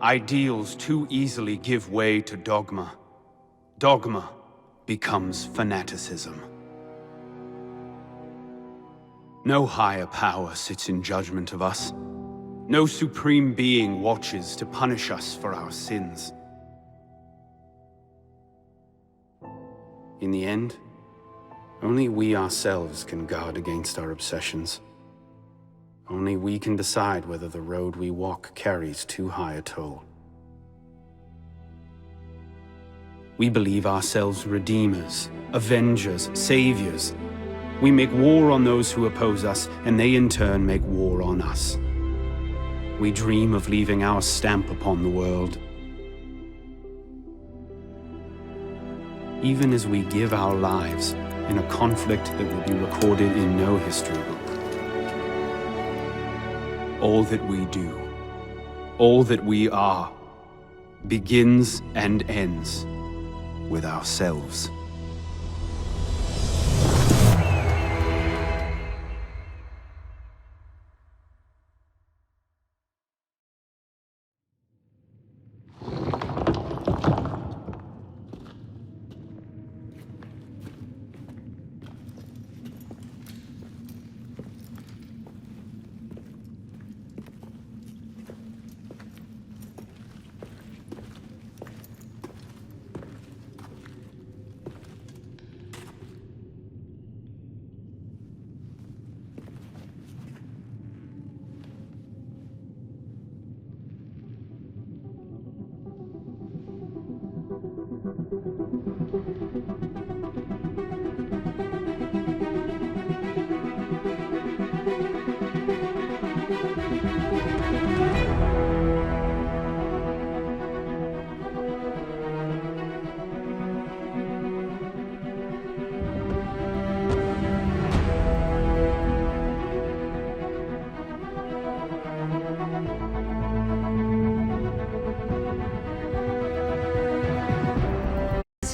Ideals too easily give way to dogma. Dogma becomes fanaticism. No higher power sits in judgment of us. No supreme being watches to punish us for our sins. In the end, only we ourselves can guard against our obsessions. Only we can decide whether the road we walk carries too high a toll. We believe ourselves redeemers, avengers, saviors. We make war on those who oppose us, and they in turn make war on us. We dream of leaving our stamp upon the world. Even as we give our lives in a conflict that will be recorded in no history book. All that we do, all that we are, begins and ends with ourselves.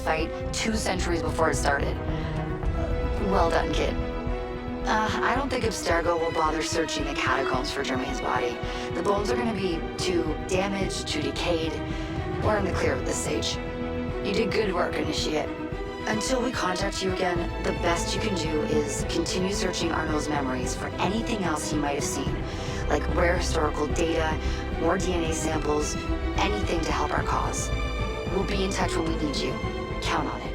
Fight 2 centuries before it started. Well done, kid. I don't think Abstergo will bother searching the catacombs for Germain's body. The bones are gonna be too damaged, too decayed. We're in the clear at this stage. You did good work, Initiate. Until we contact you again, the best you can do is continue searching Arnold's memories for anything else he might have seen, like rare historical data, more DNA samples, anything to help our cause. We'll be in touch when we need you. Count on it.